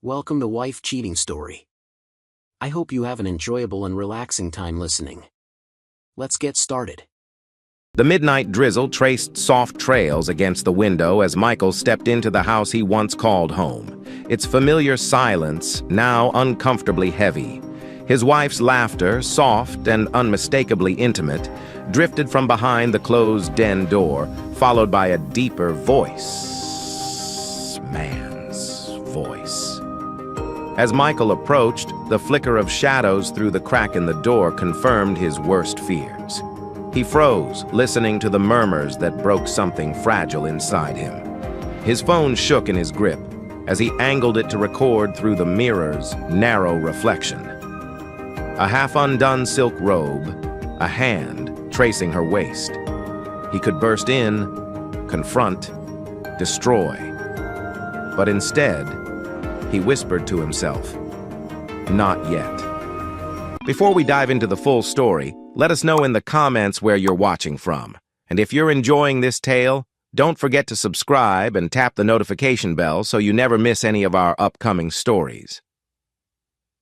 Welcome to Wife Cheating Story. I hope you have an enjoyable and relaxing time listening. Let's get started. The midnight drizzle traced soft trails against the window as Michael stepped into the house he once called home, its familiar silence now uncomfortably heavy. His wife's laughter, soft and unmistakably intimate, drifted from behind the closed den door, followed by a deeper voice. Man's voice. As Michael approached, the flicker of shadows through the crack in the door confirmed his worst fears. He froze, listening to the murmurs that broke something fragile inside him. His phone shook in his grip as he angled it to record through the mirror's narrow reflection. A half-undone silk robe, a hand tracing her waist. He could burst in, confront, destroy. But instead, he whispered to himself, "Not yet." Before we dive into the full story, let us know in the comments where you're watching from. And if you're enjoying this tale, don't forget to subscribe and tap the notification bell so you never miss any of our upcoming stories.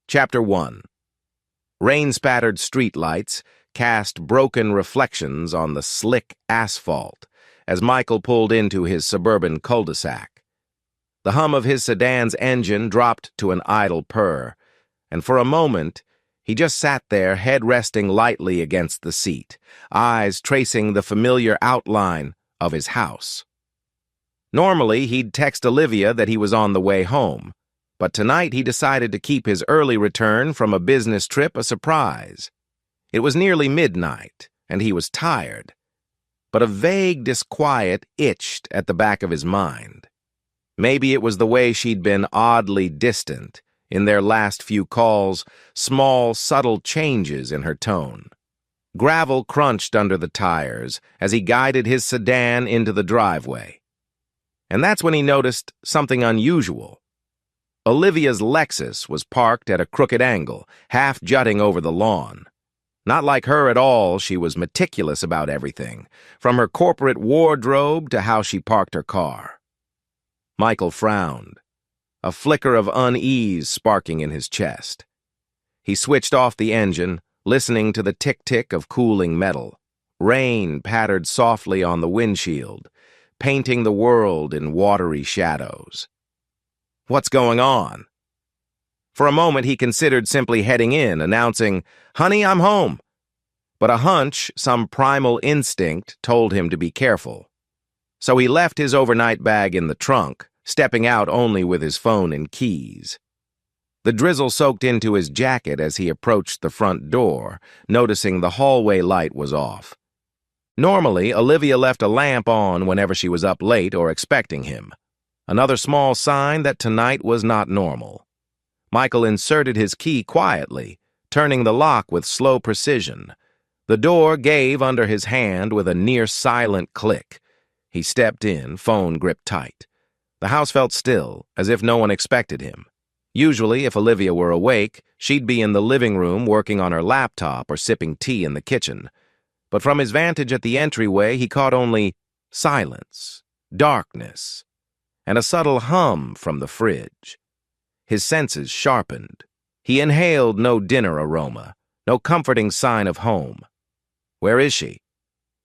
Chapter 1. Rain-spattered streetlights cast broken reflections on the slick asphalt as Michael pulled into his suburban cul-de-sac. The hum of his sedan's engine dropped to an idle purr, and for a moment, he just sat there, head resting lightly against the seat, eyes tracing the familiar outline of his house. Normally, he'd text Olivia that he was on the way home, but tonight he decided to keep his early return from a business trip a surprise. It was nearly midnight, and he was tired, but a vague disquiet itched at the back of his mind. Maybe it was the way she'd been oddly distant in their last few calls, small, subtle changes in her tone. Gravel crunched under the tires as he guided his sedan into the driveway. And that's when he noticed something unusual. Olivia's Lexus was parked at a crooked angle, half jutting over the lawn. Not like her at all, she was meticulous about everything, from her corporate wardrobe to how she parked her car. Michael frowned, a flicker of unease sparking in his chest. He switched off the engine, listening to the tick-tick of cooling metal. Rain pattered softly on the windshield, painting the world in watery shadows. What's going on? For a moment, he considered simply heading in, announcing, "Honey, I'm home." But a hunch, some primal instinct, told him to be careful. So he left his overnight bag in the trunk, stepping out only with his phone and keys. The drizzle soaked into his jacket as he approached the front door, noticing the hallway light was off. Normally, Olivia left a lamp on whenever she was up late or expecting him. Another small sign that tonight was not normal. Michael inserted his key quietly, turning the lock with slow precision. The door gave under his hand with a near-silent click. He stepped in, phone gripped tight. The house felt still, as if no one expected him. Usually, if Olivia were awake, she'd be in the living room working on her laptop or sipping tea in the kitchen. But from his vantage at the entryway, he caught only silence, darkness, and a subtle hum from the fridge. His senses sharpened. He inhaled no dinner aroma, no comforting sign of home. Where is she?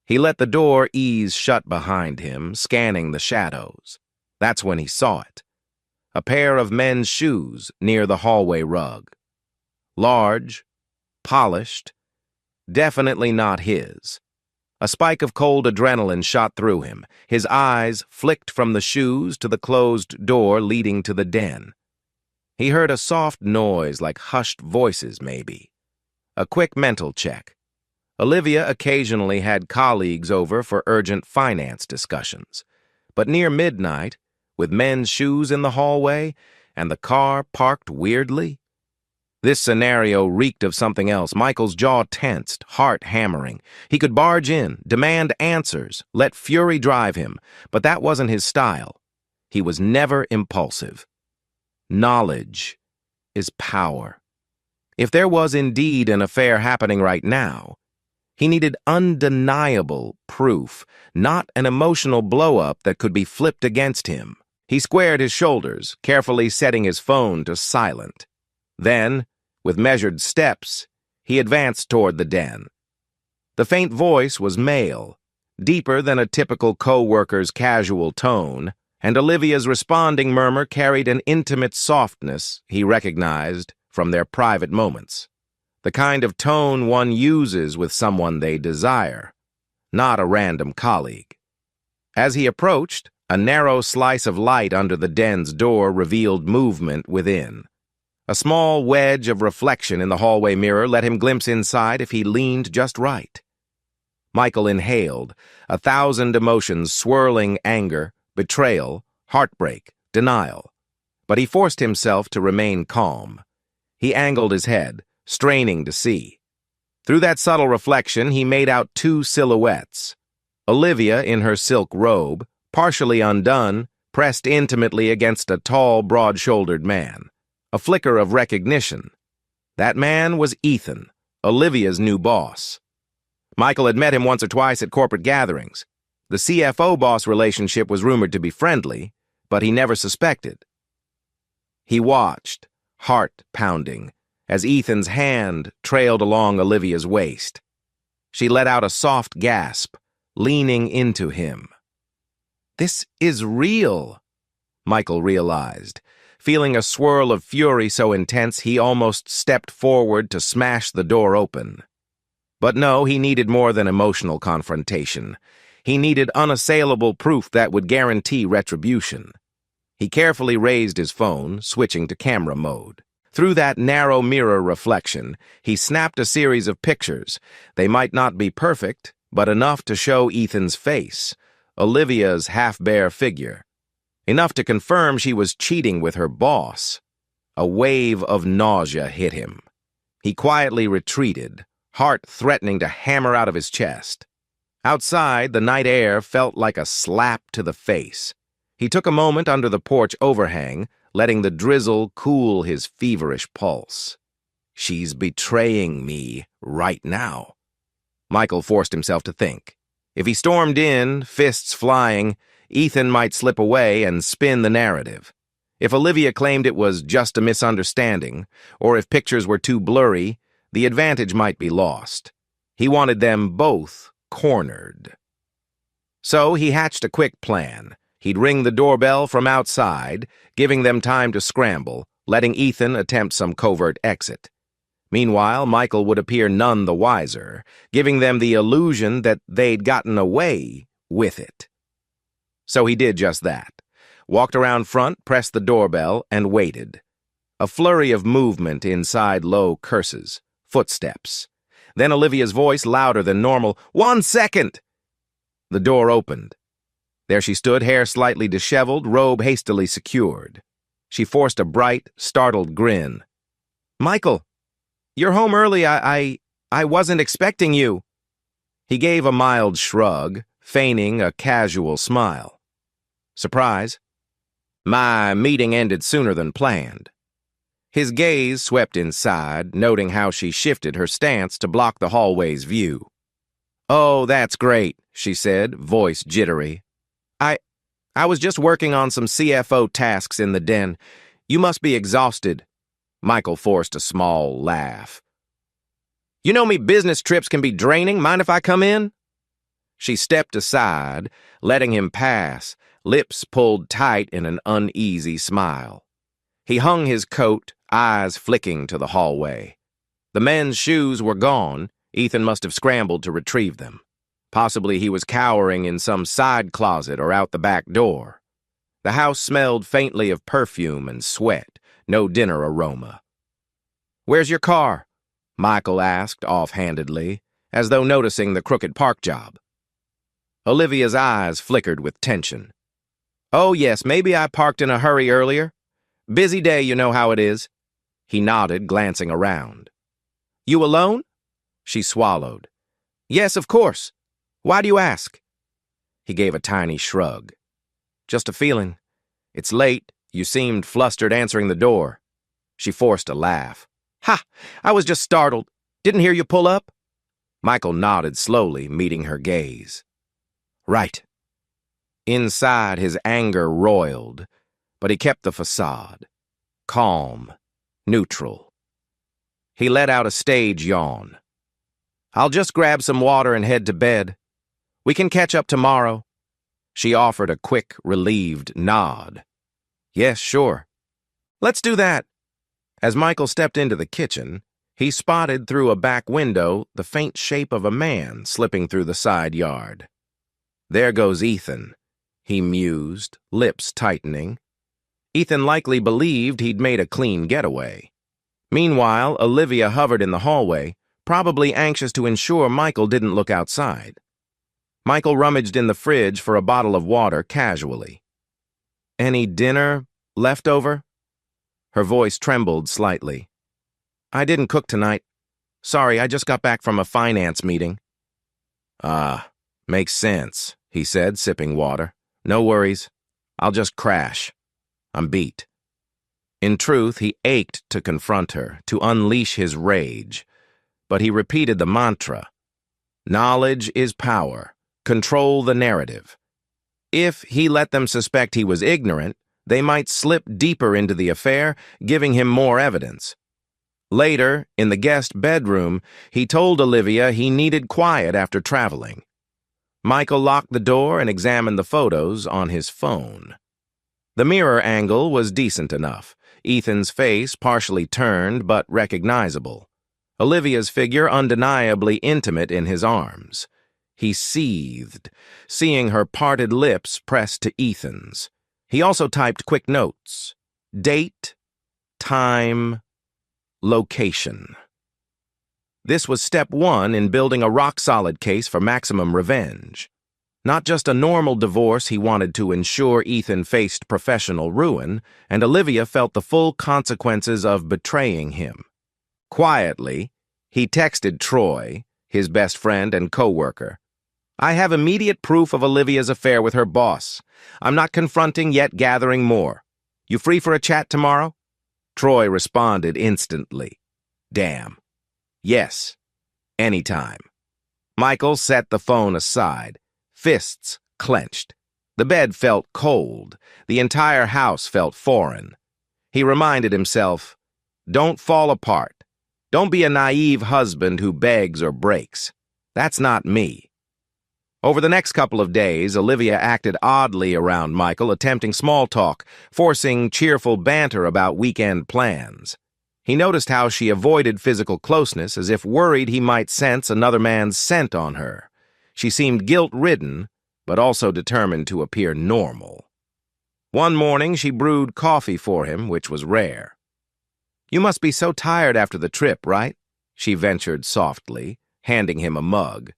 He let the door ease shut behind him, scanning the shadows. That's when he saw it. A pair of men's shoes near the hallway rug. Large, polished, definitely not his. A spike of cold adrenaline shot through him. His eyes flicked from the shoes to the closed door leading to the den. He heard a soft noise like hushed voices, maybe. A quick mental check. Olivia occasionally had colleagues over for urgent finance discussions. But near midnight, with men's shoes in the hallway and the car parked weirdly? This scenario reeked of something else. Michael's jaw tensed, heart hammering. He could barge in, demand answers, let fury drive him, but that wasn't his style. He was never impulsive. Knowledge is power. If there was indeed an affair happening right now, he needed undeniable proof, not an emotional blow-up that could be flipped against him. He squared his shoulders, carefully setting his phone to silent. Then, with measured steps, he advanced toward the den. The faint voice was male, deeper than a typical co-worker's casual tone, and Olivia's responding murmur carried an intimate softness he recognized from their private moments. The kind of tone one uses with someone they desire, not a random colleague. As he approached, a narrow slice of light under the den's door revealed movement within. A small wedge of reflection in the hallway mirror let him glimpse inside if he leaned just right. Michael inhaled, 1,000 emotions swirling: anger, betrayal, heartbreak, denial. But he forced himself to remain calm. He angled his head, straining to see. Through that subtle reflection, he made out two silhouettes. Olivia, in her silk robe, partially undone, pressed intimately against a tall, broad-shouldered man. A flicker of recognition. That man was Ethan, Olivia's new boss. Michael had met him once or twice at corporate gatherings. The CFO-boss relationship was rumored to be friendly, but he never suspected. He watched, heart pounding, as Ethan's hand trailed along Olivia's waist. She let out a soft gasp, leaning into him. "This is real," Michael realized, feeling a swirl of fury so intense he almost stepped forward to smash the door open. But no, he needed more than emotional confrontation. He needed unassailable proof that would guarantee retribution. He carefully raised his phone, switching to camera mode. Through that narrow mirror reflection, he snapped a series of pictures. They might not be perfect, but enough to show Ethan's face, Olivia's half-bare figure. Enough to confirm she was cheating with her boss. A wave of nausea hit him. He quietly retreated, heart threatening to hammer out of his chest. Outside, the night air felt like a slap to the face. He took a moment under the porch overhang, letting the drizzle cool his feverish pulse. She's betraying me right now. Michael forced himself to think. If he stormed in, fists flying, Ethan might slip away and spin the narrative. If Olivia claimed it was just a misunderstanding, or if pictures were too blurry, the advantage might be lost. He wanted them both cornered. So he hatched a quick plan. He'd ring the doorbell from outside, giving them time to scramble, letting Ethan attempt some covert exit. Meanwhile, Michael would appear none the wiser, giving them the illusion that they'd gotten away with it. So he did just that. Walked around front, pressed the doorbell, and waited. A flurry of movement inside, low curses, footsteps. Then Olivia's voice, louder than normal. "1 second!" The door opened. There she stood, hair slightly disheveled, robe hastily secured. She forced a bright, startled grin. "Michael, you're home early. I wasn't expecting you." He gave a mild shrug, feigning a casual smile. "Surprise? My meeting ended sooner than planned." His gaze swept inside, noting how she shifted her stance to block the hallway's view. "Oh, that's great," she said, voice jittery. I was just working on some CFO tasks in the den. You must be exhausted." Michael forced a small laugh. "You know me, business trips can be draining. Mind if I come in?" She stepped aside, letting him pass, lips pulled tight in an uneasy smile. He hung his coat, eyes flicking to the hallway. The men's shoes were gone. Ethan must have scrambled to retrieve them. Possibly he was cowering in some side closet or out the back door. The house smelled faintly of perfume and sweat, no dinner aroma. "Where's your car?" Michael asked offhandedly, as though noticing the crooked park job. Olivia's eyes flickered with tension. "Oh, yes, maybe I parked in a hurry earlier. Busy day, you know how it is." He nodded, glancing around. "You alone?" She swallowed. "Yes, of course. Why do you ask?" He gave a tiny shrug. "Just a feeling. It's late. You seemed flustered answering the door." She forced a laugh. "Ha! I was just startled. Didn't hear you pull up?" Michael nodded slowly, meeting her gaze. "Right." Inside, his anger roiled. but he kept the facade. Calm, neutral. He let out a stage yawn. "I'll just grab some water and head to bed. We can catch up tomorrow." She offered a quick, relieved nod. "Yes, sure. Let's do that." As Michael stepped into the kitchen, he spotted through a back window the faint shape of a man slipping through the side yard. "There goes Ethan," he mused, lips tightening. Ethan likely believed he'd made a clean getaway. Meanwhile, Olivia hovered in the hallway, probably anxious to ensure Michael didn't look outside. Michael rummaged in the fridge for a bottle of water casually. "Any dinner left over?" Her voice trembled slightly. "I didn't cook tonight. Sorry, I just got back from a finance meeting." "Ah, makes sense," he said, sipping water. "No worries. I'll just crash. I'm beat." In truth, he ached to confront her, to unleash his rage. But he repeated the mantra. Knowledge is power. Control the narrative. If he let them suspect he was ignorant, they might slip deeper into the affair, giving him more evidence. Later, in the guest bedroom, he told Olivia he needed quiet after traveling. Michael locked the door and examined the photos on his phone. The mirror angle was decent enough. Ethan's face partially turned but recognizable. Olivia's figure undeniably intimate in his arms. He seethed, seeing her parted lips pressed to Ethan's. He also typed quick notes. Date, time, location. This was step one in building a rock-solid case for maximum revenge. Not just a normal divorce he wanted to ensure Ethan faced professional ruin, and Olivia felt the full consequences of betraying him. Quietly, he texted Troy, his best friend and co-worker. "I have immediate proof of Olivia's affair with her boss. I'm not confronting yet gathering more. You free for a chat tomorrow?" Troy responded instantly. "Damn. Yes. Anytime." Michael set the phone aside, fists clenched. The bed felt cold. The entire house felt foreign. He reminded himself, "Don't fall apart. Don't be a naive husband who begs or breaks. That's not me." Over the next couple of days, Olivia acted oddly around Michael, attempting small talk, forcing cheerful banter about weekend plans. He noticed how she avoided physical closeness, as if worried he might sense another man's scent on her. She seemed guilt-ridden, but also determined to appear normal. One morning, she brewed coffee for him, which was rare. "You must be so tired after the trip, right?" she ventured softly, handing him a mug.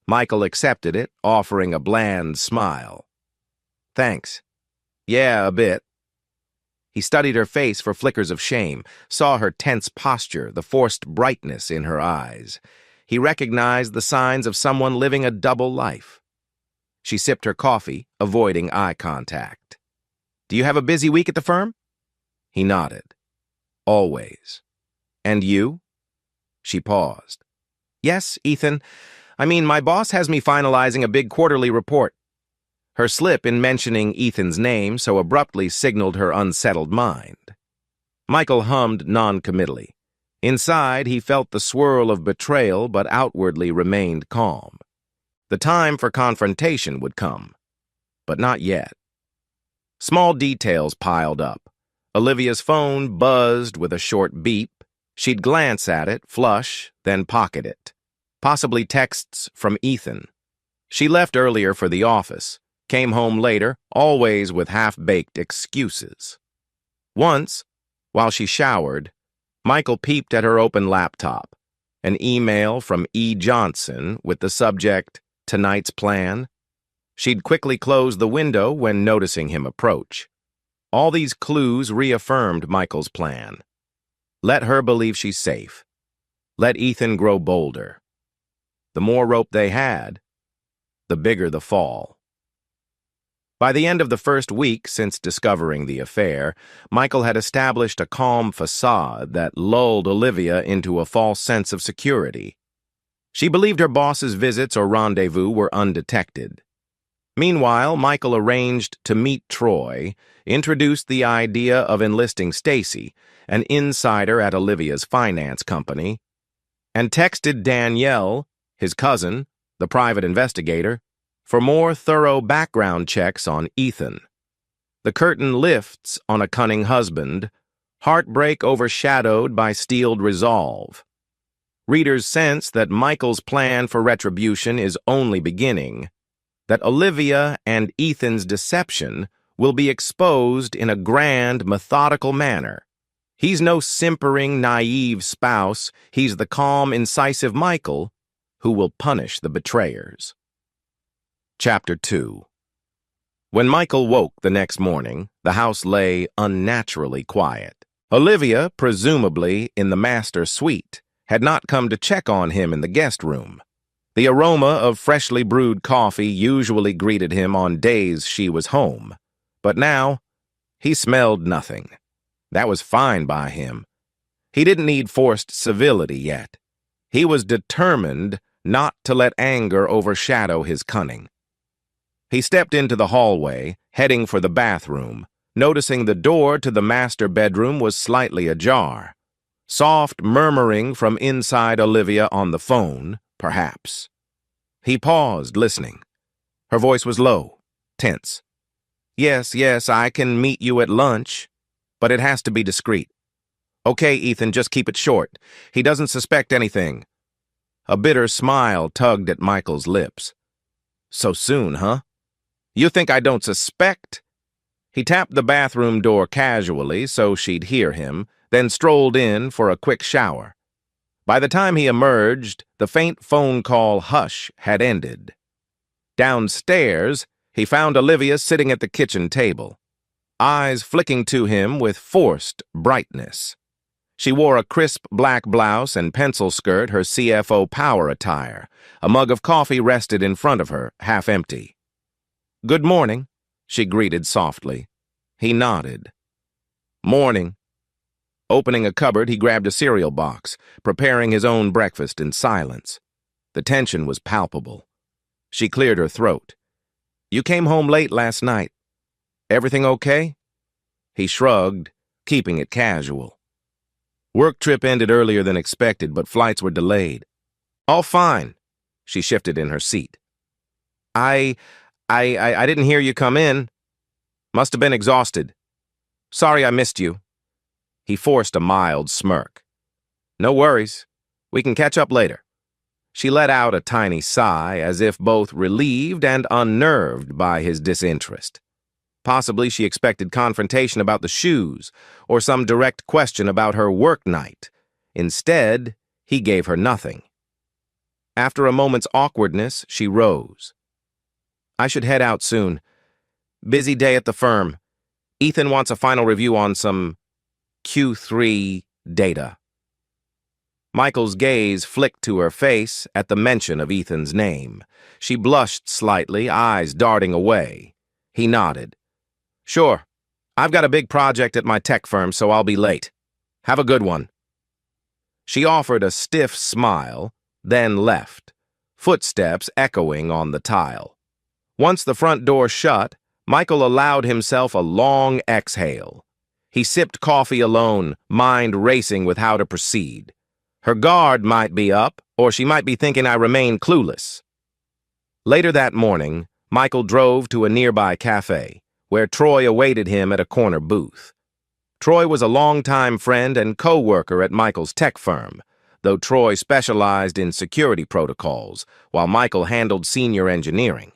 Michael accepted it, offering a bland smile. "Thanks. Yeah, a bit." He studied her face for flickers of shame, saw her tense posture, the forced brightness in her eyes. He recognized the signs of someone living a double life. She sipped her coffee, avoiding eye contact. "Do you have a busy week at the firm?" He nodded. "Always. And you?" She paused. "Yes, Ethan. My boss has me finalizing a big quarterly report." Her slip in mentioning Ethan's name so abruptly signaled her unsettled mind. Michael hummed non-committally. Inside, he felt the swirl of betrayal but outwardly remained calm. The time for confrontation would come, but not yet. Small details piled up. Olivia's phone buzzed with a short beep. She'd glance at it, flush, then pocket it. Possibly texts from Ethan. She left earlier for the office, came home later, always with half-baked excuses. Once, while she showered, Michael peeped at her open laptop. An email from E. Johnson with the subject, "Tonight's plan." She'd quickly closed the window when noticing him approach. All these clues reaffirmed Michael's plan. Let her believe she's safe. Let Ethan grow bolder. The more rope they had, the bigger the fall. By the end of the first week since discovering the affair, Michael had established a calm facade that lulled Olivia into a false sense of security. She believed her boss's visits or rendezvous were undetected. Meanwhile, Michael arranged to meet Troy, introduced the idea of enlisting Stacy, an insider at Olivia's finance company, and texted Danielle, his cousin, the private investigator, for more thorough background checks on Ethan. The curtain lifts on a cunning husband, heartbreak overshadowed by steeled resolve. Readers sense that Michael's plan for retribution is only beginning, that Olivia and Ethan's deception will be exposed in a grand, methodical manner. He's no simpering, naive spouse. He's the calm, incisive Michael who will punish the betrayers. Chapter 2. When Michael woke the next morning, the house lay unnaturally quiet. Olivia, presumably in the master suite, had not come to check on him in the guest room. The aroma of freshly brewed coffee usually greeted him on days she was home, but now he smelled nothing. That was fine by him. He didn't need forced civility yet. He was determined not to let anger overshadow his cunning. He stepped into the hallway, heading for the bathroom, noticing the door to the master bedroom was slightly ajar. Soft murmuring from inside Olivia on the phone, perhaps. He paused, listening. Her voice was low, tense. Yes, I can meet you at lunch, but it has to be discreet. Okay, Ethan, just keep it short. He doesn't suspect anything. A bitter smile tugged at Michael's lips. So soon, huh? You think I don't suspect? He tapped the bathroom door casually so she'd hear him, then strolled in for a quick shower. By the time he emerged, the faint phone call hush had ended. Downstairs, he found Olivia sitting at the kitchen table, eyes flicking to him with forced brightness. She wore a crisp black blouse and pencil skirt, her CFO power attire. A mug of coffee rested in front of her, half empty. "Good morning," she greeted softly. He nodded. "Morning." Opening a cupboard, he grabbed a cereal box, preparing his own breakfast in silence. The tension was palpable. She cleared her throat. "You came home late last night. Everything okay?" He shrugged, keeping it casual. Work trip ended earlier than expected, but flights were delayed. "All fine." She shifted in her seat. I didn't hear you come in. Must have been exhausted. Sorry I missed you." He forced a mild smirk. "No worries. We can catch up later." She let out a tiny sigh, as if both relieved and unnerved by his disinterest. Possibly she expected confrontation about the shoes, or some direct question about her work night. Instead, he gave her nothing. After a moment's awkwardness, she rose. "I should head out soon. Busy day at the firm. Ethan wants a final review on some Q3 data." Michael's gaze flicked to her face at the mention of Ethan's name. She blushed slightly, eyes darting away. He nodded. "Sure. I've got a big project at my tech firm, so I'll be late. Have a good one." She offered a stiff smile, then left, footsteps echoing on the tile. Once the front door shut, Michael allowed himself a long exhale. He sipped coffee alone, mind racing with how to proceed. Her guard might be up, or she might be thinking I remain clueless. Later that morning, Michael drove to a nearby cafe, where Troy awaited him at a corner booth. Troy was a longtime friend and co-worker at Michael's tech firm, though Troy specialized in security protocols, while Michael handled senior engineering.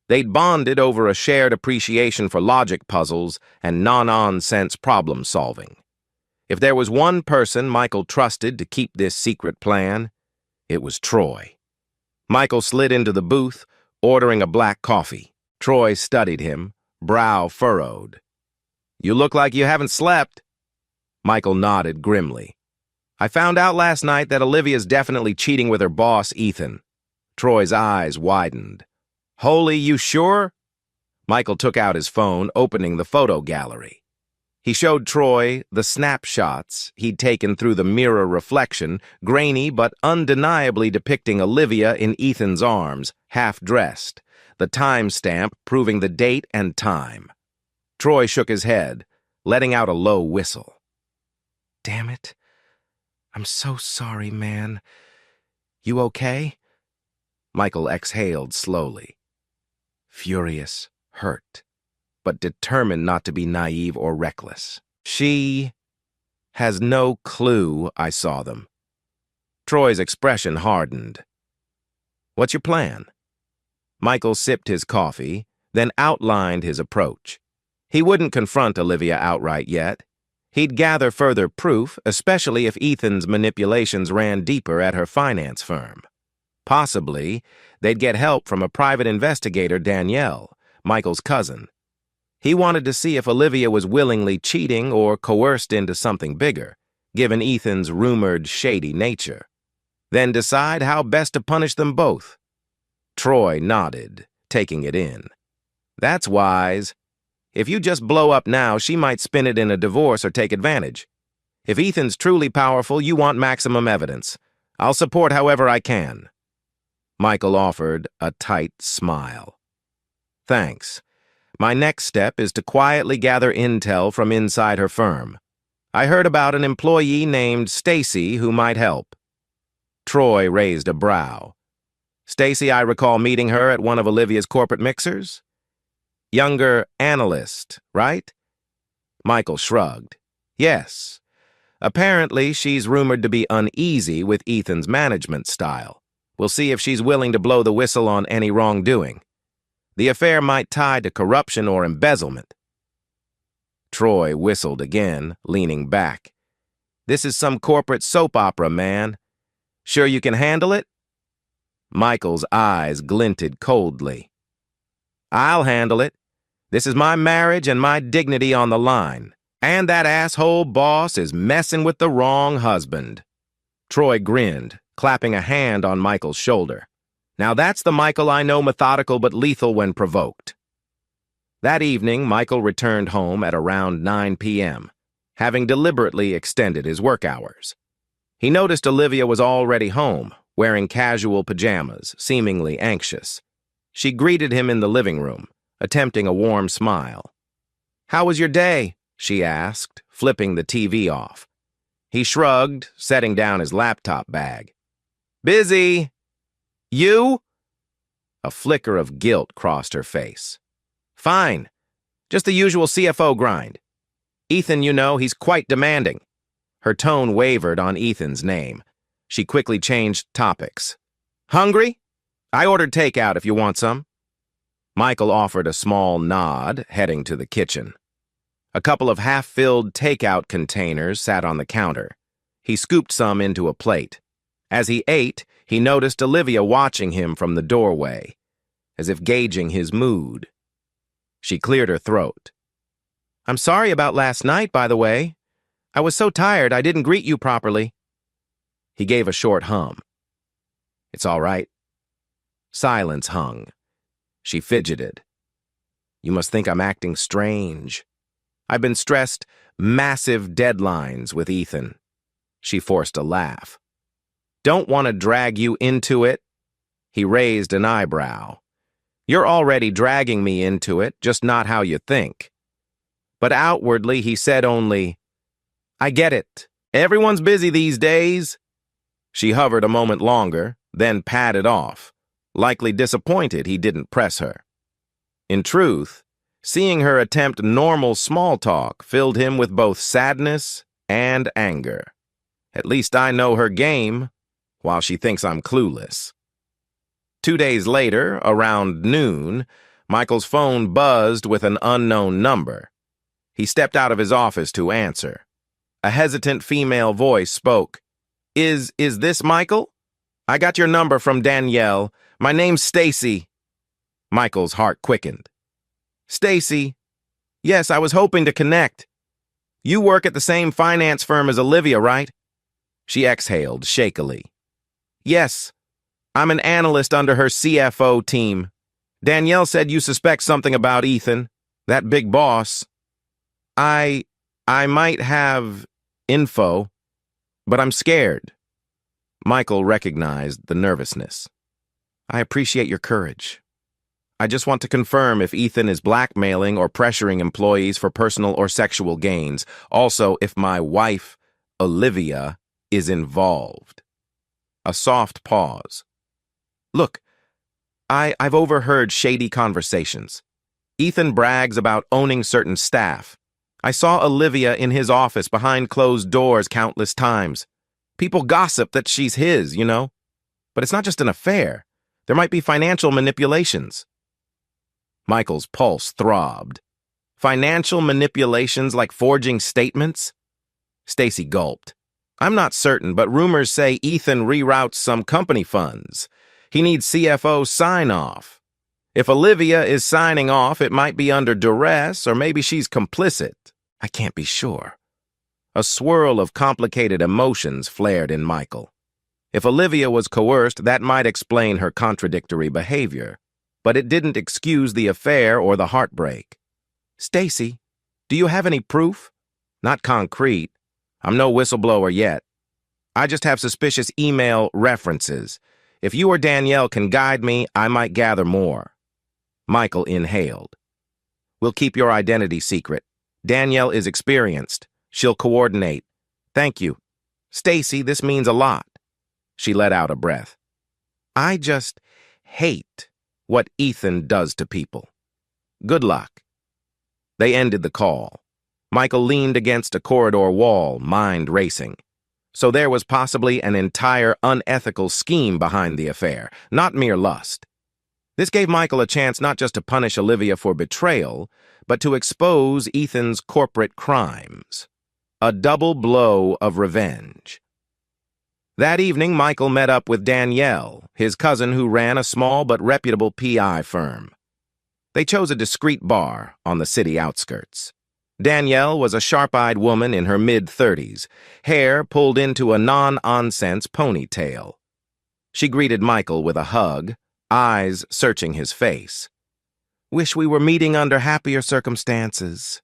They'd bonded over a shared appreciation for logic puzzles and non-nonsense problem-solving. If there was one person Michael trusted to keep this secret plan, it was Troy. Michael slid into the booth, ordering a black coffee. Troy studied him, brow furrowed. "You look like you haven't slept." Michael nodded grimly. "I found out last night that Olivia's definitely cheating with her boss, Ethan." Troy's eyes widened. "Holy, you sure?" Michael took out his phone, opening the photo gallery. He showed Troy the snapshots he'd taken through the mirror reflection, grainy but undeniably depicting Olivia in Ethan's arms, half-dressed. the timestamp proving the date and time. Troy shook his head, letting out a low whistle. "Damn it. I'm so sorry, man. You okay?" Michael exhaled slowly. Furious, hurt, but determined not to be naive or reckless. She has no clue I saw them. Troy's expression hardened. "What's your plan?" Michael sipped his coffee, then outlined his approach. He wouldn't confront Olivia outright yet. He'd gather further proof, especially if Ethan's manipulations ran deeper at her finance firm. Possibly, they'd get help from a private investigator, Danielle, Michael's cousin. He wanted to see if Olivia was willingly cheating or coerced into something bigger, given Ethan's rumored shady nature. Then decide how best to punish them both. Troy nodded, taking it in. "That's wise. If you just blow up now, she might spin it in a divorce or take advantage. If Ethan's truly powerful, you want maximum evidence. I'll support however I can." Michael offered a tight smile. "Thanks. My next step is to quietly gather intel from inside her firm. I heard about an employee named Stacy who might help." Troy raised a brow. "Stacy, I recall meeting her at one of Olivia's corporate mixers. Younger analyst, right?" Michael shrugged. "Yes. Apparently, she's rumored to be uneasy with Ethan's management style. We'll see if she's willing to blow the whistle on any wrongdoing. The affair might tie to corruption or embezzlement." Troy whistled again, leaning back. "This is some corporate soap opera, man. Sure you can handle it?" Michael's eyes glinted coldly. "I'll handle it. This is my marriage and my dignity on the line. And that asshole boss is messing with the wrong husband." Troy grinned, clapping a hand on Michael's shoulder. "Now that's the Michael I know, methodical but lethal when provoked." That evening, Michael returned home at around 9 p.m., having deliberately extended his work hours. He noticed Olivia was already home, wearing casual pajamas, seemingly anxious. She greeted him in the living room, attempting a warm smile. "How was your day?" she asked, flipping the TV off. He shrugged, setting down his laptop bag. "Busy. You?" A flicker of guilt crossed her face. "Fine. Just the usual CFO grind. Ethan, you know, he's quite demanding." Her tone wavered on Ethan's name. She quickly changed topics. "Hungry? I ordered takeout if you want some." Michael offered a small nod, heading to the kitchen. A couple of half-filled takeout containers sat on the counter. He scooped some into a plate. As he ate, he noticed Olivia watching him from the doorway, as if gauging his mood. She cleared her throat. "I'm sorry about last night, by the way. I was so tired I didn't greet you properly." He gave a short hum. "It's all right." Silence hung. She fidgeted. "You must think I'm acting strange. I've been stressed massive deadlines with Ethan." She forced a laugh. "Don't want to drag you into it." He raised an eyebrow. "You're already dragging me into it, just not how you think." But outwardly he said only, "I get it. Everyone's busy these days." She hovered a moment longer, then padded off, likely disappointed he didn't press her. In truth, seeing her attempt normal small talk filled him with both sadness and anger. At least I know her game, while she thinks I'm clueless. 2 days later, around noon, Michael's phone buzzed with an unknown number. He stepped out of his office to answer. A hesitant female voice spoke. Is this Michael? I got your number from Danielle. My name's Stacy." Michael's heart quickened. "Stacy? Yes, I was hoping to connect. You work at the same finance firm as Olivia, right?" She exhaled shakily. "Yes, I'm an analyst under her CFO team. Danielle said you suspect something about Ethan, that big boss. I might have info, but I'm scared." Michael recognized the nervousness. "I appreciate your courage. I just want to confirm if Ethan is blackmailing or pressuring employees for personal or sexual gains. Also, if my wife, Olivia, is involved. A soft pause. Look, I've overheard shady conversations. Ethan brags about owning certain staff. I saw Olivia in his office behind closed doors countless times. People gossip that she's his, you know? But it's not just an affair. There might be financial manipulations. Michael's pulse throbbed. Financial manipulations like forging statements? Stacy gulped. I'm not certain, but rumors say Ethan reroutes some company funds. He needs CFO sign-off. If Olivia is signing off, it might be under duress, or maybe she's complicit. I can't be sure. A swirl of complicated emotions flared in Michael. If Olivia was coerced, that might explain her contradictory behavior, but it didn't excuse the affair or the heartbreak. Stacy, do you have any proof? Not concrete. I'm no whistleblower yet. I just have suspicious email references. If you or Danielle can guide me, I might gather more. Michael inhaled. We'll keep your identity secret. Danielle is experienced. She'll coordinate. Thank you. Stacy, this means a lot. She let out a breath. I just hate what Ethan does to people. Good luck. They ended the call. Michael leaned against a corridor wall, mind racing. So there was possibly an entire unethical scheme behind the affair, not mere lust. This gave Michael a chance not just to punish Olivia for betrayal, but to expose Ethan's corporate crimes. A double blow of revenge. That evening, Michael met up with Danielle, his cousin who ran a small but reputable PI firm. They chose a discreet bar on the city outskirts. Danielle was a sharp-eyed woman in her mid-30s, hair pulled into a non-nonsense ponytail. She greeted Michael with a hug, eyes searching his face. Wish we were meeting under happier circumstances,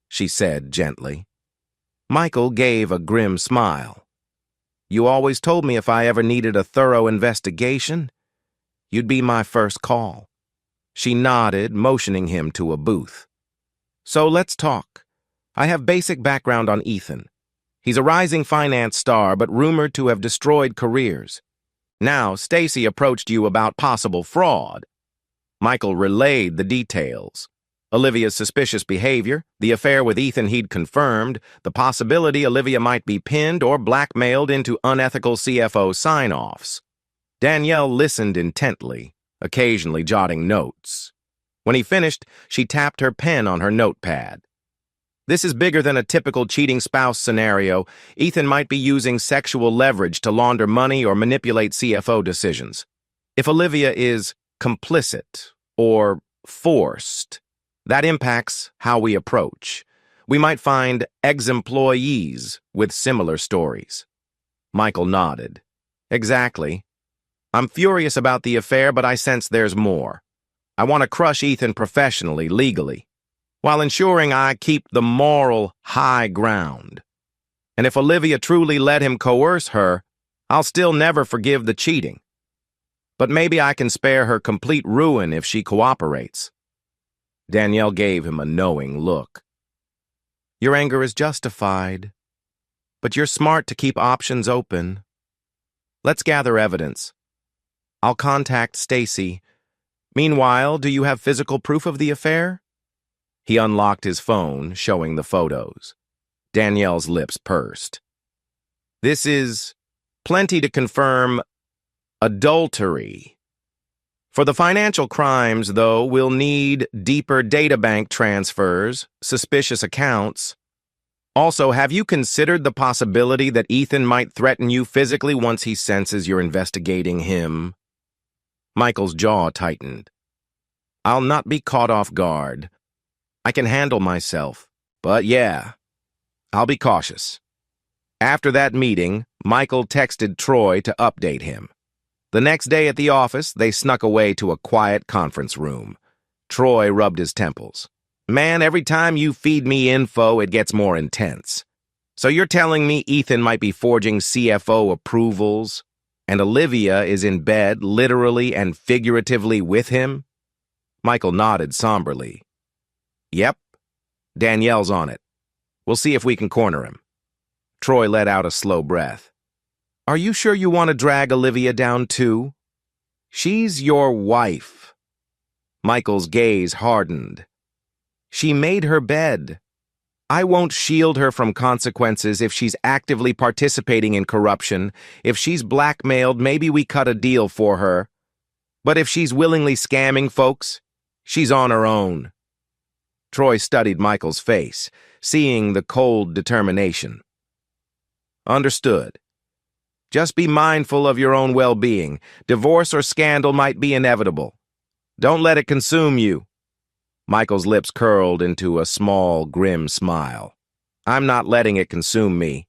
she said gently. Michael gave a grim smile. You always told me if I ever needed a thorough investigation, you'd be my first call. She nodded, motioning him to a booth. So let's talk. I have basic background on Ethan. He's a rising finance star, but rumored to have destroyed careers. Now, Stacy approached you about possible fraud. Michael relayed the details. Olivia's suspicious behavior, the affair with Ethan he'd confirmed, the possibility Olivia might be pinned or blackmailed into unethical CFO sign-offs. Danielle listened intently, occasionally jotting notes. When he finished, she tapped her pen on her notepad. This is bigger than a typical cheating spouse scenario. Ethan might be using sexual leverage to launder money or manipulate CFO decisions. If Olivia is complicit or forced, that impacts how we approach. We might find ex-employees with similar stories. Michael nodded. Exactly. I'm furious about the affair, but I sense there's more. I want to crush Ethan professionally, legally, while ensuring I keep the moral high ground. And if Olivia truly let him coerce her, I'll still never forgive the cheating. But maybe I can spare her complete ruin if she cooperates. Danielle gave him a knowing look. Your anger is justified, but you're smart to keep options open. Let's gather evidence. I'll contact Stacy. Meanwhile, do you have physical proof of the affair? He unlocked his phone, showing the photos. Danielle's lips pursed. This is plenty to confirm adultery. For the financial crimes, though, we'll need deeper databank transfers, suspicious accounts. Also, have you considered the possibility that Ethan might threaten you physically once he senses you're investigating him? Michael's jaw tightened. I'll not be caught off guard. I can handle myself, but yeah, I'll be cautious. After that meeting, Michael texted Troy to update him. The next day at the office, they snuck away to a quiet conference room. Troy rubbed his temples. Man, every time you feed me info, it gets more intense. So you're telling me Ethan might be forging CFO approvals, and Olivia is in bed, literally and figuratively, with him? Michael nodded somberly. Yep, Danielle's on it. We'll see if we can corner him. Troy let out a slow breath. Are you sure you want to drag Olivia down too? She's your wife. Michael's gaze hardened. She made her bed. I won't shield her from consequences if she's actively participating in corruption. If she's blackmailed, maybe we cut a deal for her. But if she's willingly scamming folks, she's on her own. Troy studied Michael's face, seeing the cold determination. Understood. Just be mindful of your own well-being. Divorce or scandal might be inevitable. Don't let it consume you. Michael's lips curled into a small, grim smile. I'm not letting it consume me.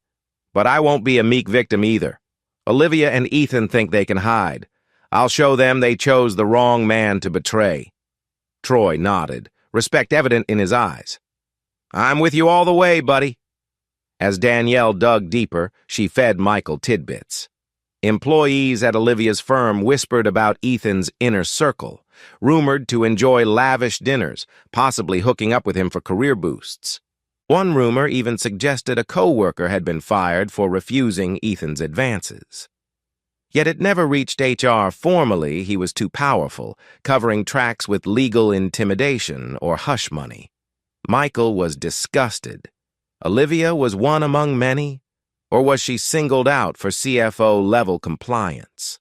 But I won't be a meek victim either. Olivia and Ethan think they can hide. I'll show them they chose the wrong man to betray. Troy nodded, respect evident in his eyes. I'm with you all the way, buddy. As Danielle dug deeper, she fed Michael tidbits. Employees at Olivia's firm whispered about Ethan's inner circle, rumored to enjoy lavish dinners, possibly hooking up with him for career boosts. One rumor even suggested a co-worker had been fired for refusing Ethan's advances. Yet it never reached HR formally. He was too powerful, covering tracks with legal intimidation or hush money. Michael was disgusted. Olivia was one among many, or was she singled out for CFO-level compliance?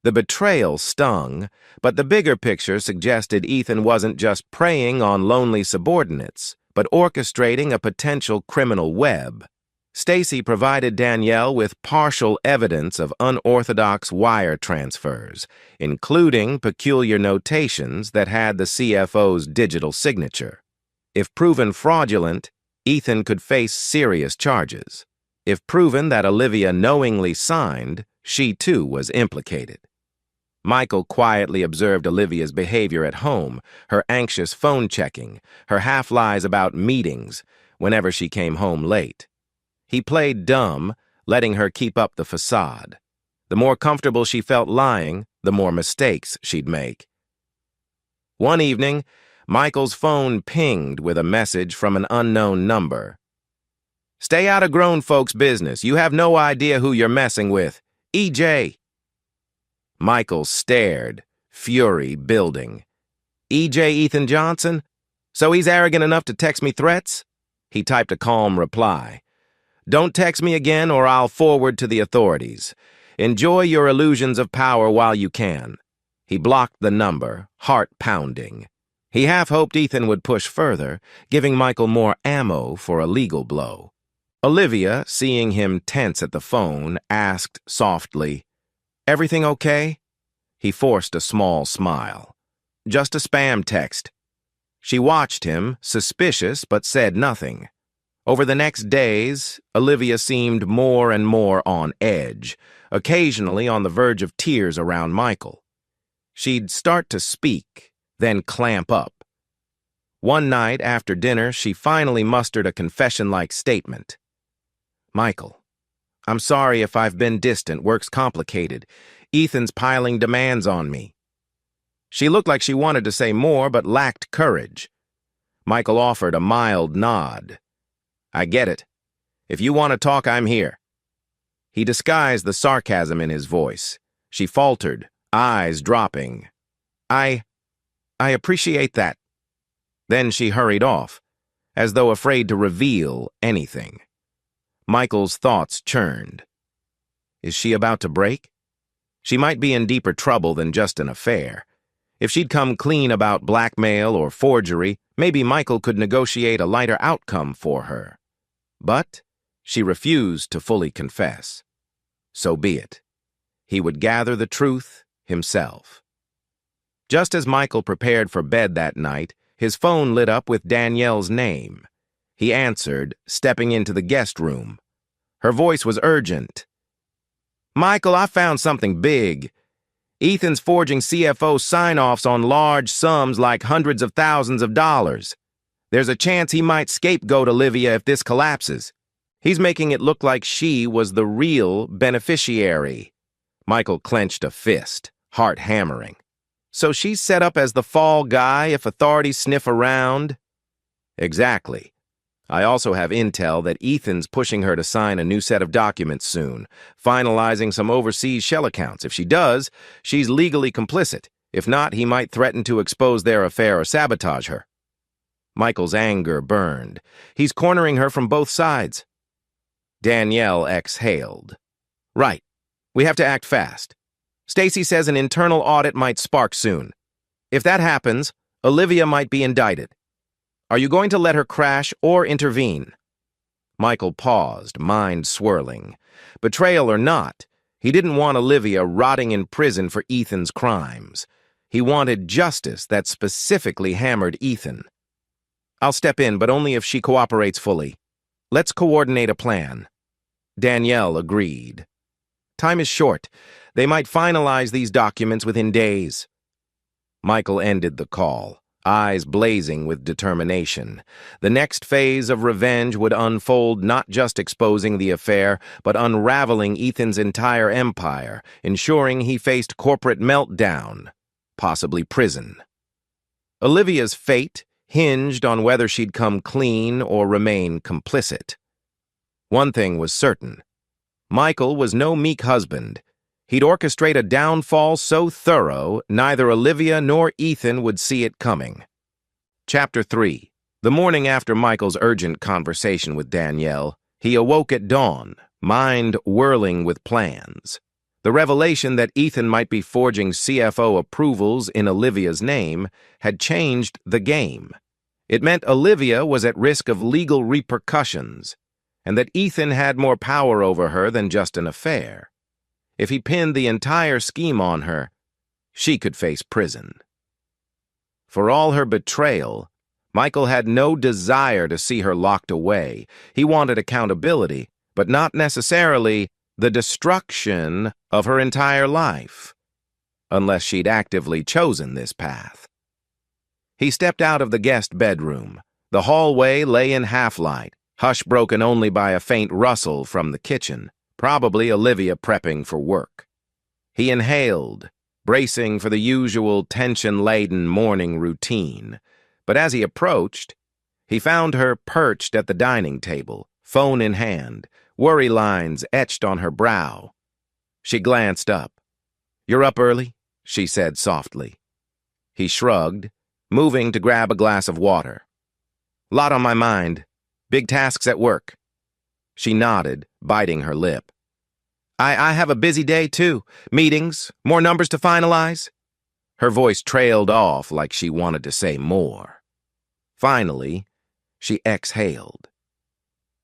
The betrayal stung, but the bigger picture suggested Ethan wasn't just preying on lonely subordinates, but orchestrating a potential criminal web. Stacy provided Danielle with partial evidence of unorthodox wire transfers, including peculiar notations that had the CFO's digital signature. If proven fraudulent, Ethan could face serious charges. If proven that Olivia knowingly signed, she too was implicated. Michael quietly observed Olivia's behavior at home, her anxious phone checking, her half-lies about meetings whenever she came home late. He played dumb, letting her keep up the facade. The more comfortable she felt lying, the more mistakes she'd make. One evening, Michael's phone pinged with a message from an unknown number. Stay out of grown folks' business. You have no idea who you're messing with. EJ. Michael stared, fury building. EJ Ethan Johnson? So he's arrogant enough to text me threats? He typed a calm reply. Don't text me again or I'll forward to the authorities. Enjoy your illusions of power while you can. He blocked the number, heart pounding. He half hoped Ethan would push further, giving Michael more ammo for a legal blow. Olivia, seeing him tense at the phone, asked softly, Everything okay? He forced a small smile. Just a spam text. She watched him, suspicious, but said nothing. Over the next days, Olivia seemed more and more on edge, occasionally on the verge of tears around Michael. She'd start to speak, then clamp up. One night after dinner, she finally mustered a confession-like statement. Michael, I'm sorry if I've been distant. Work's complicated. Ethan's piling demands on me. She looked like she wanted to say more, but lacked courage. Michael offered a mild nod. I get it. If you want to talk, I'm here. He disguised the sarcasm in his voice. She faltered, eyes dropping. I appreciate that. Then she hurried off, as though afraid to reveal anything. Michael's thoughts churned. Is she about to break? She might be in deeper trouble than just an affair. If she'd come clean about blackmail or forgery, maybe Michael could negotiate a lighter outcome for her. But she refused to fully confess. So be it. He would gather the truth himself. Just as Michael prepared for bed that night, his phone lit up with Danielle's name. He answered, stepping into the guest room. Her voice was urgent. Michael, I found something big. Ethan's forging CFO sign-offs on large sums like hundreds of thousands of dollars. There's a chance he might scapegoat Olivia if this collapses. He's making it look like she was the real beneficiary. Michael clenched a fist, heart hammering. So she's set up as the fall guy if authorities sniff around? Exactly. I also have intel that Ethan's pushing her to sign a new set of documents soon, finalizing some overseas shell accounts. If she does, she's legally complicit. If not, he might threaten to expose their affair or sabotage her. Michael's anger burned. He's cornering her from both sides. Danielle exhaled. Right. We have to act fast. Stacy says an internal audit might spark soon. If that happens, Olivia might be indicted. Are you going to let her crash or intervene? Michael paused, mind swirling. Betrayal or not, he didn't want Olivia rotting in prison for Ethan's crimes. He wanted justice that specifically hammered Ethan. I'll step in, but only if she cooperates fully. Let's coordinate a plan. Danielle agreed. Time is short. They might finalize these documents within days. Michael ended the call, eyes blazing with determination. The next phase of revenge would unfold, not just exposing the affair, but unraveling Ethan's entire empire, ensuring he faced corporate meltdown, possibly prison. Olivia's fate hinged on whether she'd come clean or remain complicit. One thing was certain. Michael was no meek husband. He'd orchestrate a downfall so thorough, neither Olivia nor Ethan would see it coming. Chapter 3. The morning after Michael's urgent conversation with Danielle, he awoke at dawn, mind whirling with plans. The revelation that Ethan might be forging CFO approvals in Olivia's name had changed the game. It meant Olivia was at risk of legal repercussions, and that Ethan had more power over her than just an affair. If he pinned the entire scheme on her, she could face prison. For all her betrayal, Michael had no desire to see her locked away. He wanted accountability, but not necessarily the destruction of her entire life, unless she'd actively chosen this path. He stepped out of the guest bedroom. The hallway lay in half-light, hush broken only by a faint rustle from the kitchen, probably Olivia prepping for work. He inhaled, bracing for the usual tension-laden morning routine, but as he approached, he found her perched at the dining table, phone in hand, worry lines etched on her brow. She glanced up. "You're up early?" she said softly. He shrugged, moving to grab a glass of water. "Lot on my mind. Big tasks at work." She nodded, biting her lip. I have a busy day, too. Meetings, more numbers to finalize." Her voice trailed off like she wanted to say more. Finally, she exhaled.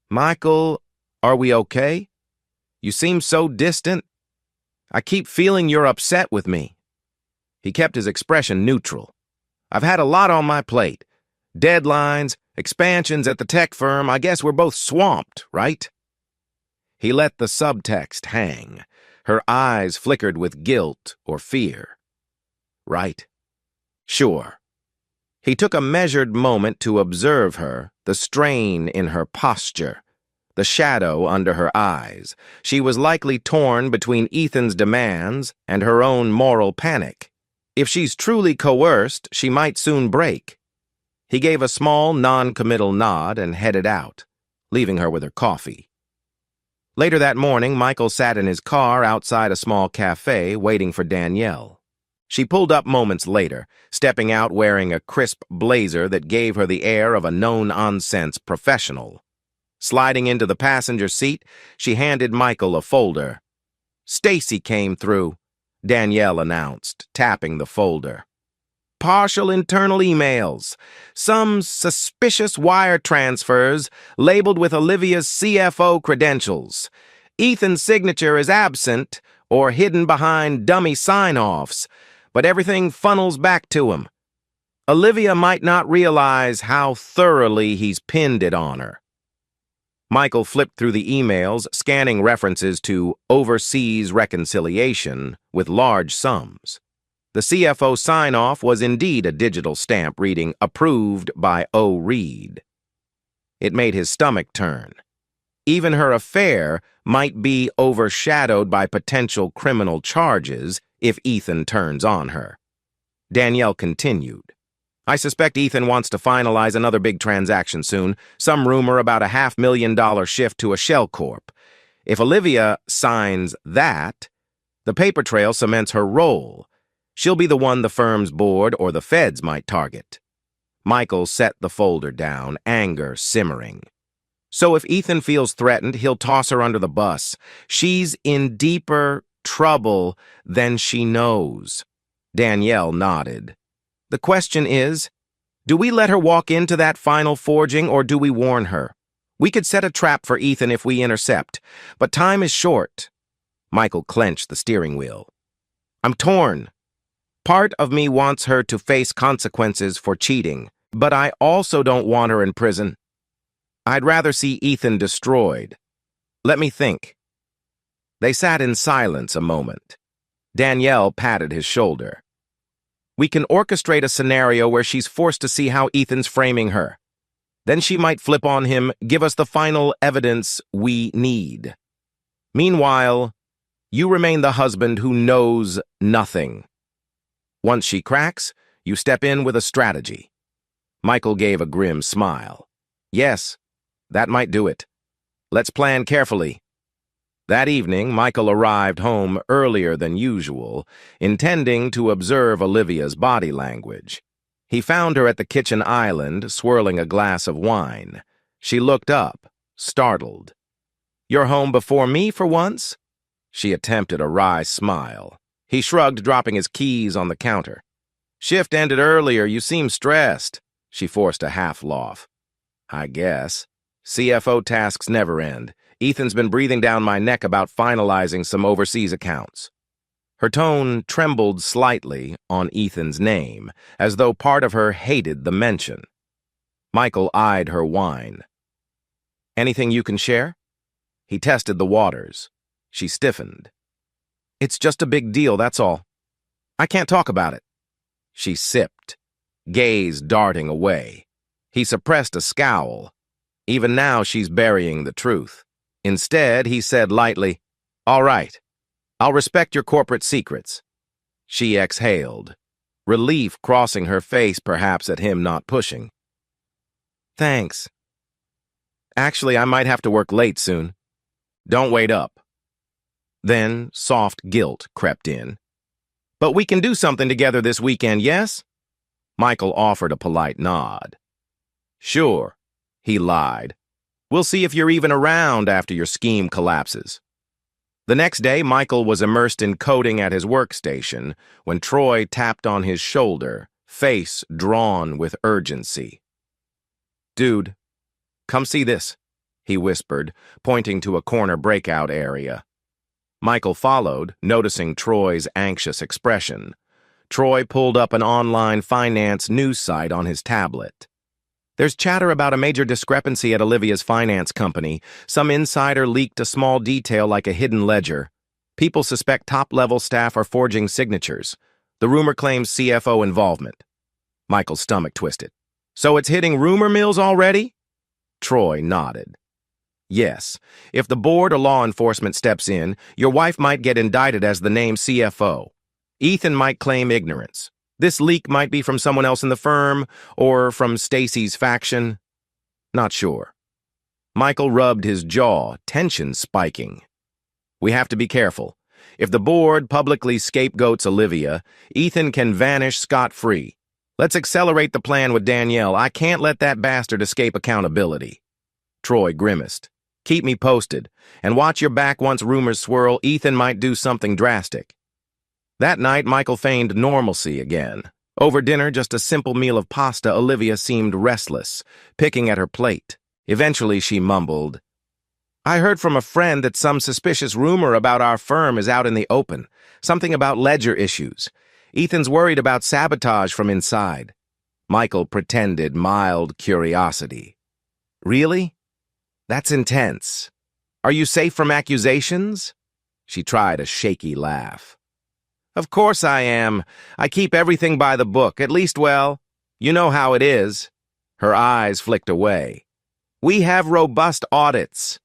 "Michael, are we okay? You seem so distant. I keep feeling you're upset with me." He kept his expression neutral. "I've had a lot on my plate. Deadlines, expansions at the tech firm. I guess we're both swamped, right?" He let the subtext hang. Her eyes flickered with guilt or fear. "Right. Sure." He took a measured moment to observe her, the strain in her posture, the shadow under her eyes. She was likely torn between Ethan's demands and her own moral panic. If she's truly coerced, she might soon break. He gave a small, non-committal nod and headed out, leaving her with her coffee. Later that morning, Michael sat in his car outside a small cafe waiting for Danielle. She pulled up moments later, stepping out wearing a crisp blazer that gave her the air of a no-nonsense professional. Sliding into the passenger seat, she handed Michael a folder. "Stacy came through," Danielle announced, tapping the folder. "Partial internal emails. Some suspicious wire transfers labeled with Olivia's CFO credentials. Ethan's signature is absent or hidden behind dummy sign-offs, but everything funnels back to him. Olivia might not realize how thoroughly he's pinned it on her." Michael flipped through the emails, scanning references to overseas reconciliation with large sums. The CFO sign-off was indeed a digital stamp reading "Approved by O. Reed." It made his stomach turn. Even her affair might be overshadowed by potential criminal charges if Ethan turns on her. Danielle continued. I suspect Ethan wants to finalize another big transaction soon, some rumor about a $500,000 shift to a shell corp. If Olivia signs that, the paper trail cements her role. She'll be the one the firm's board or the feds might target. Michael set the folder down, anger simmering. So if Ethan feels threatened, he'll toss her under the bus. She's in deeper trouble than she knows. Danielle nodded. The question is, do we let her walk into that final forging or do we warn her? We could set a trap for Ethan if we intercept, but time is short. Michael clenched the steering wheel. I'm torn. Part of me wants her to face consequences for cheating, but I also don't want her in prison. I'd rather see Ethan destroyed. Let me think. They sat in silence a moment. Danielle patted his shoulder. We can orchestrate a scenario where she's forced to see how Ethan's framing her. Then she might flip on him, give us the final evidence we need. Meanwhile, you remain the husband who knows nothing. Once she cracks, you step in with a strategy. Michael gave a grim smile. Yes, that might do it. Let's plan carefully. That evening, Michael arrived home earlier than usual, intending to observe Olivia's body language. He found her at the kitchen island, swirling a glass of wine. She looked up, startled. You're home before me for once? She attempted a wry smile. He shrugged, dropping his keys on the counter. Shift ended earlier. You seem stressed. She forced a half laugh. I guess. CFO tasks never end. Ethan's been breathing down my neck about finalizing some overseas accounts. Her tone trembled slightly on Ethan's name, as though part of her hated the mention. Michael eyed her wine. Anything you can share? He tested the waters. She stiffened. It's just a big deal, that's all. I can't talk about it. She sipped, gaze darting away. He suppressed a scowl. Even now she's burying the truth. Instead, he said lightly, All right, I'll respect your corporate secrets. She exhaled, relief crossing her face perhaps at him not pushing. Thanks. Actually, I might have to work late soon. Don't wait up. Then soft guilt crept in. But we can do something together this weekend, yes? Michael offered a polite nod. Sure, he lied. We'll see if you're even around after your scheme collapses. The next day, Michael was immersed in coding at his workstation when Troy tapped on his shoulder, face drawn with urgency. Dude, come see this, he whispered, pointing to a corner breakout area. Michael followed, noticing Troy's anxious expression. Troy pulled up an online finance news site on his tablet. There's chatter about a major discrepancy at Olivia's finance company. Some insider leaked a small detail like a hidden ledger. People suspect top-level staff are forging signatures. The rumor claims CFO involvement. Michael's stomach twisted. So it's hitting rumor mills already? Troy nodded. Yes, if the board or law enforcement steps in, your wife might get indicted as the named CFO. Ethan might claim ignorance. This leak might be from someone else in the firm, or from Stacy's faction. Not sure. Michael rubbed his jaw, tension spiking. We have to be careful. If the board publicly scapegoats Olivia, Ethan can vanish scot-free. Let's accelerate the plan with Danielle. I can't let that bastard escape accountability. Troy grimaced. Keep me posted, and watch your back once rumors swirl. Ethan might do something drastic. That night, Michael feigned normalcy again. Over dinner, just a simple meal of pasta, Olivia seemed restless, picking at her plate. Eventually, she mumbled, I heard from a friend that some suspicious rumor about our firm is out in the open. Something about ledger issues. Ethan's worried about sabotage from inside. Michael pretended mild curiosity. Really? That's intense. Are you safe from accusations? She tried a shaky laugh. Of course I am. I keep everything by the book, at least, well, you know how it is. Her eyes flicked away. We have robust audits.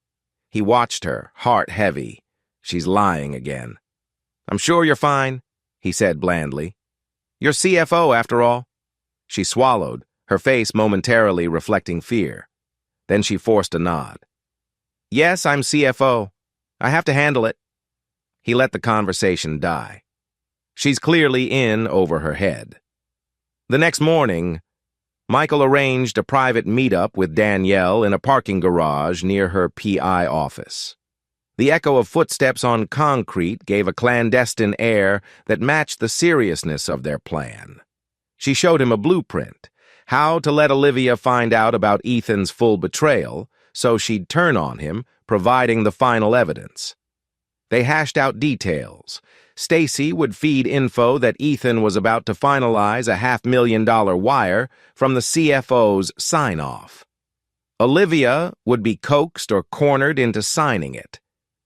He watched her, heart heavy. She's lying again. I'm sure you're fine, he said blandly. You're CFO, after all." She swallowed, her face momentarily reflecting fear. Then she forced a nod. "Yes, I'm CFO. I have to handle it." He let the conversation die. She's clearly in over her head. The next morning, Michael arranged a private meetup with Danielle in a parking garage near her PI office. The echo of footsteps on concrete gave a clandestine air that matched the seriousness of their plan. She showed him a blueprint, how to let Olivia find out about Ethan's full betrayal, so she'd turn on him, providing the final evidence. They hashed out details. Stacy would feed info that Ethan was about to finalize a $500,000 wire from the CFO's sign-off. Olivia would be coaxed or cornered into signing it.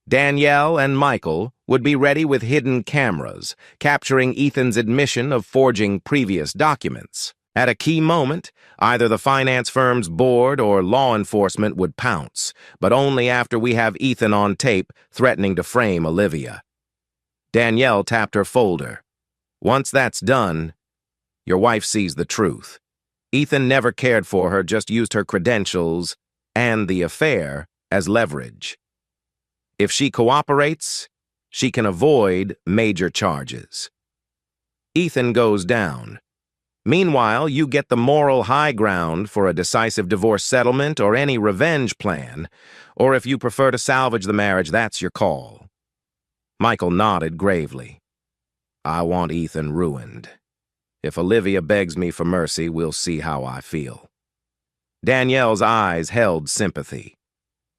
Danielle and Michael would be ready with hidden cameras, capturing Ethan's admission of forging previous documents. At a key moment, either the finance firm's board or law enforcement would pounce, but only after we have Ethan on tape threatening to frame Olivia. Danielle tapped her folder. "Once that's done, your wife sees the truth. Ethan never cared for her, just used her credentials and the affair as leverage. If she cooperates, she can avoid major charges. Ethan goes down. Meanwhile, you get the moral high ground for a decisive divorce settlement or any revenge plan, or if you prefer to salvage the marriage, that's your call." Michael nodded gravely. "I want Ethan ruined. If Olivia begs me for mercy, we'll see how I feel." Danielle's eyes held sympathy.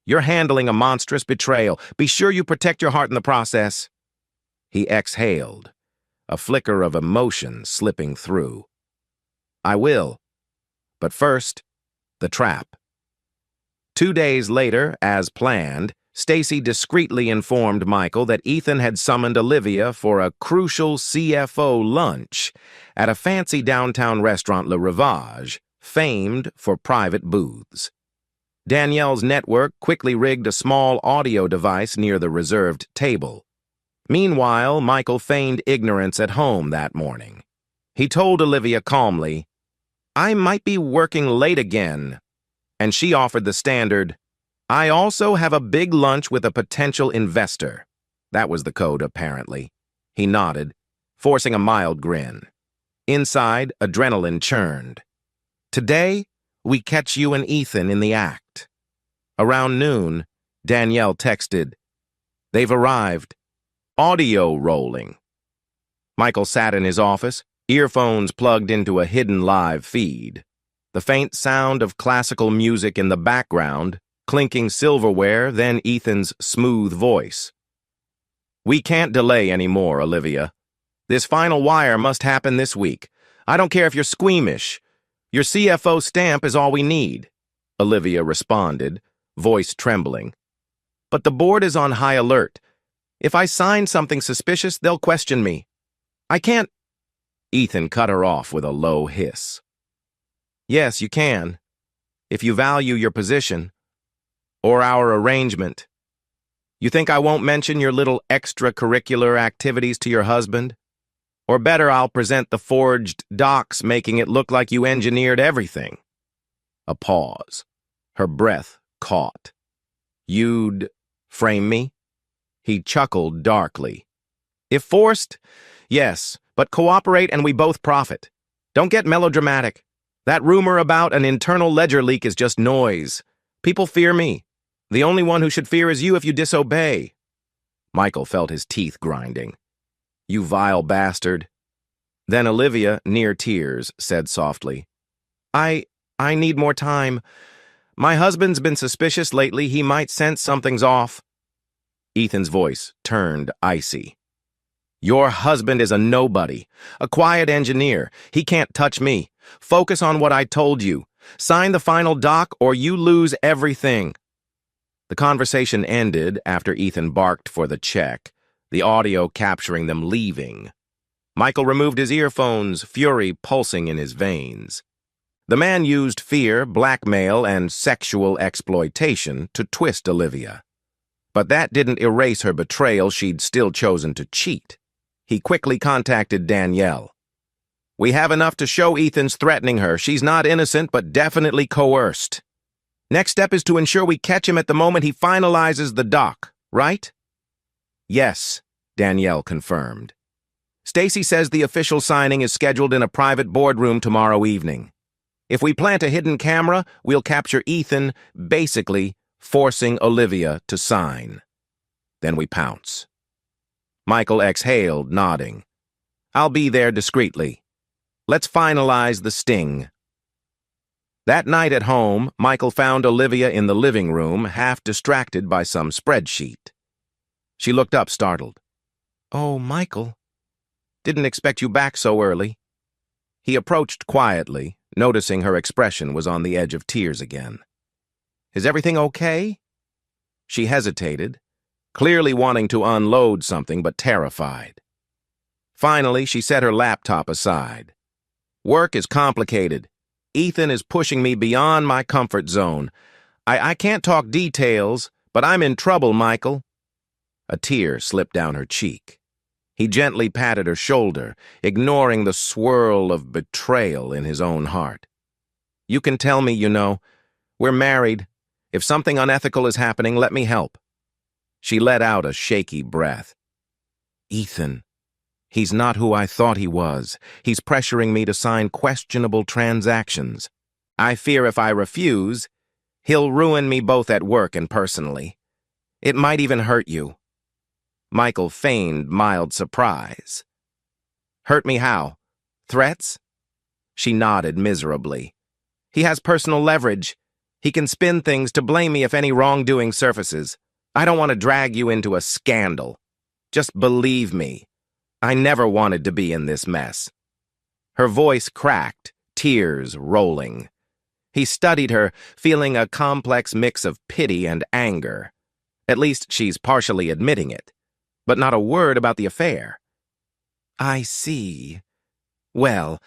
"You're handling a monstrous betrayal. Be sure you protect your heart in the process." He exhaled, a flicker of emotion slipping through. "I will. But first, the trap." 2 days later, as planned, Stacy discreetly informed Michael that Ethan had summoned Olivia for a crucial CFO lunch at a fancy downtown restaurant, Le Rivage, famed for private booths. Danielle's network quickly rigged a small audio device near the reserved table. Meanwhile, Michael feigned ignorance at home that morning. He told Olivia calmly, "I might be working late again," and she offered the standard, "I also have a big lunch with a potential investor." That was the code, apparently. He nodded, forcing a mild grin. Inside, adrenaline churned. "Today, we catch you and Ethan in the act." Around noon, Danielle texted, "They've arrived. Audio rolling." Michael sat in his office, earphones plugged into a hidden live feed. The faint sound of classical music in the background, clinking silverware, then Ethan's smooth voice. "We can't delay anymore, Olivia. This final wire must happen this week. I don't care if you're squeamish. Your CFO stamp is all we need," Olivia responded, voice trembling. "But the board is on high alert. If I sign something suspicious, they'll question me. I can't—" Ethan cut her off with a low hiss. "Yes, you can, if you value your position. Or our arrangement. You think I won't mention your little extracurricular activities to your husband? Or better, I'll present the forged docs making it look like you engineered everything." A pause. Her breath caught. "You'd frame me?" He chuckled darkly. "If forced, yes, but cooperate and we both profit. Don't get melodramatic. That rumor about an internal ledger leak is just noise. People fear me. The only one who should fear is you if you disobey." Michael felt his teeth grinding. "You vile bastard." Then Olivia, near tears, said softly, I need more time. My husband's been suspicious lately. He might sense something's off." Ethan's voice turned icy. "Your husband is a nobody, a quiet engineer. He can't touch me. Focus on what I told you. Sign the final doc or you lose everything." The conversation ended after Ethan barked for the check, the audio capturing them leaving. Michael removed his earphones, fury pulsing in his veins. The man used fear, blackmail, and sexual exploitation to twist Olivia. But that didn't erase her betrayal. She'd still chosen to cheat. He quickly contacted Danielle. We have enough to show Ethan's threatening her. She's not innocent, but definitely coerced. Next step is to ensure we catch him at the moment he finalizes the doc, right? Yes, Danielle confirmed. Stacy says the official signing is scheduled in a private boardroom tomorrow evening. If we plant a hidden camera, we'll capture Ethan, basically forcing Olivia to sign. Then we pounce. Michael exhaled, nodding. I'll be there discreetly. Let's finalize the sting. That night at home, Michael found Olivia in the living room, half distracted by some spreadsheet. She looked up, startled. Oh, Michael. Didn't expect you back so early. He approached quietly, noticing her expression was on the edge of tears again. Is everything okay? She hesitated, clearly wanting to unload something but terrified. Finally, she set her laptop aside. Work is complicated. Ethan is pushing me beyond my comfort zone. I can't talk details, but I'm in trouble, Michael. A tear slipped down her cheek. He gently patted her shoulder, ignoring the swirl of betrayal in his own heart. You can tell me, we're married. If something unethical is happening, let me help. She let out a shaky breath. Ethan. He's not who I thought he was. He's pressuring me to sign questionable transactions. I fear if I refuse, he'll ruin me both at work and personally. It might even hurt you. Michael feigned mild surprise. Hurt me how? Threats? She nodded miserably. He has personal leverage. He can spin things to blame me if any wrongdoing surfaces. I don't want to drag you into a scandal. Just believe me. I never wanted to be in this mess. Her voice cracked, tears rolling. He studied her, feeling a complex mix of pity and anger. At least she's partially admitting it, but not a word about the affair. I see. Well,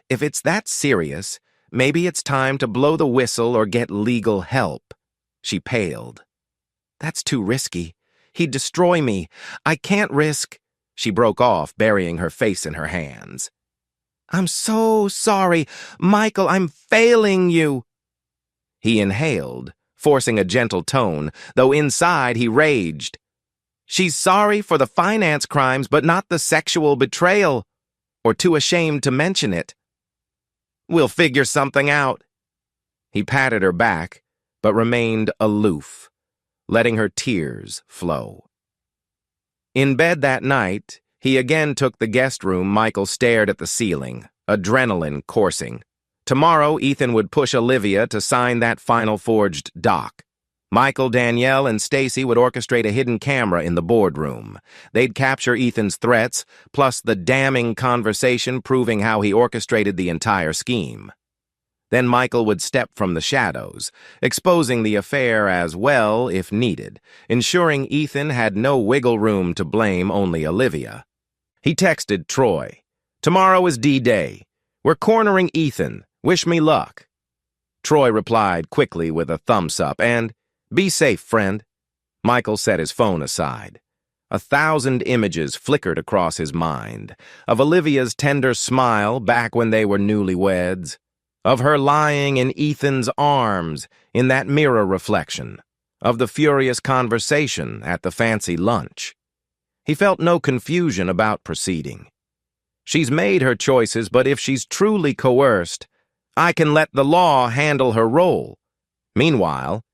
if it's that serious, maybe it's time to blow the whistle or get legal help. She paled. That's too risky. He'd destroy me. I can't risk... She broke off, burying her face in her hands. I'm so sorry. Michael, I'm failing you. He inhaled, forcing a gentle tone, though inside he raged. She's sorry for the finance crimes, but not the sexual betrayal, or too ashamed to mention it. We'll figure something out. He patted her back, but remained aloof, letting her tears flow. In bed that night, he again took the guest room. Michael stared at the ceiling, adrenaline coursing. Tomorrow, Ethan would push Olivia to sign that final forged doc. Michael, Danielle, and Stacy would orchestrate a hidden camera in the boardroom. They'd capture Ethan's threats, plus the damning conversation proving how he orchestrated the entire scheme. Then Michael would step from the shadows, exposing the affair as well if needed, ensuring Ethan had no wiggle room to blame only Olivia. He texted Troy, "Tomorrow is D-Day. We're cornering Ethan. Wish me luck." Troy replied quickly with a thumbs up and, "Be safe, friend." Michael set his phone aside. 1,000 images flickered across his mind, of Olivia's tender smile back when they were newlyweds, of her lying in Ethan's arms in that mirror reflection, of the furious conversation at the fancy lunch. He felt no confusion about proceeding. She's made her choices, but if she's truly coerced, I can let the law handle her role. Meanwhile,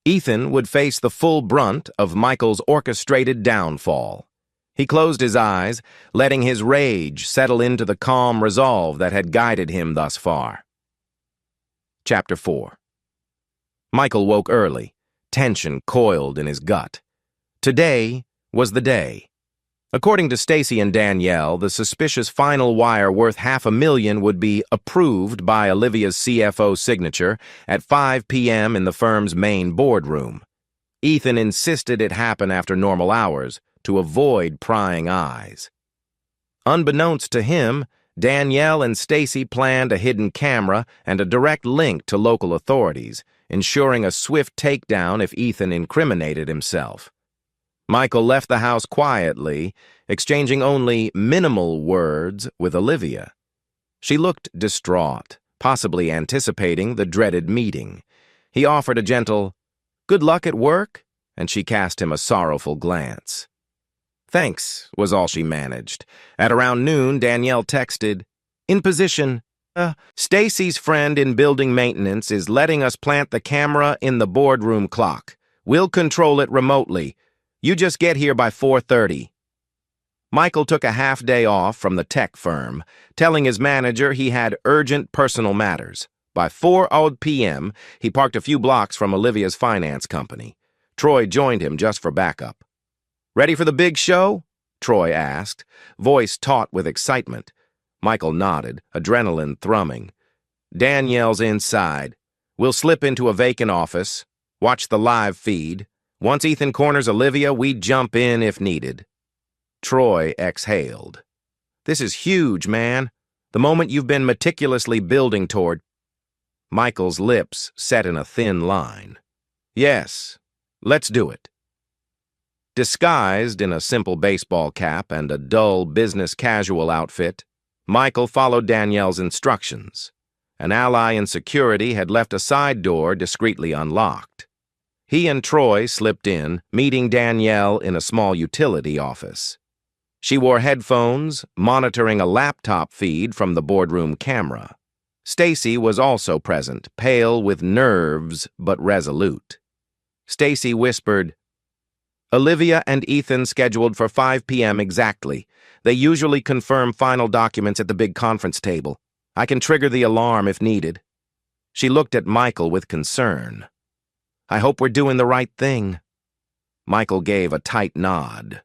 Ethan would face the full brunt of Michael's orchestrated downfall. He closed his eyes, letting his rage settle into the calm resolve that had guided him thus far. Chapter 4. Michael woke early, tension coiled in his gut. Today was the day. According to Stacy and Danielle, the suspicious final wire worth $500,000 would be approved by Olivia's CFO signature at 5 p.m. in the firm's main boardroom. Ethan insisted it happen after normal hours to avoid prying eyes. Unbeknownst to him, Danielle and Stacy planned a hidden camera and a direct link to local authorities, ensuring a swift takedown if Ethan incriminated himself. Michael left the house quietly, exchanging only minimal words with Olivia. She looked distraught, possibly anticipating the dreaded meeting. He offered a gentle, "Good luck at work," and she cast him a sorrowful glance. "Thanks," was all she managed. At around noon, Danielle texted, "In position. Stacy's friend in building maintenance is letting us plant the camera in the boardroom clock. We'll control it remotely. You just get here by 4:30. Michael took a half-day off from the tech firm, telling his manager he had urgent personal matters. By 4 p.m., he parked a few blocks from Olivia's finance company. Troy joined him just for backup. "Ready for the big show?" Troy asked, voice taut with excitement. Michael nodded, adrenaline thrumming. "Danielle's inside. We'll slip into a vacant office, watch the live feed. Once Ethan corners Olivia, we jump in if needed." Troy exhaled. "This is huge, man. The moment you've been meticulously building toward." Michael's lips set in a thin line. "Yes, let's do it." Disguised in a simple baseball cap and a dull business casual outfit, Michael followed Danielle's instructions. An ally in security had left a side door discreetly unlocked. He and Troy slipped in, meeting Danielle in a small utility office. She wore headphones, monitoring a laptop feed from the boardroom camera. Stacy was also present, pale with nerves but resolute. Stacy whispered, "Olivia and Ethan scheduled for 5 p.m. exactly. They usually confirm final documents at the big conference table. I can trigger the alarm if needed." She looked at Michael with concern. "I hope we're doing the right thing." Michael gave a tight nod.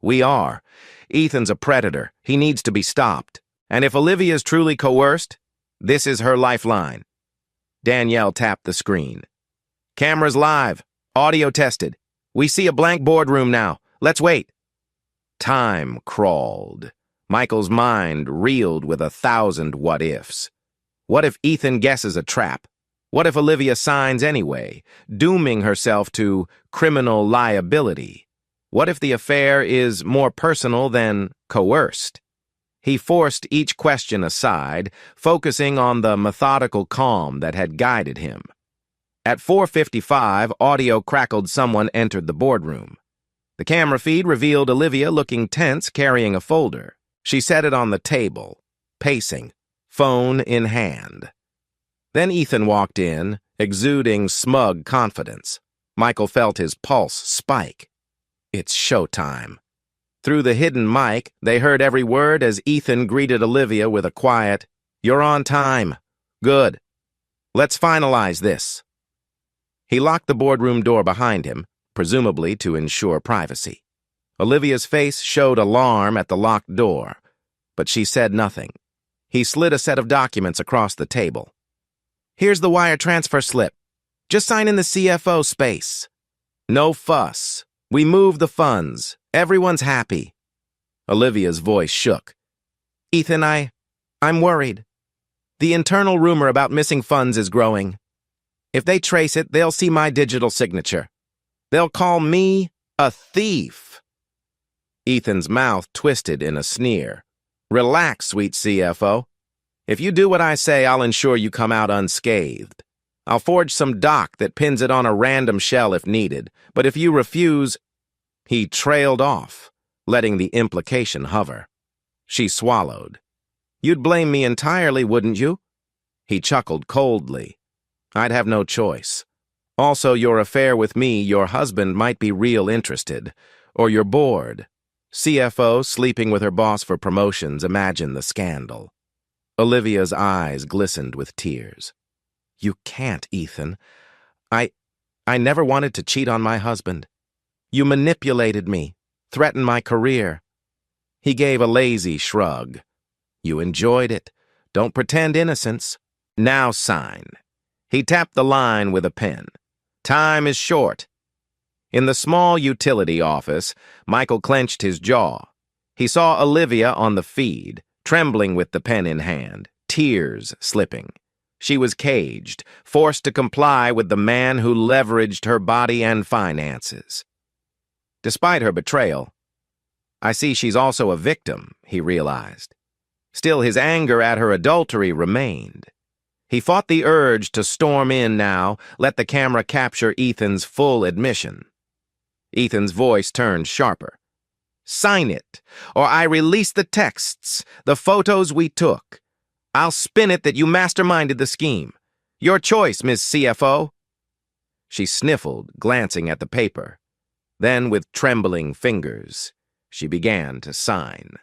"We are. Ethan's a predator. He needs to be stopped. And if Olivia is truly coerced, this is her lifeline." Danielle tapped the screen. "Cameras live. Audio tested. We see a blank boardroom now. Let's wait." Time crawled. Michael's mind reeled with 1,000 what-ifs. What if Ethan guesses a trap? What if Olivia signs anyway, dooming herself to criminal liability? What if the affair is more personal than coerced? He forced each question aside, focusing on the methodical calm that had guided him. At 4:55, audio crackled someone entered the boardroom. The camera feed revealed Olivia looking tense, carrying a folder. She set it on the table, pacing, phone in hand. Then Ethan walked in, exuding smug confidence. Michael felt his pulse spike. It's showtime. Through the hidden mic, they heard every word as Ethan greeted Olivia with a quiet, "You're on time. Good. Let's finalize this." He locked the boardroom door behind him, presumably to ensure privacy. Olivia's face showed alarm at the locked door, but she said nothing. He slid a set of documents across the table. "Here's the wire transfer slip. Just sign in the CFO space. No fuss. We moved the funds. Everyone's happy." Olivia's voice shook. "Ethan, I'm worried. The internal rumor about missing funds is growing. If they trace it, they'll see my digital signature. They'll call me a thief." Ethan's mouth twisted in a sneer. "Relax, sweet CFO. If you do what I say, I'll ensure you come out unscathed. I'll forge some doc that pins it on a random shell if needed, but if you refuse—" He trailed off, letting the implication hover. She swallowed. "You'd blame me entirely, wouldn't you?" He chuckled coldly. "I'd have no choice. Also, your affair with me, your husband might be real interested. Or you're bored. CFO sleeping with her boss for promotions, imagine the scandal." Olivia's eyes glistened with tears. "You can't, Ethan. I never wanted to cheat on my husband. You manipulated me, threatened my career." He gave a lazy shrug. "You enjoyed it. Don't pretend innocence. Now sign." He tapped the line with a pen. "Time is short." In the small utility office, Michael clenched his jaw. He saw Olivia on the feed, trembling with the pen in hand, tears slipping. She was caged, forced to comply with the man who leveraged her body and finances. Despite her betrayal, I see she's also a victim, he realized. Still, his anger at her adultery remained. He fought the urge to storm in now, let the camera capture Ethan's full admission. Ethan's voice turned sharper. "Sign it, or I release the texts, the photos we took. I'll spin it that you masterminded the scheme. Your choice, Miss CFO." She sniffled, glancing at the paper. Then, with trembling fingers, she began to sign.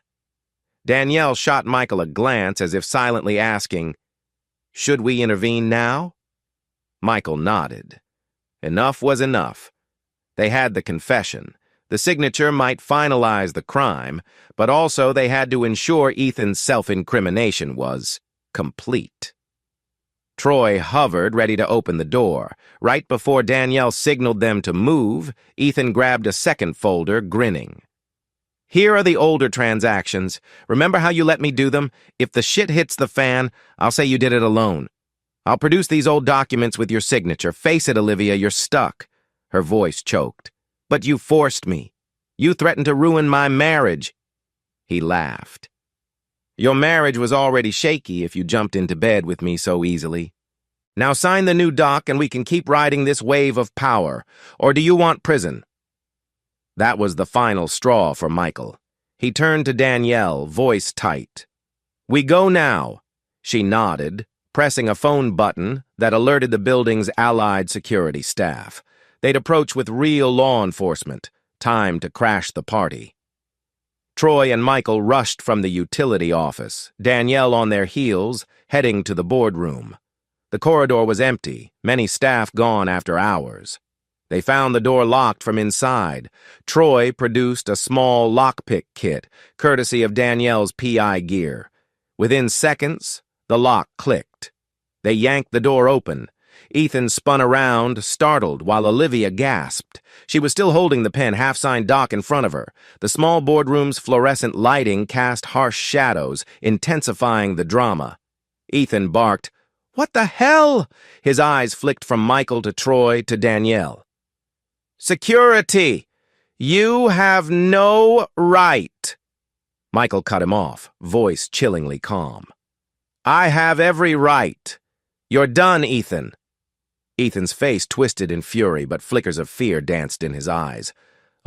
Danielle shot Michael a glance as if silently asking, "Should we intervene now?" Michael nodded. Enough was enough. They had the confession. The signature might finalize the crime, but also they had to ensure Ethan's self-incrimination was complete. Troy hovered, ready to open the door. Right before Danielle signaled them to move, Ethan grabbed a second folder, grinning. "Here are the older transactions. Remember how you let me do them? If the shit hits the fan, I'll say you did it alone. I'll produce these old documents with your signature. Face it, Olivia, you're stuck." Her voice choked. "But you forced me. You threatened to ruin my marriage." He laughed. "Your marriage was already shaky if you jumped into bed with me so easily. Now sign the new doc and we can keep riding this wave of power. Or do you want prison?" That was the final straw for Michael. He turned to Danielle, voice tight. "We go now." She nodded, pressing a phone button that alerted the building's allied security staff. They'd approach with real law enforcement. Time to crash the party. Troy and Michael rushed from the utility office, Danielle on their heels, heading to the boardroom. The corridor was empty, many staff gone after hours. They found the door locked from inside. Troy produced a small lockpick kit, courtesy of Danielle's PI gear. Within seconds, the lock clicked. They yanked the door open. Ethan spun around, startled, while Olivia gasped. She was still holding the pen, half-signed doc in front of her. The small boardroom's fluorescent lighting cast harsh shadows, intensifying the drama. Ethan barked, "What the hell?" His eyes flicked from Michael to Troy to Danielle. "Security! You have no right!" Michael cut him off, voice chillingly calm. "I have every right. You're done, Ethan." Ethan's face twisted in fury, but flickers of fear danced in his eyes.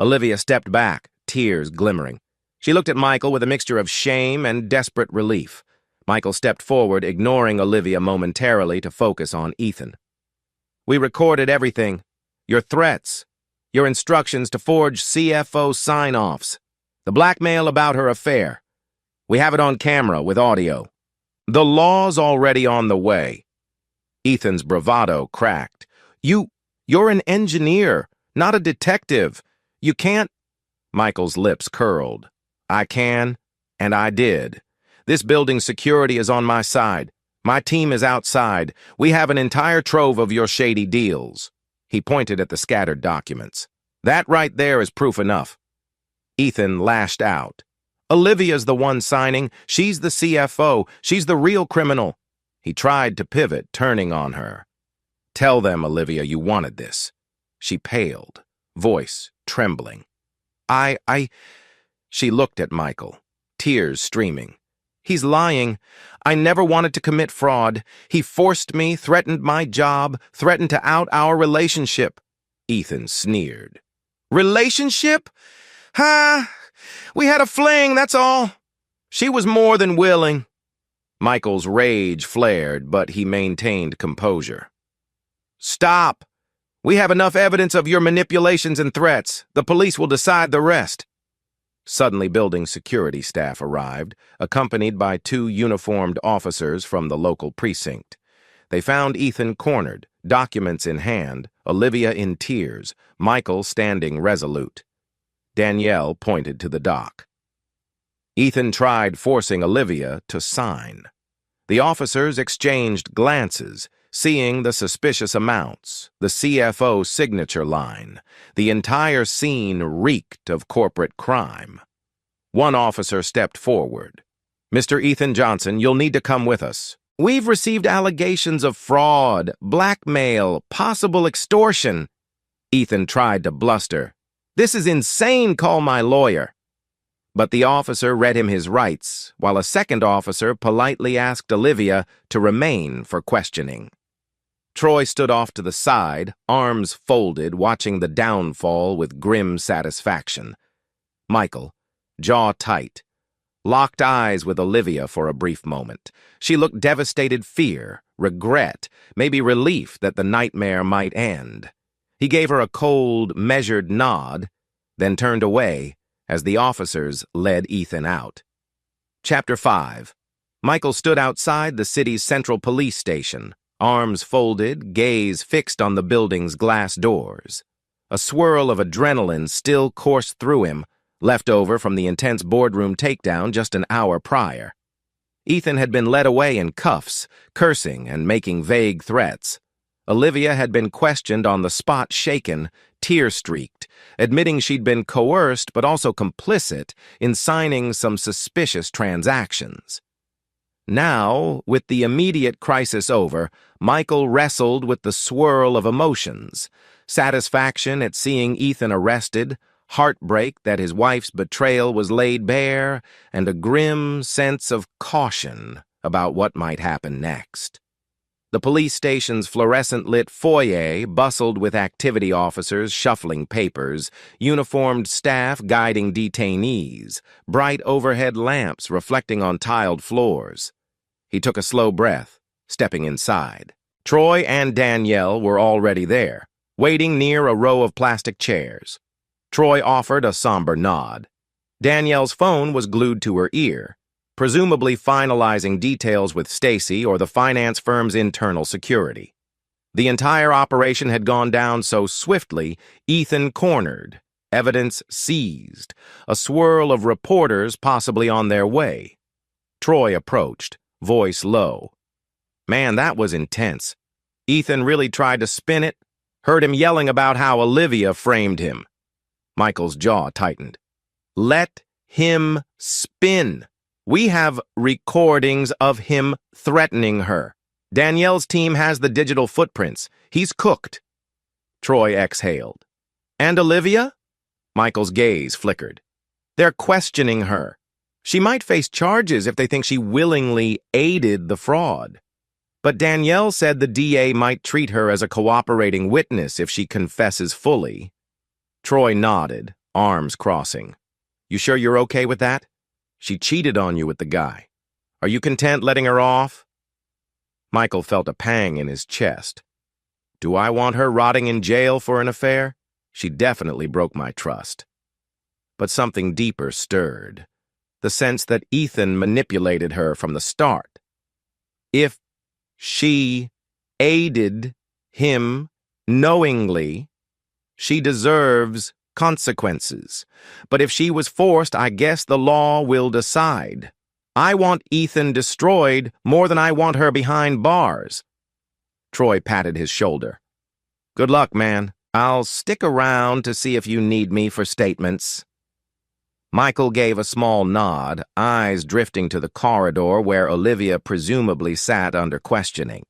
Olivia stepped back, tears glimmering. She looked at Michael with a mixture of shame and desperate relief. Michael stepped forward, ignoring Olivia momentarily to focus on Ethan. "We recorded everything. Your threats. Your instructions to forge CFO sign-offs. The blackmail about her affair. We have it on camera with audio. The law's already on the way." Ethan's bravado cracked. You're an engineer, not a detective. You can't—" Michael's lips curled. "I can, and I did. This building's security is on my side. My team is outside. We have an entire trove of your shady deals." He pointed at the scattered documents. "That right there is proof enough." Ethan lashed out. "Olivia's the one signing. She's the CFO. She's the real criminal." He tried to pivot, turning on her. "Tell them, Olivia, you wanted this." She paled, voice trembling. She looked at Michael, tears streaming. "He's lying. I never wanted to commit fraud. He forced me, threatened my job, threatened to out our relationship." Ethan sneered. "Relationship? Ha! We had a fling, that's all. She was more than willing." Michael's rage flared, but he maintained composure. "Stop! We have enough evidence of your manipulations and threats. The police will decide the rest." Suddenly, building security staff arrived, accompanied by 2 uniformed officers from the local precinct. They found Ethan cornered, documents in hand, Olivia in tears, Michael standing resolute. Danielle pointed to the dock. Ethan tried forcing Olivia to sign. The officers exchanged glances, seeing the suspicious amounts, the CFO signature line. The entire scene reeked of corporate crime. One officer stepped forward. "Mr. Ethan Johnson, you'll need to come with us. We've received allegations of fraud, blackmail, possible extortion." Ethan tried to bluster. "This is insane, call my lawyer." But the officer read him his rights, while a second officer politely asked Olivia to remain for questioning. Troy stood off to the side, arms folded, watching the downfall with grim satisfaction. Michael, jaw tight, locked eyes with Olivia for a brief moment. She looked devastated fear, regret, maybe relief that the nightmare might end. He gave her a cold, measured nod, then turned away as the officers led Ethan out. Chapter 5. Michael stood outside the city's central police station, arms folded, gaze fixed on the building's glass doors. A swirl of adrenaline still coursed through him, left over from the intense boardroom takedown just an hour prior. Ethan had been led away in cuffs, cursing and making vague threats. Olivia had been questioned on the spot, shaken, tear-streaked, admitting she'd been coerced but also complicit in signing some suspicious transactions. Now, with the immediate crisis over, Michael wrestled with the swirl of emotions: satisfaction at seeing Ethan arrested, heartbreak that his wife's betrayal was laid bare, and a grim sense of caution about what might happen next. The police station's fluorescent-lit foyer bustled with activity officers shuffling papers, uniformed staff guiding detainees, bright overhead lamps reflecting on tiled floors. He took a slow breath, stepping inside. Troy and Danielle were already there, waiting near a row of plastic chairs. Troy offered a somber nod. Danielle's phone was glued to her ear, presumably finalizing details with Stacy or the finance firm's internal security. The entire operation had gone down so swiftly, Ethan cornered, evidence seized, a swirl of reporters possibly on their way. Troy approached, voice low. Man, that was intense. Ethan really tried to spin it, heard him yelling about how Olivia framed him. Michael's jaw tightened. Let him spin. We have recordings of him threatening her. Danielle's team has the digital footprints. He's cooked. Troy exhaled. And Olivia? Michael's gaze flickered. They're questioning her. She might face charges if they think she willingly aided the fraud. But Danielle said the DA might treat her as a cooperating witness if she confesses fully. Troy nodded, arms crossing. You sure you're okay with that? She cheated on you with the guy. Are you content letting her off? Michael felt a pang in his chest. Do I want her rotting in jail for an affair? She definitely broke my trust. But something deeper stirred. The sense that Ethan manipulated her from the start. If she aided him knowingly, she deserves consequences. But if she was forced, I guess the law will decide. I want Ethan destroyed more than I want her behind bars. Troy patted his shoulder. Good luck, man. I'll stick around to see if you need me for statements. Michael gave a small nod, eyes drifting to the corridor where Olivia presumably sat under questioning.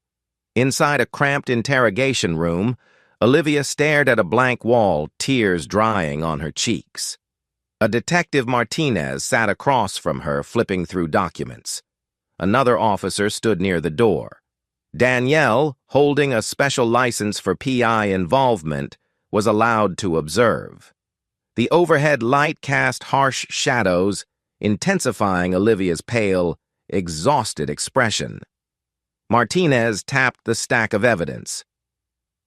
Inside a cramped interrogation room, Olivia stared at a blank wall, tears drying on her cheeks. A Detective Martinez sat across from her, flipping through documents. Another officer stood near the door. Danielle, holding a special license for PI involvement, was allowed to observe. The overhead light cast harsh shadows, intensifying Olivia's pale, exhausted expression. Martinez tapped the stack of evidence.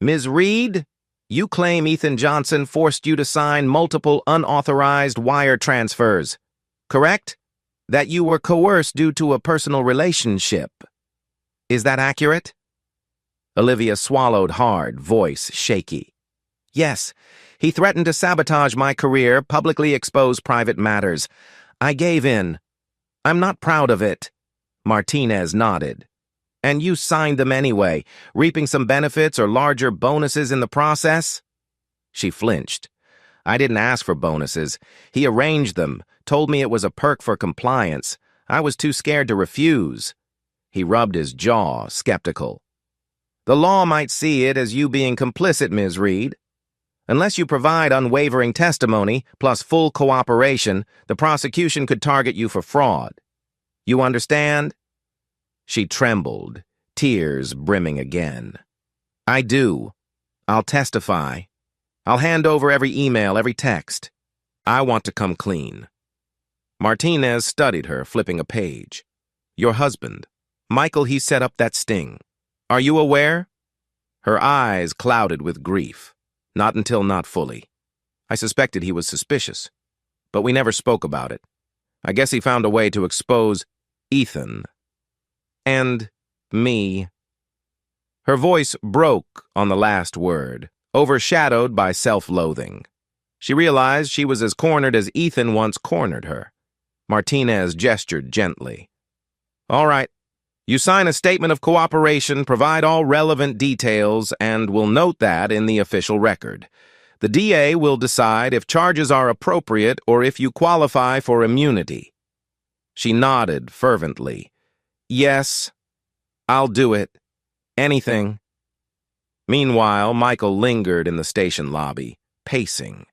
Ms. Reed, you claim Ethan Johnson forced you to sign multiple unauthorized wire transfers, correct? That you were coerced due to a personal relationship. Is that accurate? Olivia swallowed hard, voice shaky. Yes, he threatened to sabotage my career, publicly expose private matters. I gave in. I'm not proud of it. Martinez nodded. And you signed them anyway, reaping some benefits or larger bonuses in the process? She flinched. I didn't ask for bonuses. He arranged them, told me it was a perk for compliance. I was too scared to refuse. He rubbed his jaw, skeptical. The law might see it as you being complicit, Ms. Reed. Unless you provide unwavering testimony plus full cooperation, the prosecution could target you for fraud. You understand?" She trembled, tears brimming again. "I do. I'll testify. I'll hand over every email, every text. I want to come clean." Martinez studied her, flipping a page. "Your husband. Michael, he set up that sting. Are you aware?" Her eyes clouded with grief. "Not until not fully. I suspected he was suspicious, but we never spoke about it. I guess he found a way to expose Ethan. And me." Her voice broke on the last word, overshadowed by self-loathing. She realized she was as cornered as Ethan once cornered her. Martinez gestured gently. "All right. You sign a statement of cooperation, provide all relevant details, and will note that in the official record. The DA will decide if charges are appropriate or if you qualify for immunity." She nodded fervently. "Yes, I'll do it. Anything." Meanwhile, Michael lingered in the station lobby, pacing.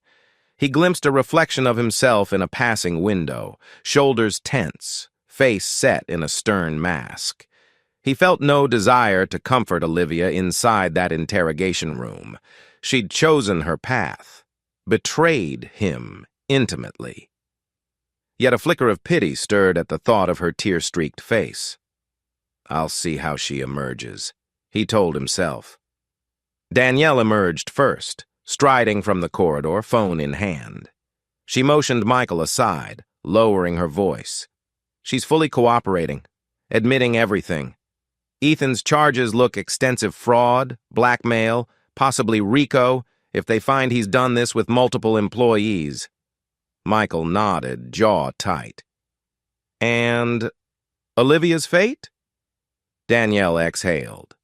He glimpsed a reflection of himself in a passing window, shoulders tense, face set in a stern mask. He felt no desire to comfort Olivia inside that interrogation room. She'd chosen her path, betrayed him intimately. Yet a flicker of pity stirred at the thought of her tear-streaked face. "I'll see how she emerges," he told himself. Danielle emerged first, striding from the corridor, phone in hand. She motioned Michael aside, lowering her voice. "She's fully cooperating, admitting everything. Ethan's charges look extensive fraud, blackmail, possibly RICO, if they find he's done this with multiple employees." Michael nodded, jaw tight. "And Olivia's fate?" Danielle exhaled.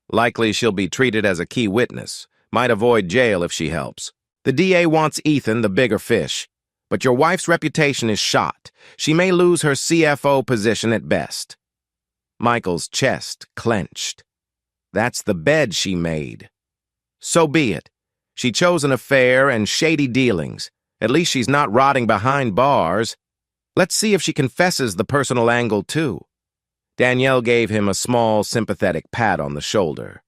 "Likely she'll be treated as a key witness. Might avoid jail if she helps. The DA wants Ethan, the bigger fish. But your wife's reputation is shot. She may lose her CFO position at best." Michael's chest clenched. "That's the bed she made." "So be it. She chose an affair and shady dealings. At least she's not rotting behind bars. Let's see if she confesses the personal angle, too." Danielle gave him a small, sympathetic pat on the shoulder.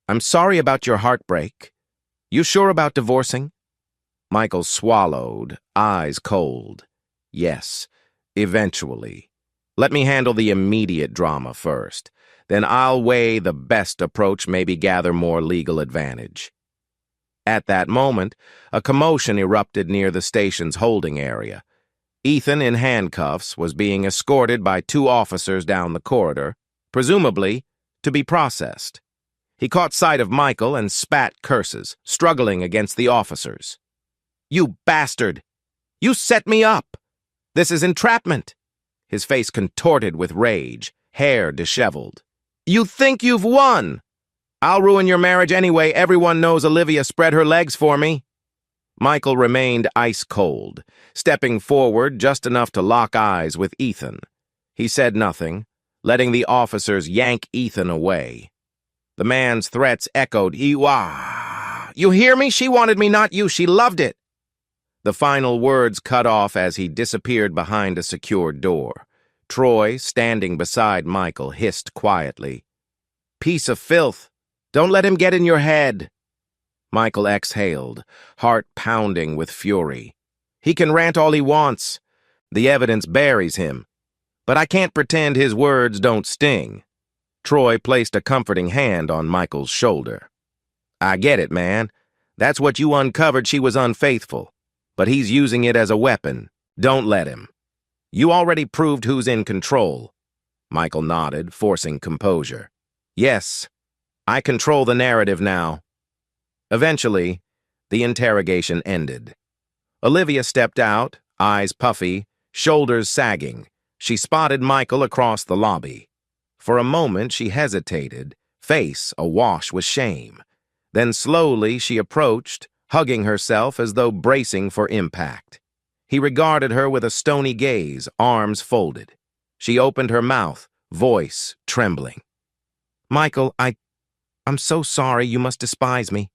"I'm sorry about your heartbreak. You sure about divorcing?" Michael swallowed, eyes cold. "Yes, eventually. Let me handle the immediate drama first. Then I'll weigh the best approach, maybe gather more legal advantage." At that moment, a commotion erupted near the station's holding area. Ethan, in handcuffs, was being escorted by 2 officers down the corridor, presumably to be processed. He caught sight of Michael and spat curses, struggling against the officers. "You bastard! You set me up! This is entrapment!" His face contorted with rage, hair disheveled. "You think you've won? I'll ruin your marriage anyway. Everyone knows Olivia spread her legs for me." Michael remained ice-cold, stepping forward just enough to lock eyes with Ethan. He said nothing, letting the officers yank Ethan away. The man's threats echoed, "You hear me? She wanted me, not you. She loved it." The final words cut off as he disappeared behind a secured door. Troy, standing beside Michael, hissed quietly, "Piece of filth. Don't let him get in your head." Michael exhaled, heart pounding with fury. "He can rant all he wants. The evidence buries him. But I can't pretend his words don't sting." Troy placed a comforting hand on Michael's shoulder. "I get it, man. That's what you uncovered. She was unfaithful. But he's using it as a weapon. Don't let him. You already proved who's in control." Michael nodded, forcing composure. "Yes, I control the narrative now." Eventually, the interrogation ended. Olivia stepped out, eyes puffy, shoulders sagging. She spotted Michael across the lobby. For a moment, she hesitated, face awash with shame. Then slowly she approached, hugging herself as though bracing for impact. He regarded her with a stony gaze, arms folded. She opened her mouth, voice trembling. "Michael, I'm so sorry. You must despise me."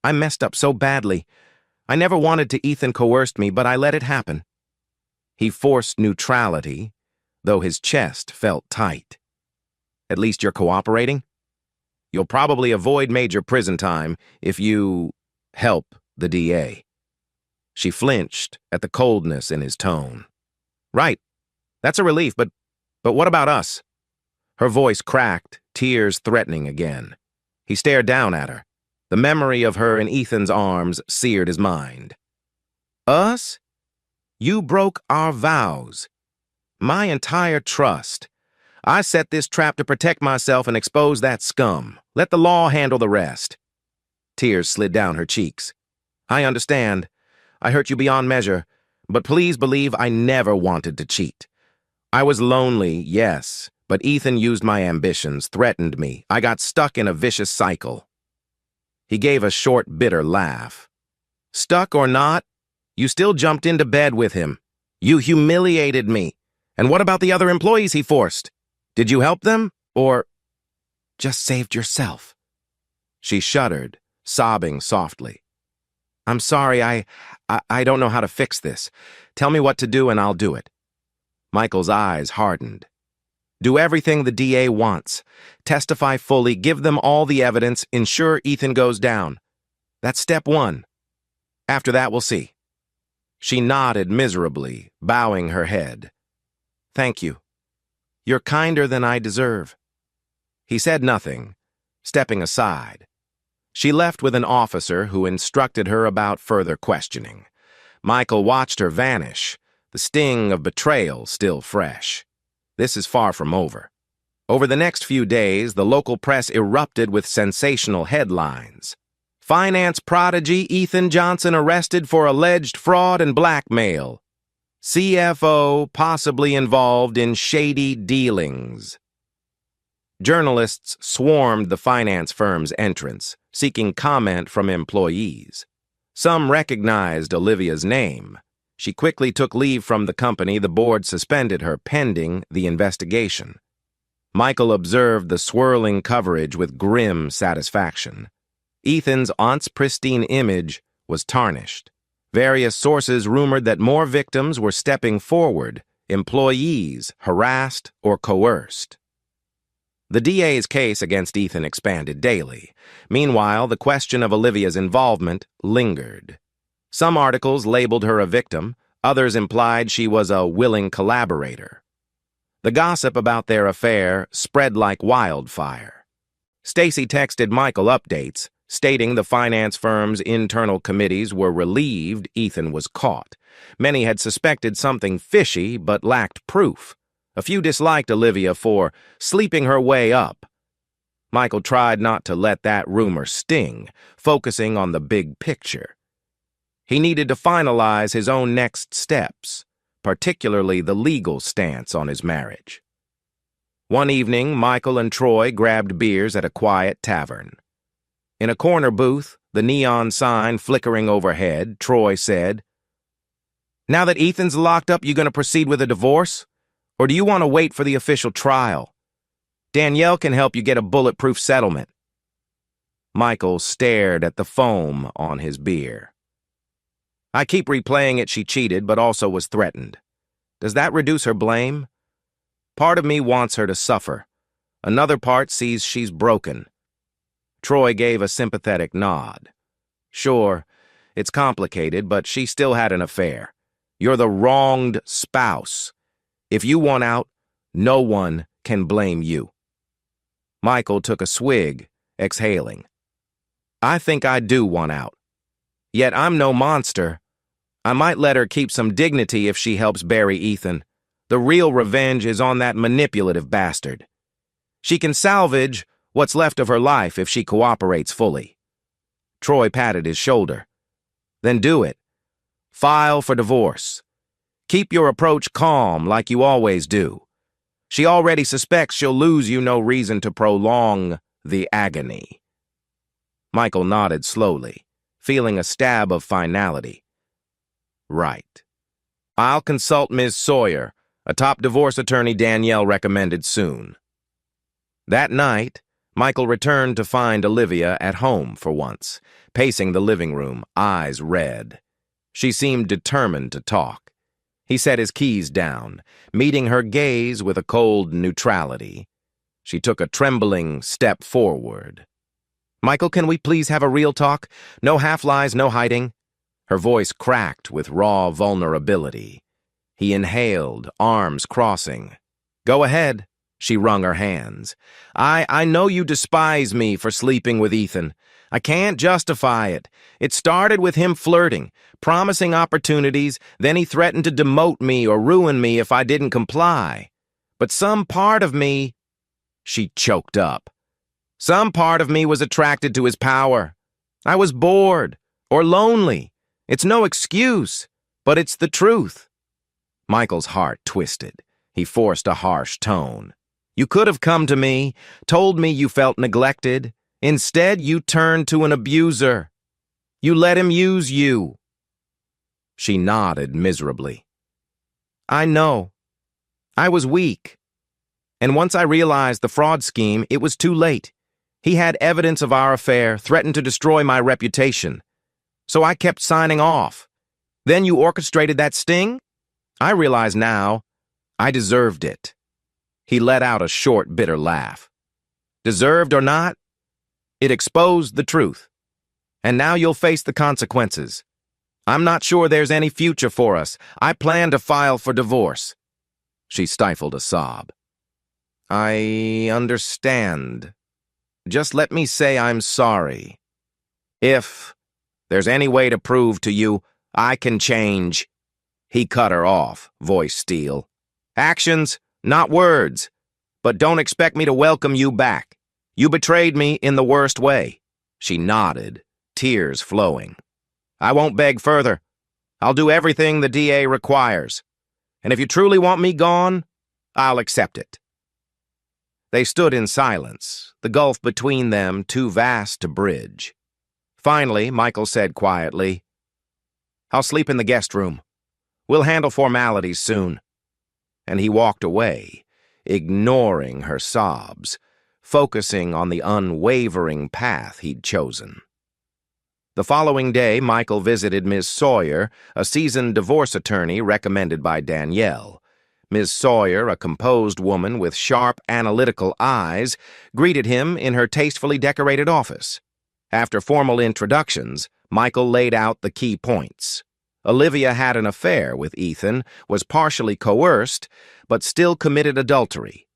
I messed up so badly. I never wanted to. Ethan coerced me, but I let it happen. He forced neutrality, though his chest felt tight. At least you're cooperating? You'll probably avoid major prison time if you help the DA. She flinched at the coldness in his tone. Right. That's a relief, but what about us? Her voice cracked, tears threatening again. He stared down at her. The memory of her in Ethan's arms seared his mind. Us? You broke our vows. My entire trust. I set this trap to protect myself and expose that scum. Let the law handle the rest. Tears slid down her cheeks. I understand. I hurt you beyond measure, but please believe I never wanted to cheat. I was lonely, yes, but Ethan used my ambitions, threatened me. I got stuck in a vicious cycle. He gave a short, bitter laugh. Stuck or not, you still jumped into bed with him. You humiliated me. And what about the other employees he forced? Did you help them, or just saved yourself? She shuddered, sobbing softly. I'm sorry, I don't know how to fix this. Tell me what to do and I'll do it. Michael's eyes hardened. Do everything the DA wants. Testify fully, give them all the evidence, ensure Ethan goes down. That's step one. After that, we'll see. She nodded miserably, bowing her head. Thank you. You're kinder than I deserve. He said nothing, stepping aside. She left with an officer who instructed her about further questioning. Michael watched her vanish, the sting of betrayal still fresh. This is far from over. Over the next few days, the local press erupted with sensational headlines. Finance prodigy Ethan Johnson arrested for alleged fraud and blackmail. CFO possibly involved in shady dealings. Journalists swarmed the finance firm's entrance, seeking comment from employees. Some recognized Olivia's name. She quickly took leave from the company. The board suspended her pending the investigation. Michael observed the swirling coverage with grim satisfaction. Ethan's aunt's pristine image was tarnished. Various sources rumored that more victims were stepping forward, employees harassed or coerced. The DA's case against Ethan expanded daily. Meanwhile, the question of Olivia's involvement lingered. Some articles labeled her a victim, others implied she was a willing collaborator. The gossip about their affair spread like wildfire. Stacy texted Michael updates, stating the finance firm's internal committees were relieved Ethan was caught. Many had suspected something fishy but lacked proof. A few disliked Olivia for sleeping her way up. Michael tried not to let that rumor sting, focusing on the big picture. He needed to finalize his own next steps, particularly the legal stance on his marriage. One evening, Michael and Troy grabbed beers at a quiet tavern. In a corner booth, the neon sign flickering overhead, Troy said, "Now that Ethan's locked up, you gonna proceed with a divorce? Or do you want to wait for the official trial? Danielle can help you get a bulletproof settlement." Michael stared at the foam on his beer. I keep replaying it she cheated, but also was threatened. Does that reduce her blame? Part of me wants her to suffer. Another part sees she's broken. Troy gave a sympathetic nod. Sure, it's complicated, but she still had an affair. You're the wronged spouse. If you want out, no one can blame you. Michael took a swig, exhaling. I think I do want out. Yet I'm no monster. I might let her keep some dignity if she helps bury Ethan. The real revenge is on that manipulative bastard. She can salvage what's left of her life if she cooperates fully. Troy patted his shoulder. Then do it. File for divorce. Keep your approach calm like you always do. She already suspects she'll lose you, no reason to prolong the agony. Michael nodded slowly, feeling a stab of finality. Right. I'll consult Ms. Sawyer, a top divorce attorney Danielle recommended soon. That night, Michael returned to find Olivia at home for once, pacing the living room, eyes red. She seemed determined to talk. He set his keys down, meeting her gaze with a cold neutrality. She took a trembling step forward. "Michael, can we please have a real talk? No half-lies, no hiding." Her voice cracked with raw vulnerability. He inhaled, arms crossing. "Go ahead." She wrung her hands. I know you despise me for sleeping with Ethan. I can't justify it. It started with him flirting, promising opportunities, then he threatened to demote me or ruin me if I didn't comply. But some part of me..." She choked up. "Some part of me was attracted to his power. I was bored or lonely. It's no excuse, but it's the truth." Michael's heart twisted. He forced a harsh tone. "You could have come to me, told me you felt neglected. Instead, you turned to an abuser. You let him use you." She nodded miserably. "I know. I was weak. And once I realized the fraud scheme, it was too late. He had evidence of our affair, threatened to destroy my reputation. So I kept signing off. Then you orchestrated that sting? I realize now I deserved it." He let out a short, bitter laugh. "Deserved or not, it exposed the truth. And now you'll face the consequences. I'm not sure there's any future for us. I plan to file for divorce." She stifled a sob. "I understand. Just let me say I'm sorry. If there's any way to prove to you I can change..." He cut her off, voice steel. "Actions, not words. But don't expect me to welcome you back. You betrayed me in the worst way." She nodded, tears flowing. "I won't beg further. I'll do everything the DA requires. And if you truly want me gone, I'll accept it." They stood in silence, the gulf between them too vast to bridge. Finally, Michael said quietly, "I'll sleep in the guest room. We'll handle formalities soon." And he walked away, ignoring her sobs, focusing on the unwavering path he'd chosen. The following day, Michael visited Ms. Sawyer, a seasoned divorce attorney recommended by Danielle. Ms. Sawyer, a composed woman with sharp, analytical eyes, greeted him in her tastefully decorated office. After formal introductions, Michael laid out the key points. Olivia had an affair with Ethan, was partially coerced, but still committed adultery.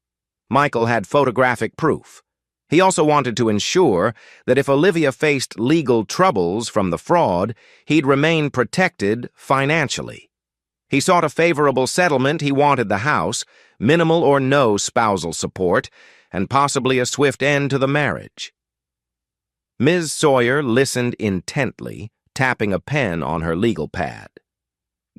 Michael had photographic proof. He also wanted to ensure that if Olivia faced legal troubles from the fraud, he'd remain protected financially. He sought a favorable settlement. He wanted the house, minimal or no spousal support, and possibly a swift end to the marriage. Ms. Sawyer listened intently, tapping a pen on her legal pad.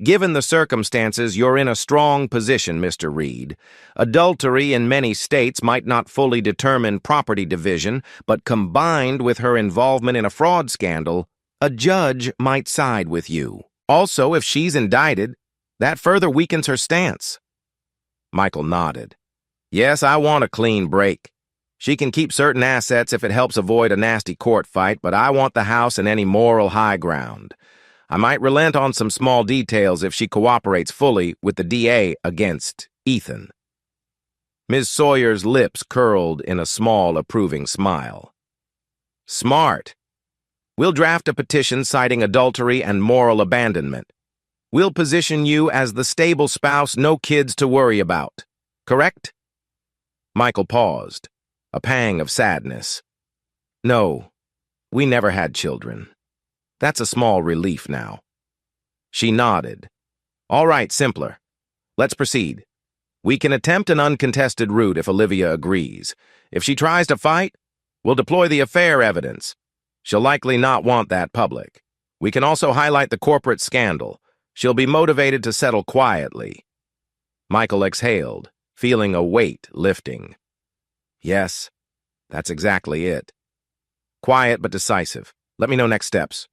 "Given the circumstances, you're in a strong position, Mr. Reed. Adultery in many states might not fully determine property division, but combined with her involvement in a fraud scandal, a judge might side with you. Also, if she's indicted, that further weakens her stance." Michael nodded. "Yes, I want a clean break. She can keep certain assets if it helps avoid a nasty court fight, but I want the house and any moral high ground. I might relent on some small details if she cooperates fully with the DA against Ethan." Ms. Sawyer's lips curled in a small, approving smile. "Smart. We'll draft a petition citing adultery and moral abandonment. We'll position you as the stable spouse, no kids to worry about. Correct?" Michael paused, a pang of sadness. "No, we never had children. That's a small relief now." She nodded. "All right, simpler. Let's proceed. We can attempt an uncontested route if Olivia agrees. If she tries to fight, we'll deploy the affair evidence. She'll likely not want that public. We can also highlight the corporate scandal. She'll be motivated to settle quietly." Michael exhaled, feeling a weight lifting. "Yes, that's exactly it. Quiet but decisive. Let me know next steps."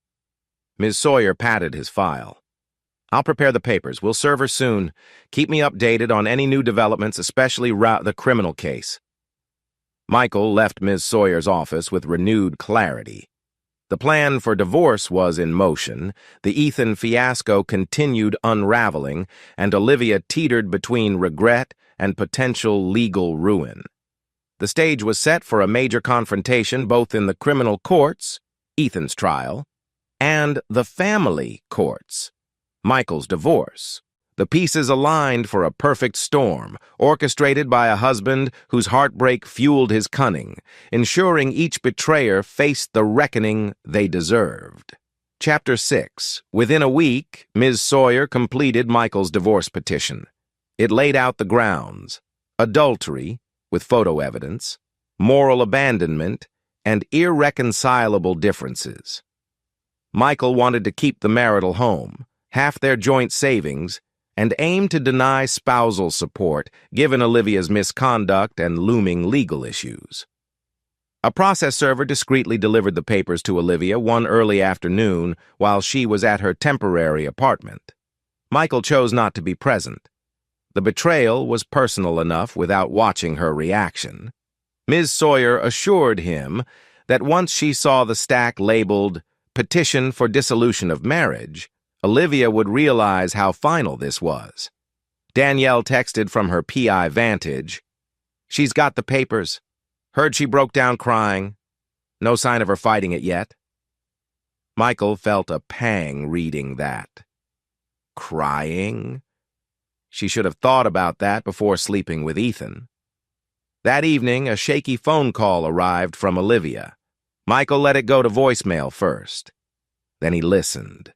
Ms. Sawyer patted his file. "I'll prepare the papers. We'll serve her soon. Keep me updated on any new developments, especially the criminal case." Michael left Ms. Sawyer's office with renewed clarity. The plan for divorce was in motion, the Ethan fiasco continued unraveling, and Olivia teetered between regret and potential legal ruin. The stage was set for a major confrontation both in the criminal courts, Ethan's trial, and the family courts, Michael's divorce. The pieces aligned for a perfect storm, orchestrated by a husband whose heartbreak fueled his cunning, ensuring each betrayer faced the reckoning they deserved. Chapter 6. Within a week, Ms. Sawyer completed Michael's divorce petition. It laid out the grounds: adultery, with photo evidence, moral abandonment, and irreconcilable differences. Michael wanted to keep the marital home, half their joint savings, and aimed to deny spousal support given Olivia's misconduct and looming legal issues. A process server discreetly delivered the papers to Olivia one early afternoon while she was at her temporary apartment. Michael chose not to be present. The betrayal was personal enough without watching her reaction. Ms. Sawyer assured him that once she saw the stack labeled "Petition for Dissolution of Marriage," Olivia would realize how final this was. Danielle texted from her PI Vantage, "She's got the papers. Heard she broke down crying. No sign of her fighting it yet." Michael felt a pang reading that. Crying? She should have thought about that before sleeping with Ethan. That evening, a shaky phone call arrived from Olivia. Michael let it go to voicemail first. Then he listened.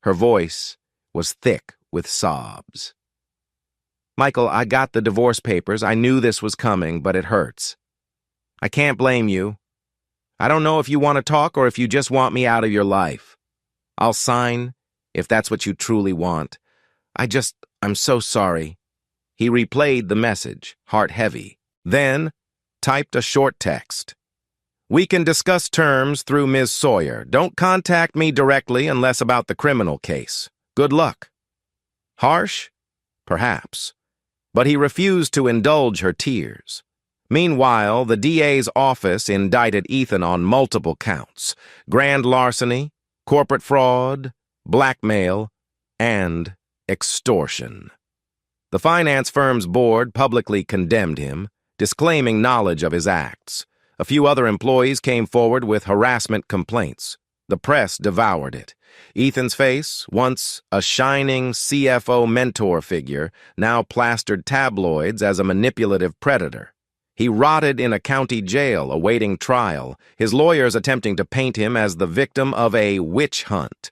Her voice was thick with sobs. "Michael, I got the divorce papers. I knew this was coming, but it hurts. I can't blame you. I don't know if you want to talk or if you just want me out of your life. I'll sign if that's what you truly want. I'm so sorry." He replayed the message, heart heavy, then typed a short text. "We can discuss terms through Ms. Sawyer. Don't contact me directly unless about the criminal case. Good luck." Harsh? Perhaps. But he refused to indulge her tears. Meanwhile, the DA's office indicted Ethan on multiple counts: grand larceny, corporate fraud, blackmail, and extortion. The finance firm's board publicly condemned him, disclaiming knowledge of his acts. A few other employees came forward with harassment complaints. The press devoured it. Ethan's face, once a shining CFO mentor figure, now plastered tabloids as a manipulative predator. He rotted in a county jail awaiting trial, his lawyers attempting to paint him as the victim of a witch hunt.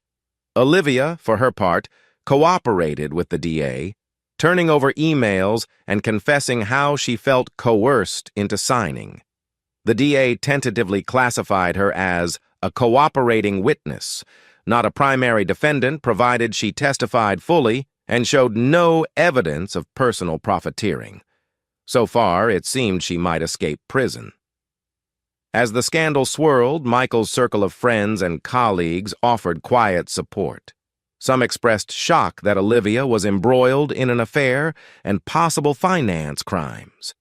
Olivia, for her part, cooperated with the DA, turning over emails and confessing how she felt coerced into signing. The DA tentatively classified her as a cooperating witness, not a primary defendant, provided she testified fully and showed no evidence of personal profiteering. So far, it seemed she might escape prison. As the scandal swirled, Michael's circle of friends and colleagues offered quiet support. Some expressed shock that Olivia was embroiled in an affair and possible finance crimes.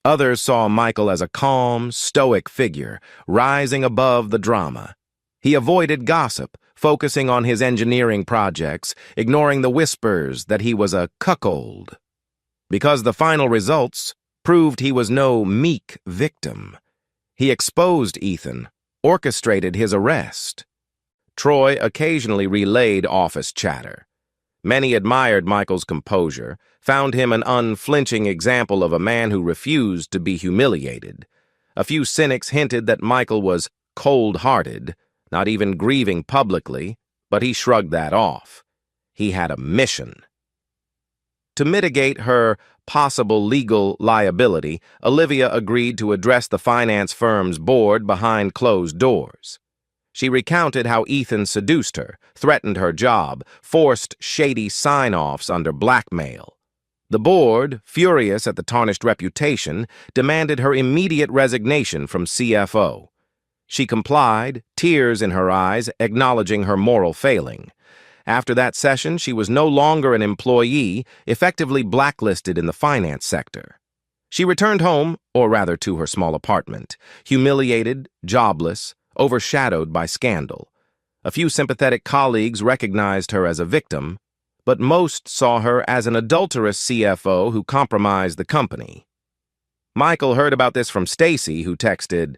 Others saw Michael as a calm, stoic figure, rising above the drama. He avoided gossip, focusing on his engineering projects, ignoring the whispers that he was a cuckold. Because the final results proved he was no meek victim. He exposed Ethan, orchestrated his arrest. Troy occasionally relayed office chatter. Many admired Michael's composure, found him an unflinching example of a man who refused to be humiliated. A few cynics hinted that Michael was cold-hearted, not even grieving publicly, but he shrugged that off. He had a mission. To mitigate her possible legal liability, Olivia agreed to address the finance firm's board behind closed doors. She recounted how Ethan seduced her, threatened her job, forced shady sign-offs under blackmail. The board, furious at the tarnished reputation, demanded her immediate resignation from CFO. She complied, tears in her eyes, acknowledging her moral failing. After that session, she was no longer an employee, effectively blacklisted in the finance sector. She returned home, or rather to her small apartment, humiliated, jobless, overshadowed by scandal. A few sympathetic colleagues recognized her as a victim, but most saw her as an adulterous CFO who compromised the company. Michael heard about this from Stacy, who texted,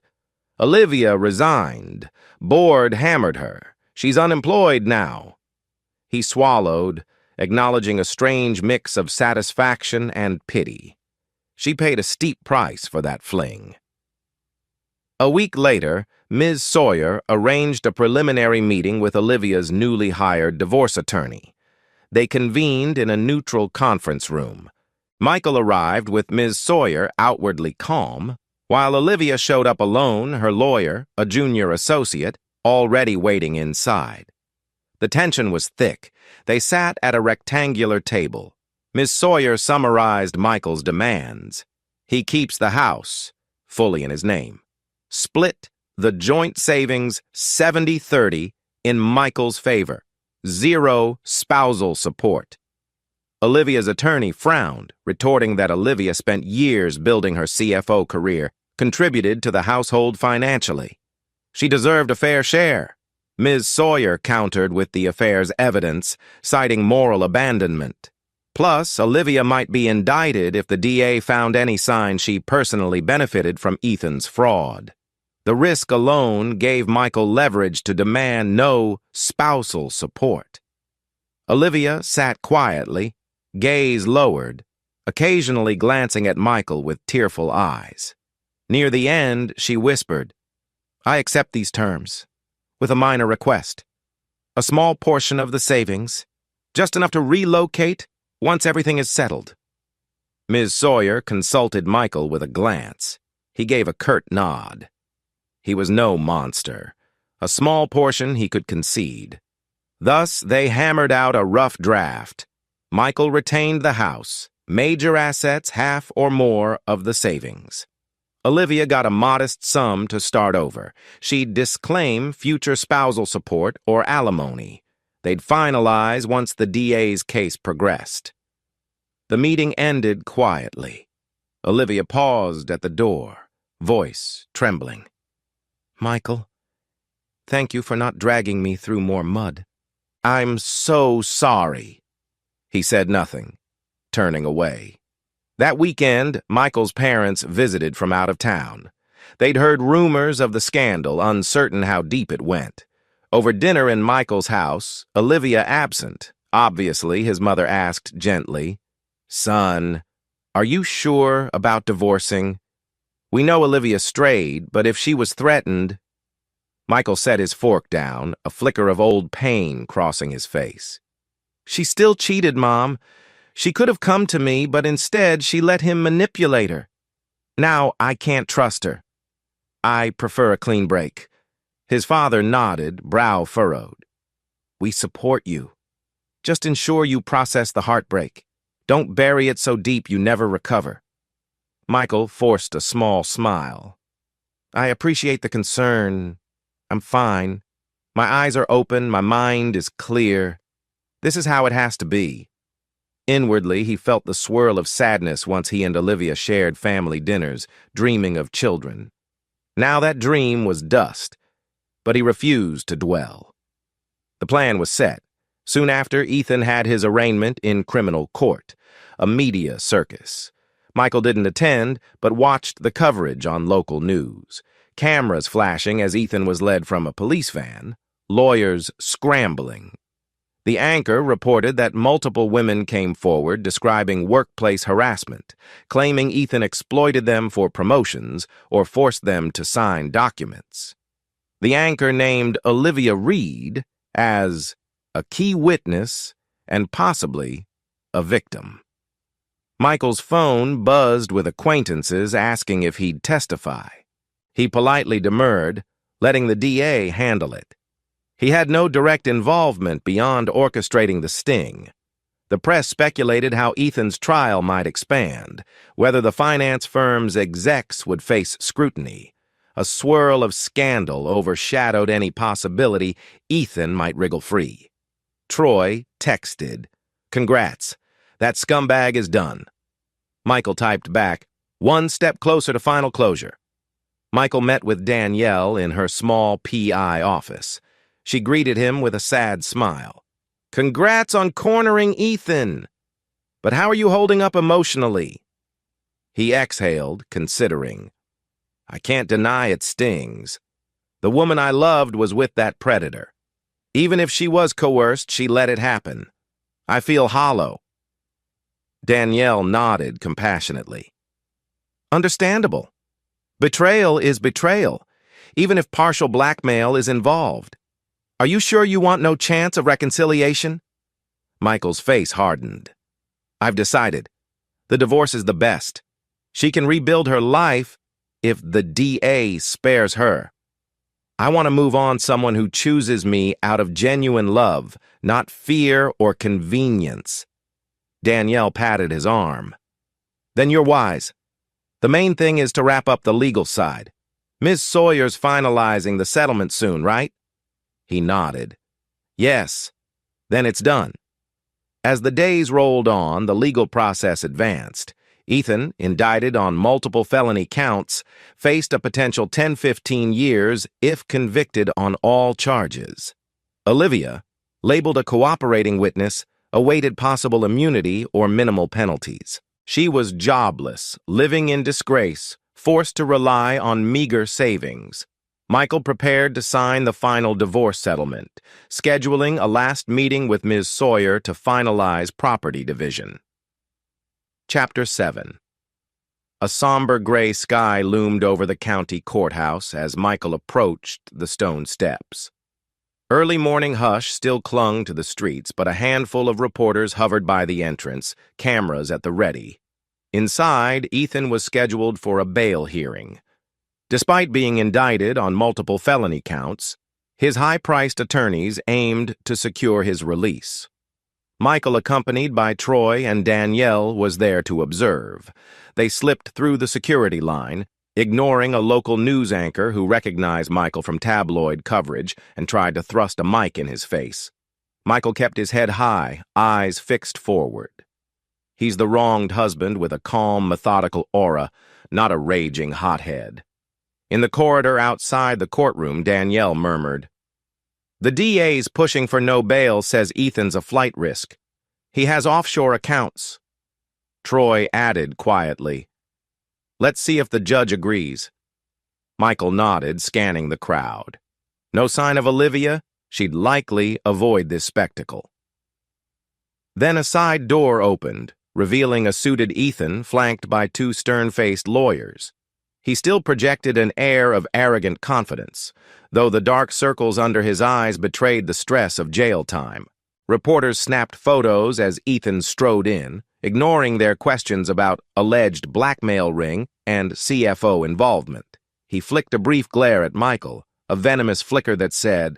"Olivia resigned. Board hammered her. She's unemployed now." He swallowed, acknowledging a strange mix of satisfaction and pity. She paid a steep price for that fling. A week later, Ms. Sawyer arranged a preliminary meeting with Olivia's newly hired divorce attorney. They convened in a neutral conference room. Michael arrived with Ms. Sawyer outwardly calm, while Olivia showed up alone, her lawyer, a junior associate, already waiting inside. The tension was thick. They sat at a rectangular table. Ms. Sawyer summarized Michael's demands. He keeps the house, fully in his name. Split the joint savings 70-30 in Michael's favor. Zero spousal support. Olivia's attorney frowned, retorting that Olivia spent years building her CFO career, contributed to the household financially. She deserved a fair share. Ms. Sawyer countered with the affair's evidence, citing moral abandonment. Plus, Olivia might be indicted if the DA found any sign she personally benefited from Ethan's fraud. The risk alone gave Michael leverage to demand no spousal support. Olivia sat quietly, gaze lowered, occasionally glancing at Michael with tearful eyes. Near the end, she whispered, "I accept these terms, with a minor request. A small portion of the savings, just enough to relocate once everything is settled." Ms. Sawyer consulted Michael with a glance. He gave a curt nod. He was no monster. A small portion he could concede. Thus, they hammered out a rough draft. Michael retained the house, major assets half or more of the savings. Olivia got a modest sum to start over. She'd disclaim future spousal support or alimony. They'd finalize once the DA's case progressed. The meeting ended quietly. Olivia paused at the door, voice trembling. "Michael, thank you for not dragging me through more mud." "I'm so sorry." He said nothing, turning away. That weekend, Michael's parents visited from out of town. They'd heard rumors of the scandal, uncertain how deep it went. Over dinner in Michael's house, Olivia absent, obviously, his mother asked gently, "Son, are you sure about divorcing? We know Olivia strayed, but if she was threatened..." Michael set his fork down, a flicker of old pain crossing his face. "She still cheated, Mom. She could have come to me, but instead she let him manipulate her. Now I can't trust her. I prefer a clean break." His father nodded, brow furrowed. "We support you. Just ensure you process the heartbreak. Don't bury it so deep you never recover." Michael forced a small smile. "I appreciate the concern. I'm fine. My eyes are open, my mind is clear. This is how it has to be." Inwardly, he felt the swirl of sadness once he and Olivia shared family dinners, dreaming of children. Now that dream was dust, but he refused to dwell. The plan was set. Soon after, Ethan had his arraignment in criminal court, a media circus. Michael didn't attend, but watched the coverage on local news. Cameras flashing as Ethan was led from a police van, lawyers scrambling. The anchor reported that multiple women came forward describing workplace harassment, claiming Ethan exploited them for promotions or forced them to sign documents. The anchor named Olivia Reed as a key witness and possibly a victim. Michael's phone buzzed with acquaintances asking if he'd testify. He politely demurred, letting the DA handle it. He had no direct involvement beyond orchestrating the sting. The press speculated how Ethan's trial might expand, whether the finance firm's execs would face scrutiny. A swirl of scandal overshadowed any possibility Ethan might wriggle free. Troy texted, "Congrats, that scumbag is done." Michael typed back, One step closer to final closure. Michael met with Danielle in her small PI office. She greeted him with a sad smile. "Congrats on cornering Ethan! But how are you holding up emotionally?" He exhaled, considering. "I can't deny it stings. The woman I loved was with that predator. Even if she was coerced, she let it happen. I feel hollow." Danielle nodded compassionately. "Understandable. Betrayal is betrayal, even if partial blackmail is involved. Are you sure you want no chance of reconciliation?" Michael's face hardened. "I've decided. The divorce is the best. She can rebuild her life if the DA spares her. I want to move on someone who chooses me out of genuine love, not fear or convenience." Danielle patted his arm. "Then you're wise. The main thing is to wrap up the legal side. Ms. Sawyer's finalizing the settlement soon, right?" He nodded. "Yes. Then it's done." As the days rolled on, the legal process advanced. Ethan, indicted on multiple felony counts, faced a potential 10-15 years if convicted on all charges. Olivia, labeled a cooperating witness, awaited possible immunity or minimal penalties. She was jobless, living in disgrace, forced to rely on meager savings. Michael prepared to sign the final divorce settlement, scheduling a last meeting with Ms. Sawyer to finalize property division. Chapter 7. A somber gray sky loomed over the county courthouse as Michael approached the stone steps. Early morning hush still clung to the streets, but a handful of reporters hovered by the entrance, cameras at the ready. Inside, Ethan was scheduled for a bail hearing. Despite being indicted on multiple felony counts, his high-priced attorneys aimed to secure his release. Michael, accompanied by Troy and Danielle, was there to observe. They slipped through the security line, ignoring a local news anchor who recognized Michael from tabloid coverage and tried to thrust a mic in his face. Michael kept his head high, eyes fixed forward. He's the wronged husband with a calm, methodical aura, not a raging hothead. In the corridor outside the courtroom, Danielle murmured, "The DA's pushing for no bail says Ethan's a flight risk. He has offshore accounts." Troy added quietly, "Let's see if the judge agrees." Michael nodded, scanning the crowd. No sign of Olivia? She'd likely avoid this spectacle. Then a side door opened, revealing a suited Ethan flanked by two stern-faced lawyers. He still projected an air of arrogant confidence, though the dark circles under his eyes betrayed the stress of jail time. Reporters snapped photos as Ethan strode in, ignoring their questions about alleged blackmail ring and CFO involvement. He flicked a brief glare at Michael, a venomous flicker that said,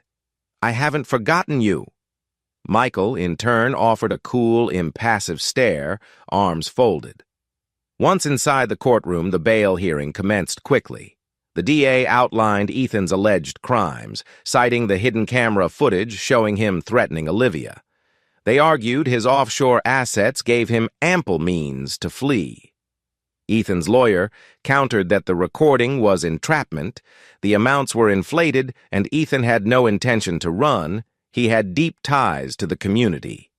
"I haven't forgotten you." Michael, in turn, offered a cool, impassive stare, arms folded. Once inside the courtroom, the bail hearing commenced quickly. The DA outlined Ethan's alleged crimes, citing the hidden camera footage showing him threatening Olivia. They argued his offshore assets gave him ample means to flee. Ethan's lawyer countered that the recording was entrapment, the amounts were inflated, and Ethan had no intention to run. He had deep ties to the community.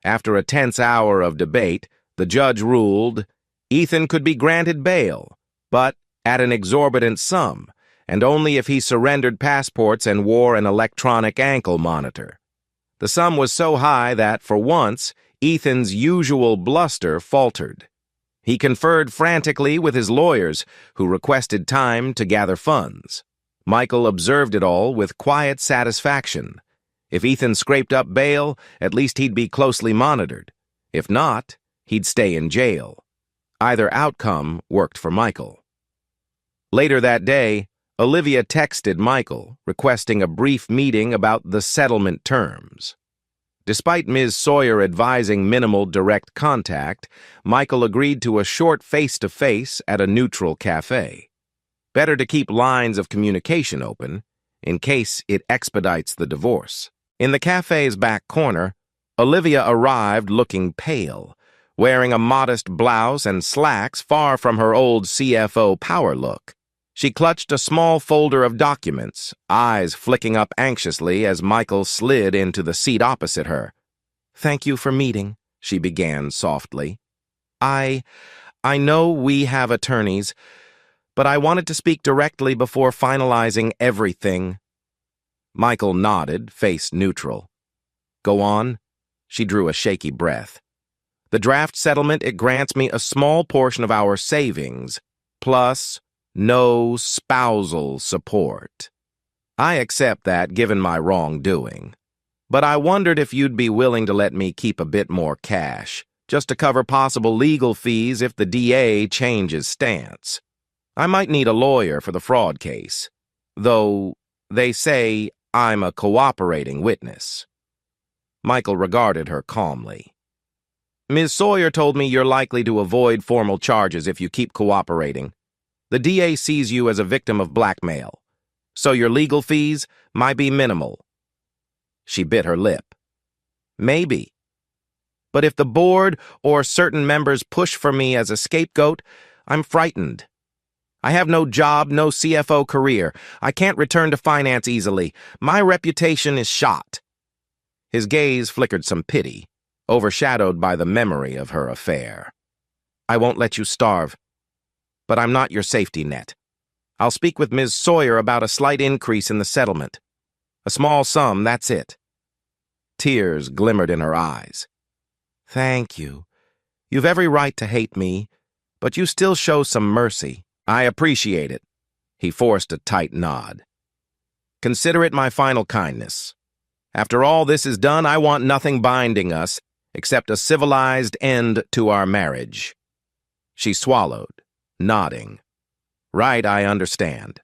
After a tense hour of debate, the judge ruled Ethan could be granted bail, but at an exorbitant sum, and only if he surrendered passports and wore an electronic ankle monitor. The sum was so high that, for once, Ethan's usual bluster faltered. He conferred frantically with his lawyers, who requested time to gather funds. Michael observed it all with quiet satisfaction. If Ethan scraped up bail, at least he'd be closely monitored. If not, he'd stay in jail. Either outcome worked for Michael. Later that day, Olivia texted Michael, requesting a brief meeting about the settlement terms. Despite Ms. Sawyer advising minimal direct contact, Michael agreed to a short face-to-face at a neutral cafe. Better to keep lines of communication open, in case it expedites the divorce. In the cafe's back corner, Olivia arrived looking pale, wearing a modest blouse and slacks far from her old CFO power look. She clutched a small folder of documents, eyes flicking up anxiously as Michael slid into the seat opposite her. "Thank you for meeting," she began softly. I know we have attorneys, but I wanted to speak directly before finalizing everything." Michael nodded, face neutral. "Go on." She drew a shaky breath. "The draft settlement, it grants me a small portion of our savings, plus no spousal support. I accept that given my wrongdoing. But I wondered if you'd be willing to let me keep a bit more cash, just to cover possible legal fees if the DA changes stance. I might need a lawyer for the fraud case, though they say I'm a cooperating witness." Michael regarded her calmly. "Ms. Sawyer told me you're likely to avoid formal charges if you keep cooperating. The DA sees you as a victim of blackmail, so your legal fees might be minimal." She bit her lip. "Maybe. But if the board or certain members push for me as a scapegoat, I'm frightened. I have no job, no CFO career. I can't return to finance easily. My reputation is shot." His gaze flickered some pity, overshadowed by the memory of her affair. "I won't let you starve, but I'm not your safety net. I'll speak with Ms. Sawyer about a slight increase in the settlement. A small sum, that's it." Tears glimmered in her eyes. "Thank you. You've every right to hate me, but you still show some mercy. I appreciate it." He forced a tight nod. "Consider it my final kindness. After all this is done, I want nothing binding us except a civilized end to our marriage." She swallowed, nodding. "Right, I understand."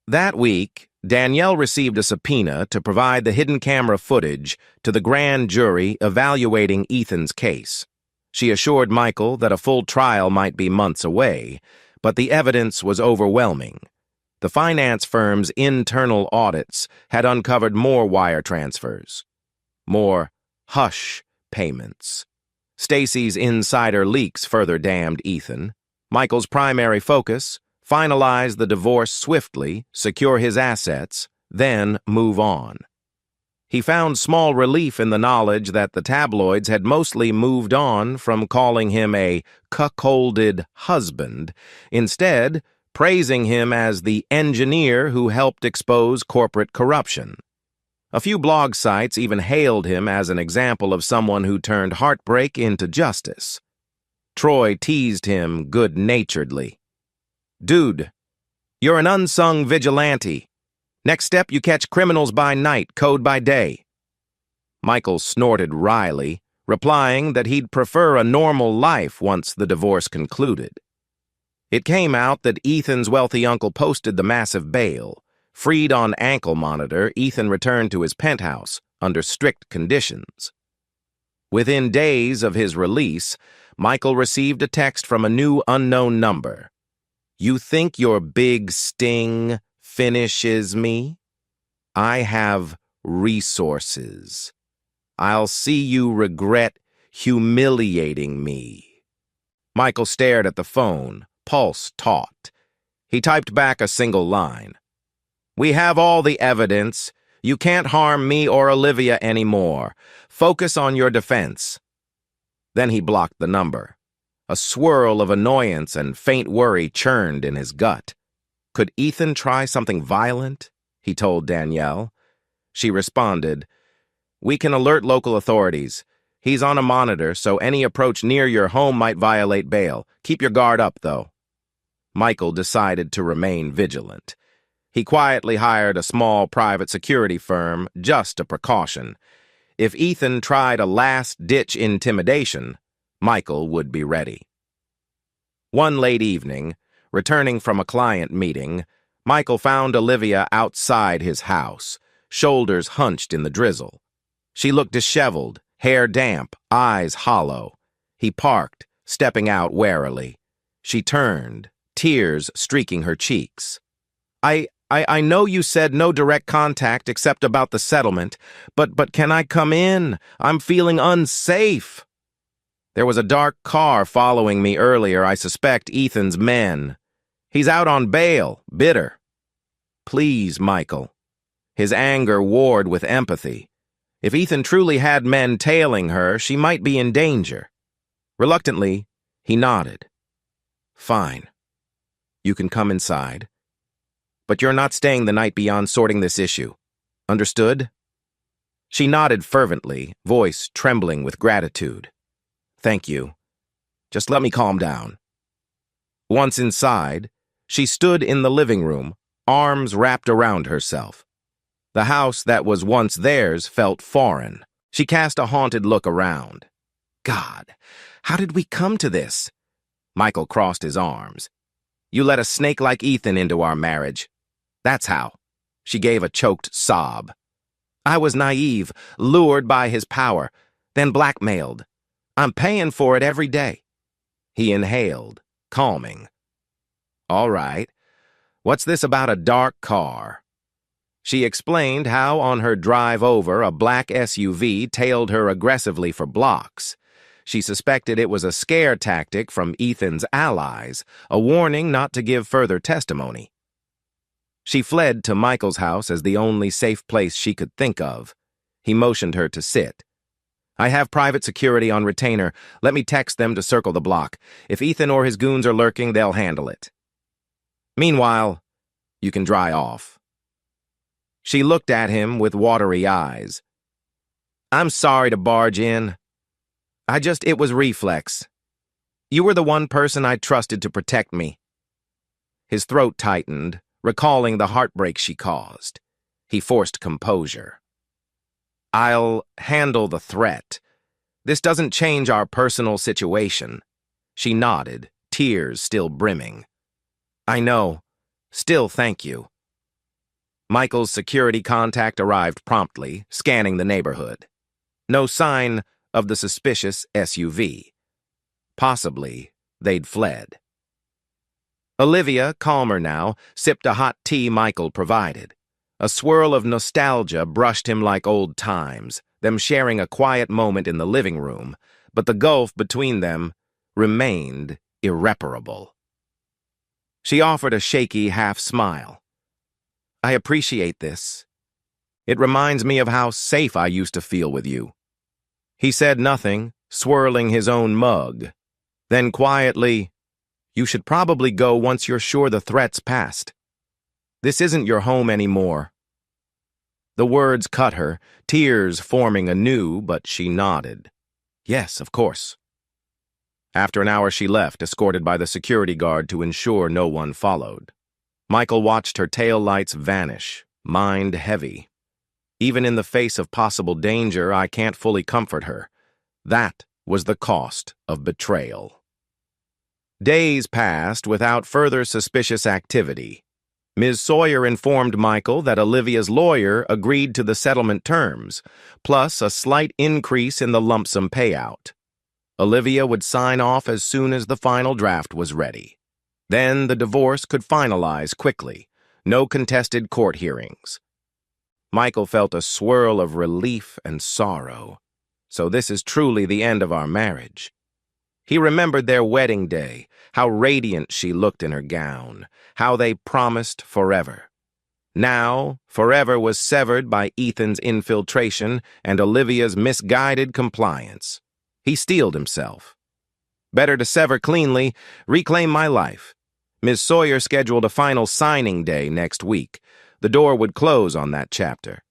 That week, Danielle received a subpoena to provide the hidden camera footage to the grand jury evaluating Ethan's case. She assured Michael that a full trial might be months away, but the evidence was overwhelming. The finance firm's internal audits had uncovered more wire transfers, more hush payments. Stacy's insider leaks further damned Ethan. Michael's primary focus: finalize the divorce swiftly, secure his assets, then move on. He found small relief in the knowledge that the tabloids had mostly moved on from calling him a cuckolded husband, instead praising him as the engineer who helped expose corporate corruption. A few blog sites even hailed him as an example of someone who turned heartbreak into justice. Troy teased him good-naturedly. "Dude, you're an unsung vigilante. Next step, you catch criminals by night, code by day." Michael snorted wryly, replying that he'd prefer a normal life once the divorce concluded. It came out that Ethan's wealthy uncle posted the massive bail. Freed on ankle monitor, Ethan returned to his penthouse under strict conditions. Within days of his release, Michael received a text from a new unknown number. "You think your big sting finishes me? I have resources. I'll see you regret humiliating me." Michael stared at the phone, pulse taut. He typed back a single line. "We have all the evidence. You can't harm me or Olivia anymore. Focus on your defense." Then he blocked the number. A swirl of annoyance and faint worry churned in his gut. Could Ethan try something violent? He told Danielle. She responded, "We can alert local authorities. He's on a monitor, so any approach near your home might violate bail. Keep your guard up, though." Michael decided to remain vigilant. He quietly hired a small private security firm, just a precaution. If Ethan tried a last-ditch intimidation, Michael would be ready. One late evening, returning from a client meeting, Michael found Olivia outside his house, shoulders hunched in the drizzle. She looked disheveled, hair damp, eyes hollow. He parked, stepping out warily. She turned, tears streaking her cheeks. I know you said no direct contact except about the settlement, but can I come in? I'm feeling unsafe." There was a dark car following me earlier. I suspect Ethan's men. He's out on bail, bitter. Please, Michael. His anger warred with empathy. If Ethan truly had men tailing her, she might be in danger. Reluctantly, he nodded. Fine. You can come inside. But you're not staying the night beyond sorting this issue. Understood? She nodded fervently, voice trembling with gratitude. Thank you. Just let me calm down. Once inside, she stood in the living room, arms wrapped around herself. The house that was once theirs felt foreign. She cast a haunted look around. God, how did we come to this? Michael crossed his arms. You let a snake like Ethan into our marriage. That's how. She gave a choked sob. I was naive, lured by his power, then blackmailed. I'm paying for it every day. He inhaled, calming. All right. What's this about a dark car? She explained how on her drive over, a black SUV tailed her aggressively for blocks. She suspected it was a scare tactic from Ethan's allies, a warning not to give further testimony. She fled to Michael's house as the only safe place she could think of. He motioned her to sit. I have private security on retainer. Let me text them to circle the block. If Ethan or his goons are lurking, they'll handle it. Meanwhile, you can dry off. She looked at him with watery eyes. I'm sorry to barge in. It was reflex. You were the one person I trusted to protect me. His throat tightened, recalling the heartbreak she caused. He forced composure. I'll handle the threat. This doesn't change our personal situation. She nodded, tears still brimming. I know. Still, thank you. Michael's security contact arrived promptly, scanning the neighborhood. No sign of the suspicious SUV. Possibly, they'd fled. Olivia, calmer now, sipped a hot tea Michael provided. A swirl of nostalgia brushed him like old times, them sharing a quiet moment in the living room, but the gulf between them remained irreparable. She offered a shaky half-smile. I appreciate this. It reminds me of how safe I used to feel with you. He said nothing, swirling his own mug. Then quietly, you should probably go once you're sure the threat's past. This isn't your home anymore. The words cut her, tears forming anew, but she nodded. Yes, of course. After an hour she left, escorted by the security guard to ensure no one followed. Michael watched her tail lights vanish, mind heavy. Even in the face of possible danger, I can't fully comfort her. That was the cost of betrayal. Days passed without further suspicious activity. Ms. Sawyer informed Michael that Olivia's lawyer agreed to the settlement terms, plus a slight increase in the lump sum payout. Olivia would sign off as soon as the final draft was ready. Then the divorce could finalize quickly, no contested court hearings. Michael felt a swirl of relief and sorrow. So this is truly the end of our marriage. He remembered their wedding day, how radiant she looked in her gown, how they promised forever. Now, forever was severed by Ethan's infiltration and Olivia's misguided compliance. He steeled himself. Better to sever cleanly, reclaim my life. Ms. Sawyer scheduled a final signing day next week. The door would close on that chapter.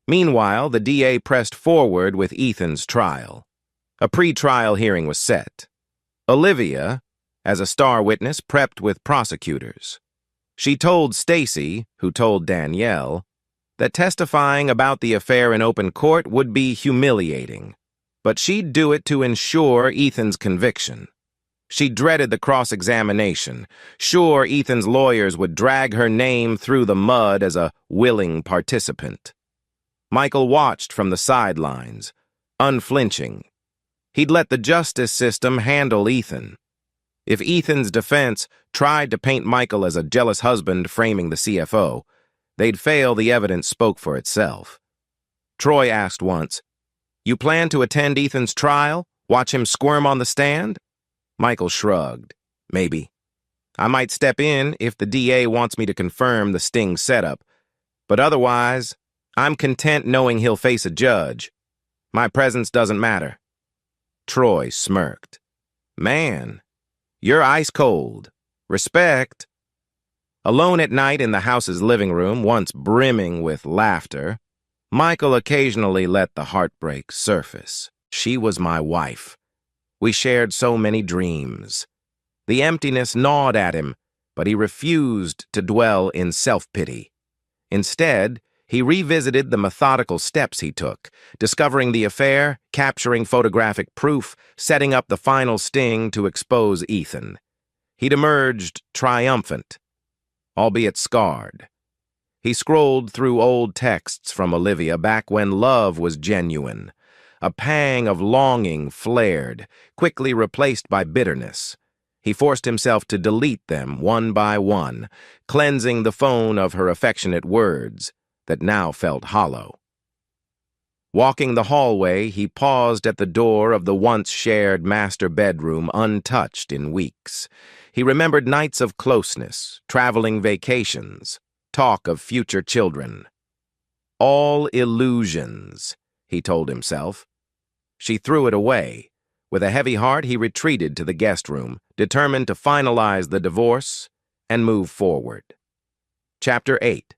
Meanwhile, the DA pressed forward with Ethan's trial. A pre-trial hearing was set. Olivia, as a star witness, prepped with prosecutors. She told Stacy, who told Danielle, that testifying about the affair in open court would be humiliating, but she'd do it to ensure Ethan's conviction. She dreaded the cross-examination, sure Ethan's lawyers would drag her name through the mud as a willing participant. Michael watched from the sidelines, unflinching. He'd let the justice system handle Ethan. If Ethan's defense tried to paint Michael as a jealous husband framing the CFO, they'd fail. The evidence spoke for itself. Troy asked once, "You plan to attend Ethan's trial, Watch him squirm on the stand? Michael shrugged. Maybe. I might step in if the DA wants me to confirm the sting setup, but otherwise, I'm content knowing he'll face a judge. My presence doesn't matter. Troy smirked. Man, you're ice cold. Respect. Alone at night in the house's living room, once brimming with laughter, Michael occasionally let the heartbreak surface. She was my wife. We shared so many dreams. The emptiness gnawed at him, but he refused to dwell in self-pity. Instead, he revisited the methodical steps he took, discovering the affair, capturing photographic proof, setting up the final sting to expose Ethan. He'd emerged triumphant, albeit scarred. He scrolled through old texts from Olivia back when love was genuine. A pang of longing flared, quickly replaced by bitterness. He forced himself to delete them one by one, cleansing the phone of her affectionate words that now felt hollow. Walking the hallway, he paused at the door of the once shared master bedroom untouched in weeks. He remembered nights of closeness, traveling vacations, talk of future children. All illusions, he told himself. She threw it away. With a heavy heart, he retreated to the guest room, determined to finalize the divorce and move forward. Chapter 8.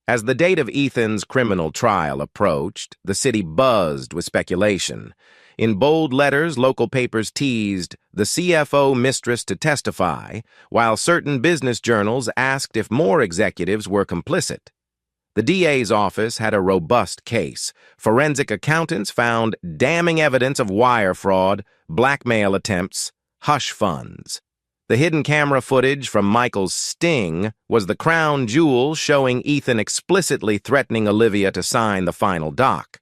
As the date of Ethan's criminal trial approached, the city buzzed with speculation. In bold letters, local papers teased the CFO mistress to testify, while certain business journals asked if more executives were complicit. The DA's office had a robust case. Forensic accountants found damning evidence of wire fraud, blackmail attempts, hush funds. The hidden camera footage from Michael's sting was the crown jewel, showing Ethan explicitly threatening Olivia to sign the final doc.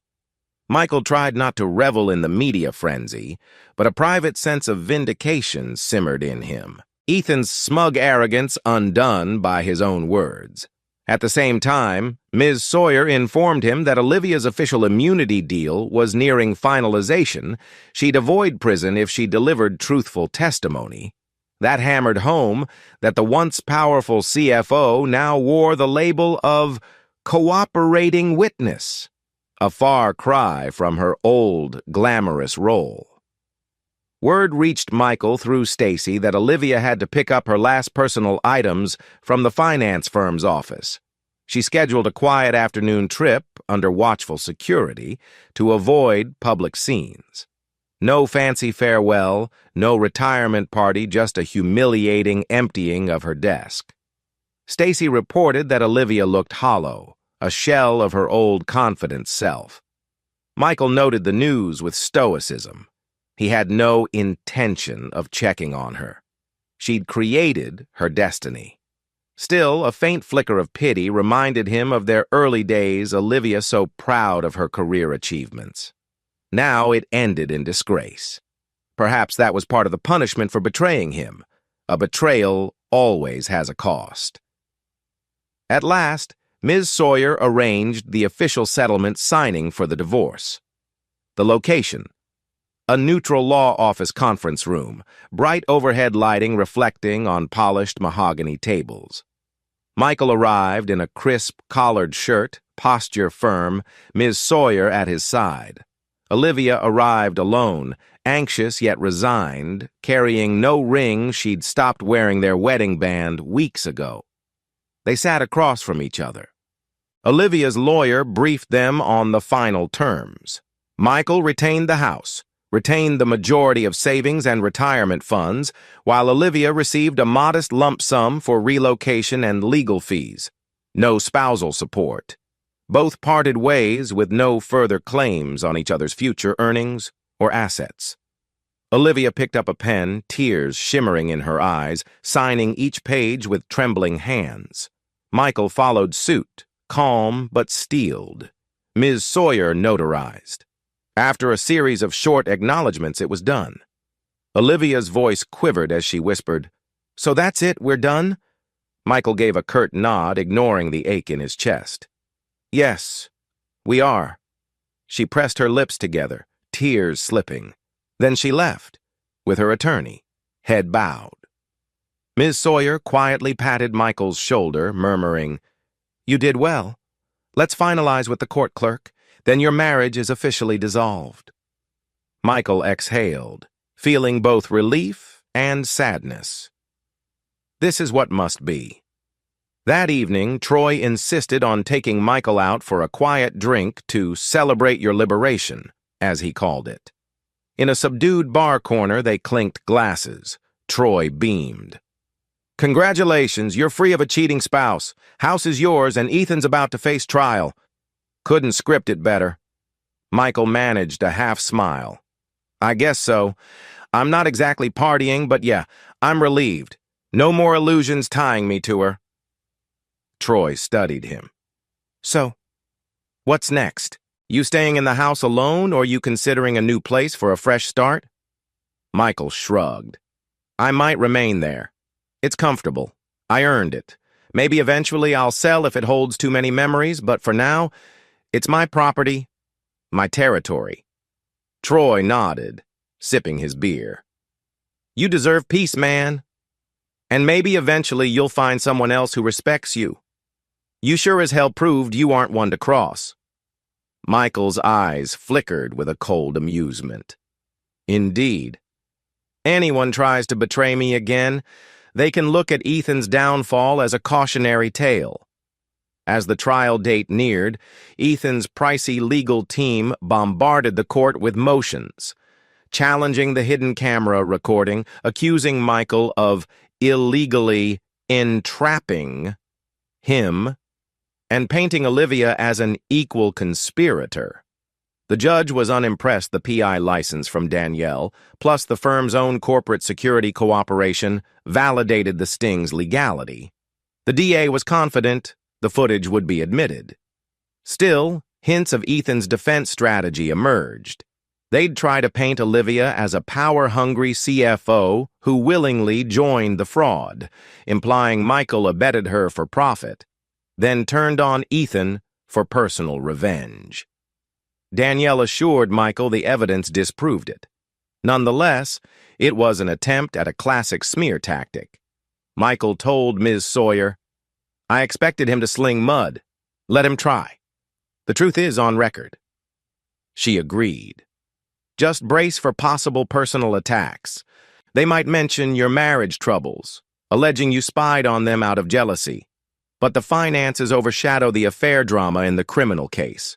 Michael tried not to revel in the media frenzy, but a private sense of vindication simmered in him. Ethan's smug arrogance undone by his own words. At the same time, Ms. Sawyer informed him that Olivia's official immunity deal was nearing finalization. She'd avoid prison if she delivered truthful testimony. That hammered home that the once powerful CFO now wore the label of cooperating witness, a far cry from her old, glamorous role. Word reached Michael through Stacy that Olivia had to pick up her last personal items from the finance firm's office. She scheduled a quiet afternoon trip under watchful security to avoid public scenes. No fancy farewell, no retirement party, just a humiliating emptying of her desk. Stacy reported that Olivia looked hollow, a shell of her old confident self. Michael noted the news with stoicism. He had no intention of checking on her. She'd created her destiny. Still, a faint flicker of pity reminded him of their early days, Olivia so proud of her career achievements. Now it ended in disgrace. Perhaps that was part of the punishment for betraying him. A betrayal always has a cost. At last, Ms. Sawyer arranged the official settlement signing for the divorce. The location: a neutral law office conference room, bright overhead lighting reflecting on polished mahogany tables. Michael arrived in a crisp collared shirt, posture firm, Ms. Sawyer at his side. Olivia arrived alone, anxious yet resigned, carrying no ring she'd stopped wearing their wedding band weeks ago. They sat across from each other. Olivia's lawyer briefed them on the final terms. Michael retained the house, retained the majority of savings and retirement funds, while Olivia received a modest lump sum for relocation and legal fees. No spousal support. Both parted ways with no further claims on each other's future earnings or assets. Olivia picked up a pen, tears shimmering in her eyes, signing each page with trembling hands. Michael followed suit, calm but steeled. Ms. Sawyer notarized. After a series of short acknowledgments, it was done. Olivia's voice quivered as she whispered, "So that's it, we're done?" Michael gave a curt nod, ignoring the ache in his chest. "Yes, we are." She pressed her lips together, tears slipping. Then she left, with her attorney, head bowed. Ms. Sawyer quietly patted Michael's shoulder, murmuring, "You did well. Let's finalize with the court clerk, then your marriage is officially dissolved." Michael exhaled, feeling both relief and sadness. This is what must be. That evening, Troy insisted on taking Michael out for a quiet drink to celebrate your liberation, as he called it. In a subdued bar corner, they clinked glasses. Troy beamed. "Congratulations, you're free of a cheating spouse. House is yours, and Ethan's about to face trial." Couldn't script it better. Michael managed a half smile. "I guess so. I'm not exactly partying, but yeah, I'm relieved. No more illusions tying me to her." Troy studied him. "So, what's next? You staying in the house alone, or you considering a new place for a fresh start?" Michael shrugged. "I might remain there. It's comfortable. I earned it. Maybe eventually I'll sell if it holds too many memories, but for now, it's my property, my territory." Troy nodded, sipping his beer. "You deserve peace, man. And maybe eventually you'll find someone else who respects you. You sure as hell proved you aren't one to cross." Michael's eyes flickered with a cold amusement. "Indeed. Anyone tries to betray me again, they can look at Ethan's downfall as a cautionary tale." As the trial date neared, Ethan's pricey legal team bombarded the court with motions, challenging the hidden camera recording, accusing Michael of illegally entrapping him, and painting Olivia as an equal conspirator. The judge was unimpressed the PI license from Danielle, plus the firm's own corporate security cooperation, validated the sting's legality. The DA was confident the footage would be admitted. Still, hints of Ethan's defense strategy emerged. They'd try to paint Olivia as a power-hungry CFO who willingly joined the fraud, implying Michael abetted her for profit, then turned on Ethan for personal revenge. Danielle assured Michael the evidence disproved it. Nonetheless, it was an attempt at a classic smear tactic. Michael told Ms. Sawyer, "I expected him to sling mud. Let him try. The truth is on record." She agreed. "Just brace for possible personal attacks. They might mention your marriage troubles, alleging you spied on them out of jealousy. But the finances overshadow the affair drama in the criminal case."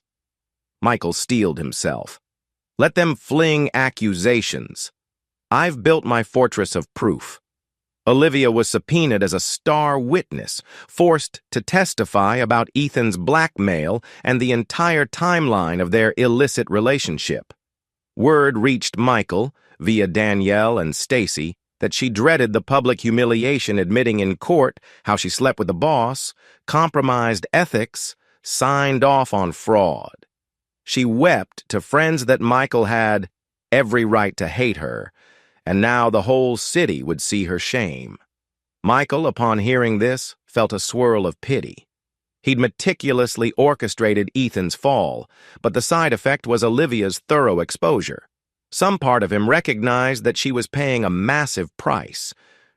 Michael steeled himself. "Let them fling accusations. I've built my fortress of proof." Olivia was subpoenaed as a star witness, forced to testify about Ethan's blackmail and the entire timeline of their illicit relationship. Word reached Michael, via Danielle and Stacy, that she dreaded the public humiliation admitting in court how she slept with the boss, compromised ethics, signed off on fraud. She wept to friends that Michael had every right to hate her, and now the whole city would see her shame. Michael, upon hearing this, felt a swirl of pity. He'd meticulously orchestrated Ethan's fall, but the side effect was Olivia's thorough exposure. Some part of him recognized that she was paying a massive price.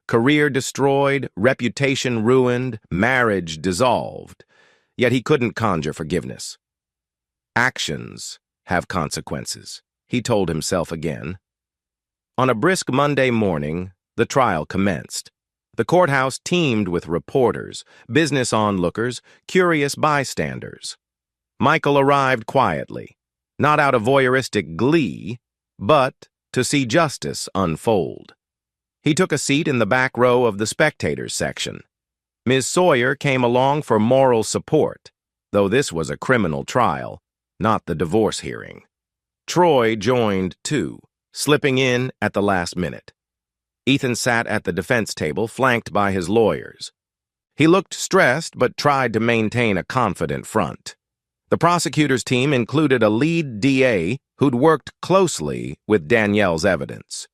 Career destroyed, reputation ruined, marriage dissolved. Yet he couldn't conjure forgiveness. Actions have consequences, he told himself again. On a brisk Monday morning, the trial commenced. The courthouse teemed with reporters, business onlookers, curious bystanders. Michael arrived quietly, not out of voyeuristic glee, but to see justice unfold. He took a seat in the back row of the spectators section. Ms. Sawyer came along for moral support, though this was a criminal trial, not the divorce hearing. Troy joined too, slipping in at the last minute. Ethan sat at the defense table, flanked by his lawyers. He looked stressed, but tried to maintain a confident front. The prosecutor's team included a lead DA who'd worked closely with Danielle's evidence.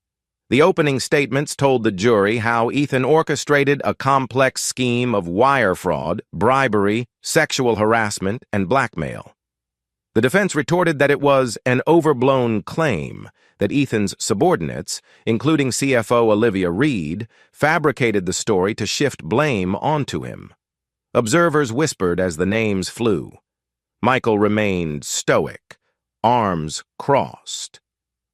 The opening statements told the jury how Ethan orchestrated a complex scheme of wire fraud, bribery, sexual harassment, and blackmail. The defense retorted that it was an overblown claim, that Ethan's subordinates, including CFO Olivia Reed, fabricated the story to shift blame onto him. Observers whispered as the names flew. Michael remained stoic, arms crossed.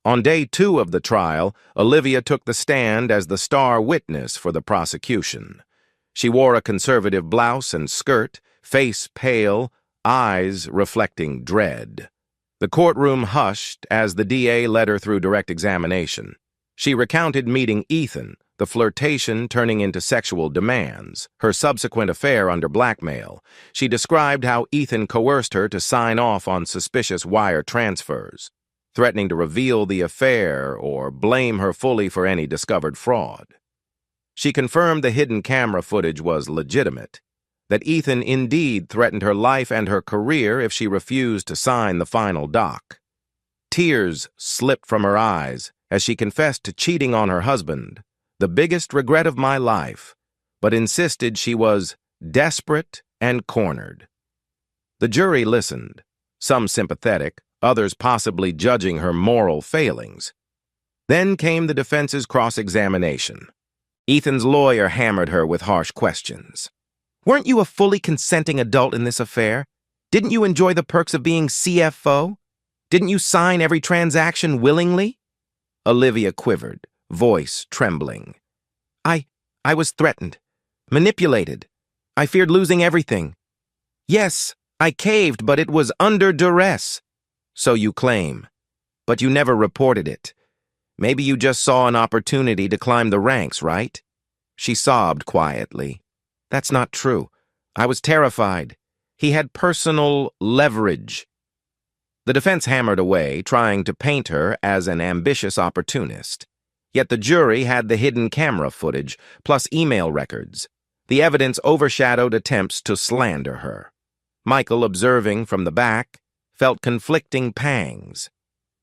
On day 2 of the trial, Olivia took the stand as the star witness for the prosecution. She wore a conservative blouse and skirt, face pale, eyes reflecting dread. The courtroom hushed as the DA led her through direct examination. She recounted meeting Ethan, the flirtation turning into sexual demands, her subsequent affair under blackmail. She described how Ethan coerced her to sign off on suspicious wire transfers, threatening to reveal the affair or blame her fully for any discovered fraud. She confirmed the hidden camera footage was legitimate, that Ethan indeed threatened her life and her career if she refused to sign the final doc. Tears slipped from her eyes as she confessed to cheating on her husband, the biggest regret of my life, but insisted she was desperate and cornered. The jury listened, some sympathetic, others possibly judging her moral failings. Then came the defense's cross-examination. Ethan's lawyer hammered her with harsh questions. Weren't you a fully consenting adult in this affair? Didn't you enjoy the perks of being CFO? Didn't you sign every transaction willingly? Olivia quivered, voice trembling. I was threatened, manipulated. I feared losing everything. Yes, I caved, but it was under duress. So you claim, but you never reported it. Maybe you just saw an opportunity to climb the ranks, right? She sobbed quietly. That's not true. I was terrified. He had personal leverage. The defense hammered away, trying to paint her as an ambitious opportunist. Yet the jury had the hidden camera footage, plus email records. The evidence overshadowed attempts to slander her. Michael, observing from the back, felt conflicting pangs.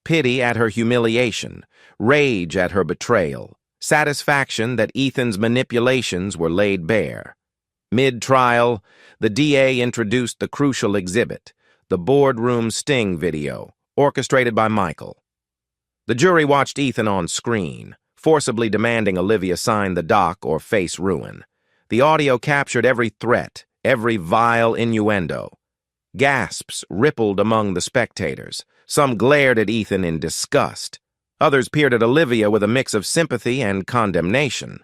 Pity at her humiliation, rage at her betrayal, satisfaction that Ethan's manipulations were laid bare. Mid-trial, the DA introduced the crucial exhibit, the boardroom sting video, orchestrated by Michael. The jury watched Ethan on screen, forcibly demanding Olivia sign the doc or face ruin. The audio captured every threat, every vile innuendo. Gasps rippled among the spectators. Some glared at Ethan in disgust. Others peered at Olivia with a mix of sympathy and condemnation.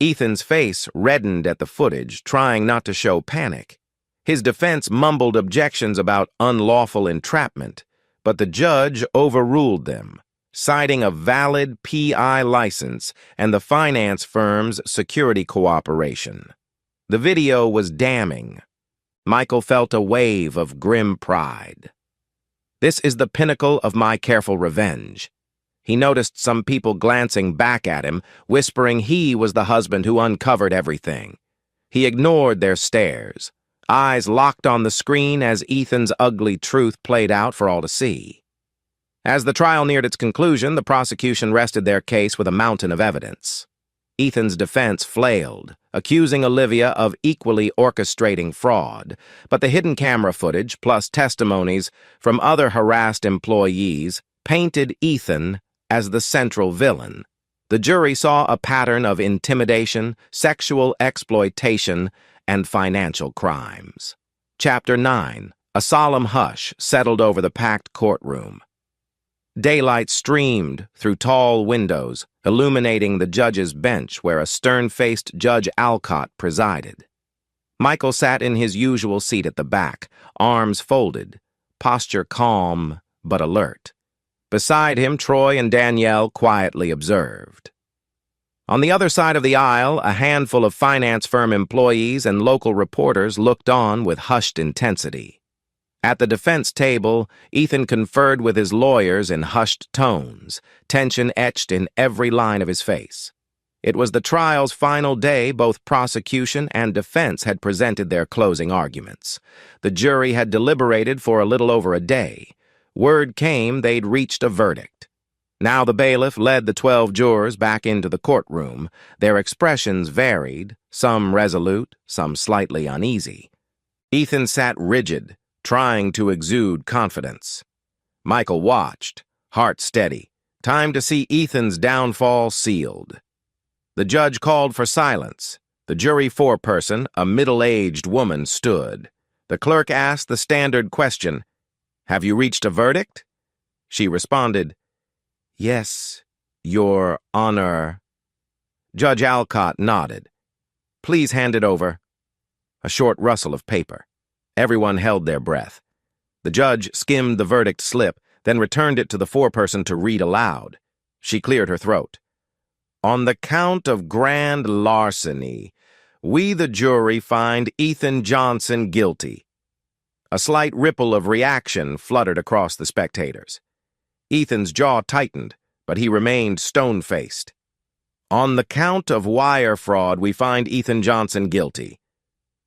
Ethan's face reddened at the footage, trying not to show panic. His defense mumbled objections about unlawful entrapment, but the judge overruled them, citing a valid PI license and the finance firm's security cooperation. The video was damning. Michael felt a wave of grim pride. This is the pinnacle of my careful revenge. He noticed some people glancing back at him, whispering he was the husband who uncovered everything. He ignored their stares, eyes locked on the screen as Ethan's ugly truth played out for all to see. As the trial neared its conclusion, the prosecution rested their case with a mountain of evidence. Ethan's defense flailed, accusing Olivia of equally orchestrating fraud, but the hidden camera footage, plus testimonies from other harassed employees, painted Ethan as the central villain. The jury saw a pattern of intimidation, sexual exploitation, and financial crimes. Chapter 9. A solemn hush settled over the packed courtroom. Daylight streamed through tall windows, illuminating the judge's bench where a stern-faced Judge Alcott presided. Michael sat in his usual seat at the back, arms folded, posture calm but alert. Beside him, Troy and Danielle quietly observed. On the other side of the aisle, a handful of finance firm employees and local reporters looked on with hushed intensity. At the defense table, Ethan conferred with his lawyers in hushed tones, tension etched in every line of his face. It was the trial's final day. Both prosecution and defense had presented their closing arguments. The jury had deliberated for a little over a day. Word came they'd reached a verdict. Now the bailiff led the 12 jurors back into the courtroom. Their expressions varied, some resolute, some slightly uneasy. Ethan sat rigid, trying to exude confidence. Michael watched, heart steady. Time to see Ethan's downfall sealed. The judge called for silence. The jury foreperson, a middle-aged woman, stood. The clerk asked the standard question, "Have you reached a verdict?" She responded, "Yes, Your Honor." Judge Alcott nodded. "Please hand it over." A short rustle of paper. Everyone held their breath. The judge skimmed the verdict slip, then returned it to the foreperson to read aloud. She cleared her throat. "On the count of grand larceny, we, the jury, find Ethan Johnson guilty." A slight ripple of reaction fluttered across the spectators. Ethan's jaw tightened, but he remained stone-faced. "On the count of wire fraud, we find Ethan Johnson guilty."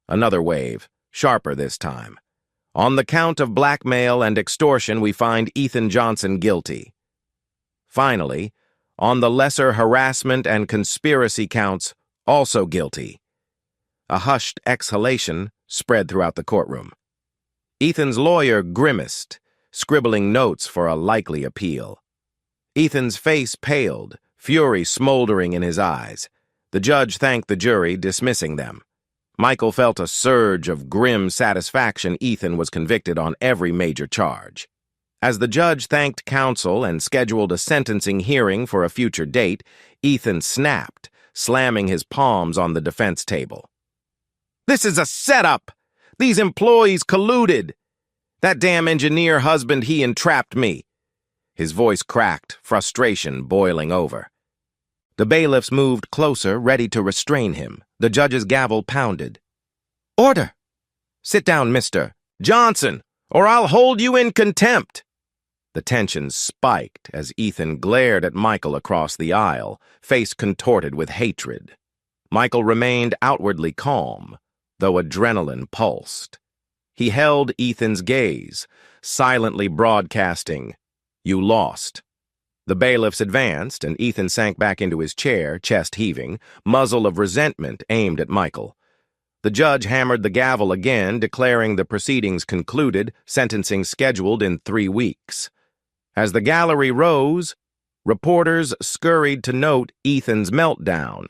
Another wave, sharper this time. "On the count of blackmail and extortion, we find Ethan Johnson guilty." Finally, on the lesser harassment and conspiracy counts, also guilty. A hushed exhalation spread throughout the courtroom. Ethan's lawyer grimaced, scribbling notes for a likely appeal. Ethan's face paled, fury smoldering in his eyes. The judge thanked the jury, dismissing them. Michael felt a surge of grim satisfaction. Ethan was convicted on every major charge. As the judge thanked counsel and scheduled a sentencing hearing for a future date, Ethan snapped, slamming his palms on the defense table. "This is a setup! These employees colluded! That damn engineer husband, he entrapped me!" His voice cracked, frustration boiling over. The bailiffs moved closer, ready to restrain him. The judge's gavel pounded. "Order! Sit down, Mr. Johnson, or I'll hold you in contempt!" The tension spiked as Ethan glared at Michael across the aisle, face contorted with hatred. Michael remained outwardly calm, though adrenaline pulsed. He held Ethan's gaze, silently broadcasting, "You lost." The bailiffs advanced, and Ethan sank back into his chair, chest heaving, muzzle of resentment aimed at Michael. The judge hammered the gavel again, declaring the proceedings concluded, sentencing scheduled in 3 weeks. As the gallery rose, reporters scurried to note Ethan's meltdown.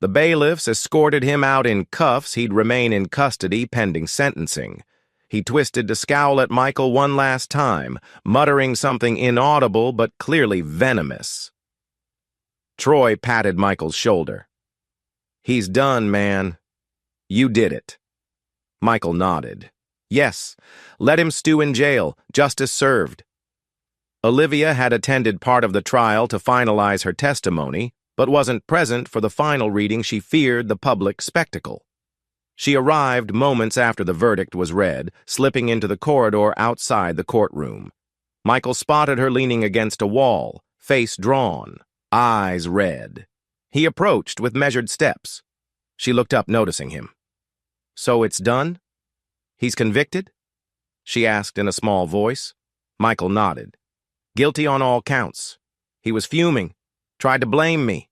The bailiffs escorted him out in cuffs. He'd remain in custody pending sentencing. He twisted to scowl at Michael one last time, muttering something inaudible but clearly venomous. Troy patted Michael's shoulder. "He's done, man. You did it." Michael nodded. "Yes, let him stew in jail. Justice served." Olivia had attended part of the trial to finalize her testimony, but wasn't present for the final reading. She feared the public spectacle. She arrived moments after the verdict was read, slipping into the corridor outside the courtroom. Michael spotted her leaning against a wall, face drawn, eyes red. He approached with measured steps. She looked up, noticing him. "So it's done? He's convicted?" she asked in a small voice. Michael nodded. "Guilty on all counts. He was fuming, tried to blame me."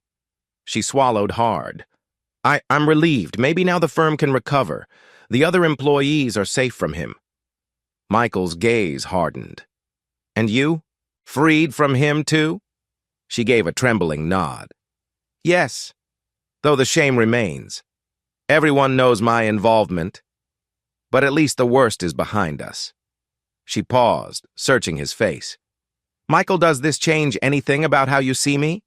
She swallowed hard. I'm relieved. Maybe now the firm can recover. The other employees are safe from him." Michael's gaze hardened. "And you? Freed from him, too?" She gave a trembling nod. "Yes, though the shame remains. Everyone knows my involvement. But at least the worst is behind us." She paused, searching his face. "Michael, does this change anything about how you see me?"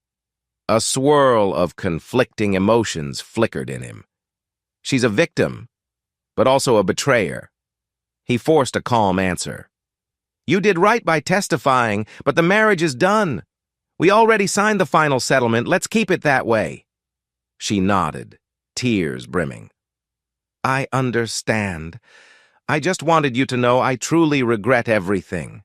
A swirl of conflicting emotions flickered in him. "She's a victim, but also a betrayer." He forced a calm answer. "You did right by testifying, but the marriage is done. We already signed the final settlement. Let's keep it that way." She nodded, tears brimming. "I understand. I just wanted you to know I truly regret everything."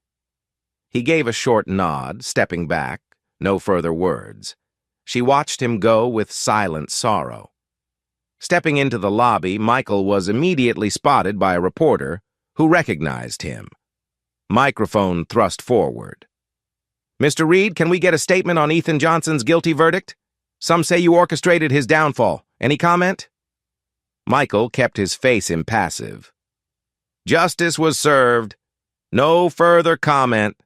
He gave a short nod, stepping back, no further words. She watched him go with silent sorrow. Stepping into the lobby, Michael was immediately spotted by a reporter who recognized him. Microphone thrust forward. "Mr. Reed, can we get a statement on Ethan Johnson's guilty verdict? Some say you orchestrated his downfall. Any comment?" Michael kept his face impassive. Justice was served. No further comment.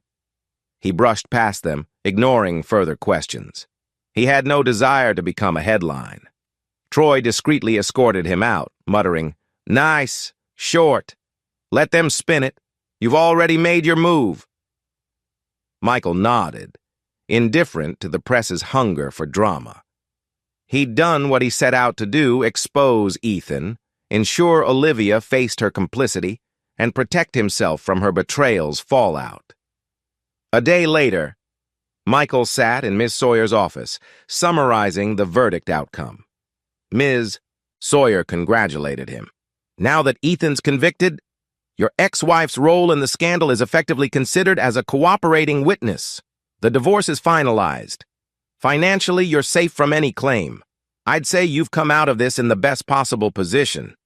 He brushed past them, ignoring further questions. He had no desire to become a headline. Troy discreetly escorted him out, muttering, "Nice, short. Let them spin it. You've already made your move." Michael nodded, indifferent to the press's hunger for drama. He'd done what he set out to do: expose Ethan, ensure Olivia faced her complicity, and protect himself from her betrayal's fallout. A day later, Michael sat in Miss Sawyer's office, summarizing the verdict outcome. Ms. Sawyer congratulated him. "Now that Ethan's convicted, your ex-wife's role in the scandal is effectively considered as a cooperating witness. The divorce is finalized. Financially, you're safe from any claim. I'd say you've come out of this in the best possible position."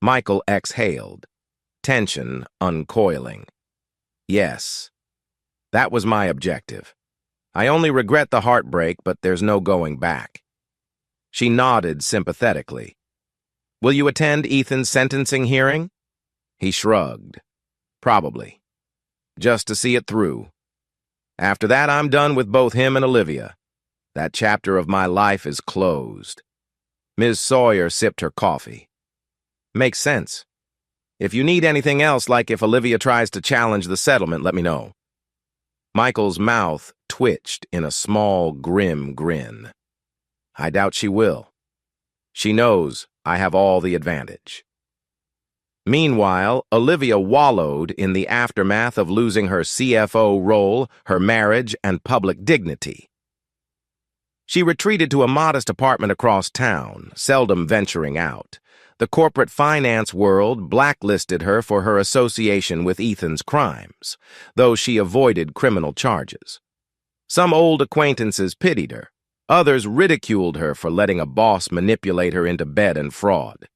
Michael exhaled, tension uncoiling. "Yes, that was my objective. I only regret the heartbreak, but there's no going back." She nodded sympathetically. "Will you attend Ethan's sentencing hearing?" He shrugged. "Probably. Just to see it through. After that, I'm done with both him and Olivia. That chapter of my life is closed." Ms. Sawyer sipped her coffee. "Makes sense. If you need anything else, like if Olivia tries to challenge the settlement, let me know." Michael's mouth twitched in a small, grim grin. "I doubt she will. She knows I have all the advantage." Meanwhile, Olivia wallowed in the aftermath of losing her CFO role, her marriage, and public dignity. She retreated to a modest apartment across town, seldom venturing out. The corporate finance world blacklisted her for her association with Ethan's crimes, though she avoided criminal charges. Some old acquaintances pitied her. Others ridiculed her for letting a boss manipulate her into bed and fraud.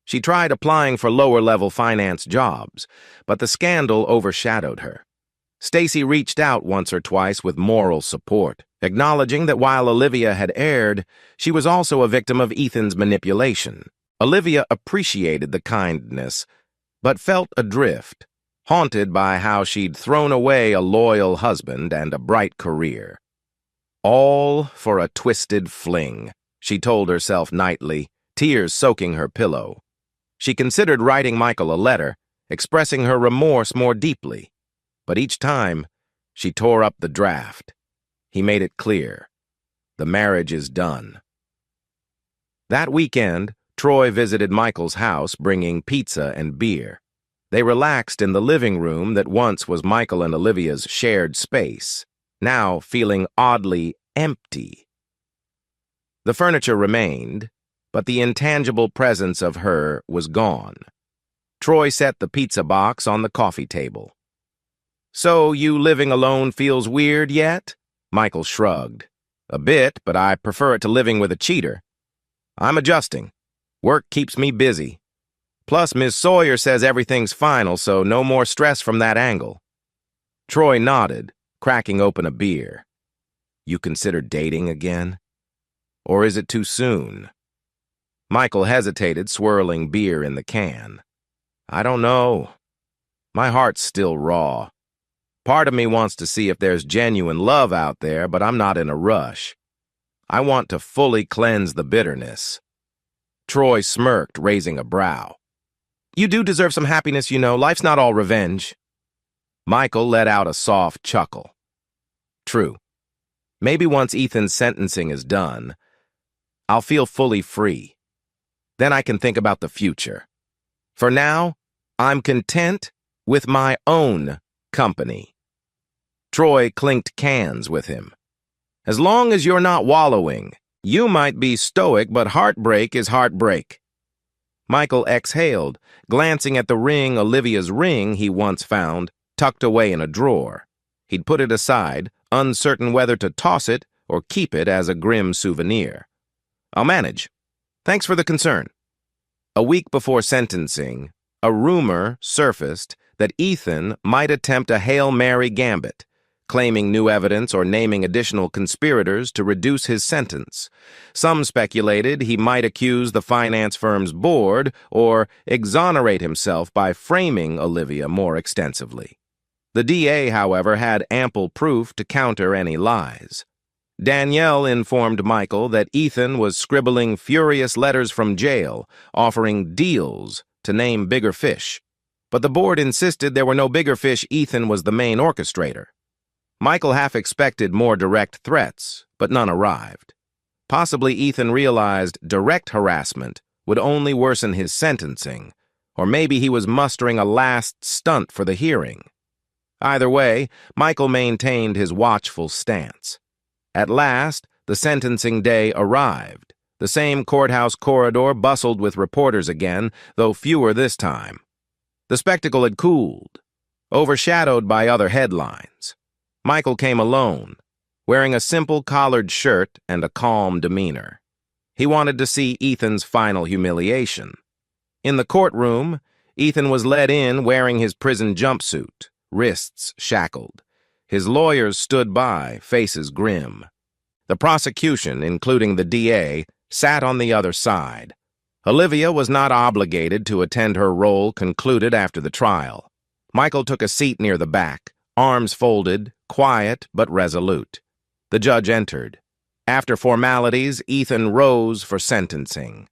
She tried applying for lower-level finance jobs, but the scandal overshadowed her. Stacy reached out once or twice with moral support, acknowledging that while Olivia had erred, she was also a victim of Ethan's manipulation. Olivia appreciated the kindness, but felt adrift, haunted by how she'd thrown away a loyal husband and a bright career. All for a twisted fling, she told herself nightly, tears soaking her pillow. She considered writing Michael a letter, expressing her remorse more deeply, but each time she tore up the draft. He made it clear: the marriage is done. That weekend, Troy visited Michael's house, bringing pizza and beer. They relaxed in the living room that once was Michael and Olivia's shared space, now feeling oddly empty. The furniture remained, but the intangible presence of her was gone. Troy set the pizza box on the coffee table. "So you living alone feels weird yet?" Michael shrugged. "A bit, but I prefer it to living with a cheater. I'm adjusting. Work keeps me busy. Plus, Ms. Sawyer says everything's final, so no more stress from that angle." Troy nodded, cracking open a beer. "You consider dating again? Or is it too soon?" Michael hesitated, swirling beer in the can. "I don't know. My heart's still raw. Part of me wants to see if there's genuine love out there, but I'm not in a rush. I want to fully cleanse the bitterness." Troy smirked, raising a brow. "You do deserve some happiness, you know. Life's not all revenge." Michael let out a soft chuckle. "True. Maybe once Ethan's sentencing is done, I'll feel fully free. Then I can think about the future. For now, I'm content with my own company." Troy clinked cans with him. "As long as you're not wallowing, you might be stoic, but heartbreak is heartbreak." Michael exhaled, glancing at the ring, Olivia's ring he once found, tucked away in a drawer. He'd put it aside, uncertain whether to toss it or keep it as a grim souvenir. "I'll manage. Thanks for the concern." A week before sentencing, a rumor surfaced that Ethan might attempt a Hail Mary gambit, claiming new evidence or naming additional conspirators to reduce his sentence. Some speculated he might accuse the finance firm's board or exonerate himself by framing Olivia more extensively. The DA, however, had ample proof to counter any lies. Danielle informed Michael that Ethan was scribbling furious letters from jail, offering deals to name bigger fish. But the board insisted there were no bigger fish. Ethan was the main orchestrator. Michael half expected more direct threats, but none arrived. Possibly Ethan realized direct harassment would only worsen his sentencing, or maybe he was mustering a last stunt for the hearing. Either way, Michael maintained his watchful stance. At last, the sentencing day arrived. The same courthouse corridor bustled with reporters again, though fewer this time. The spectacle had cooled, overshadowed by other headlines. Michael came alone, wearing a simple collared shirt and a calm demeanor. He wanted to see Ethan's final humiliation. In the courtroom, Ethan was led in wearing his prison jumpsuit, wrists shackled. His lawyers stood by, faces grim. The prosecution, including the DA, sat on the other side. Olivia was not obligated to attend. Her role concluded after the trial. Michael took a seat near the back, arms folded, quiet but resolute. The judge entered. After formalities, Ethan rose for sentencing.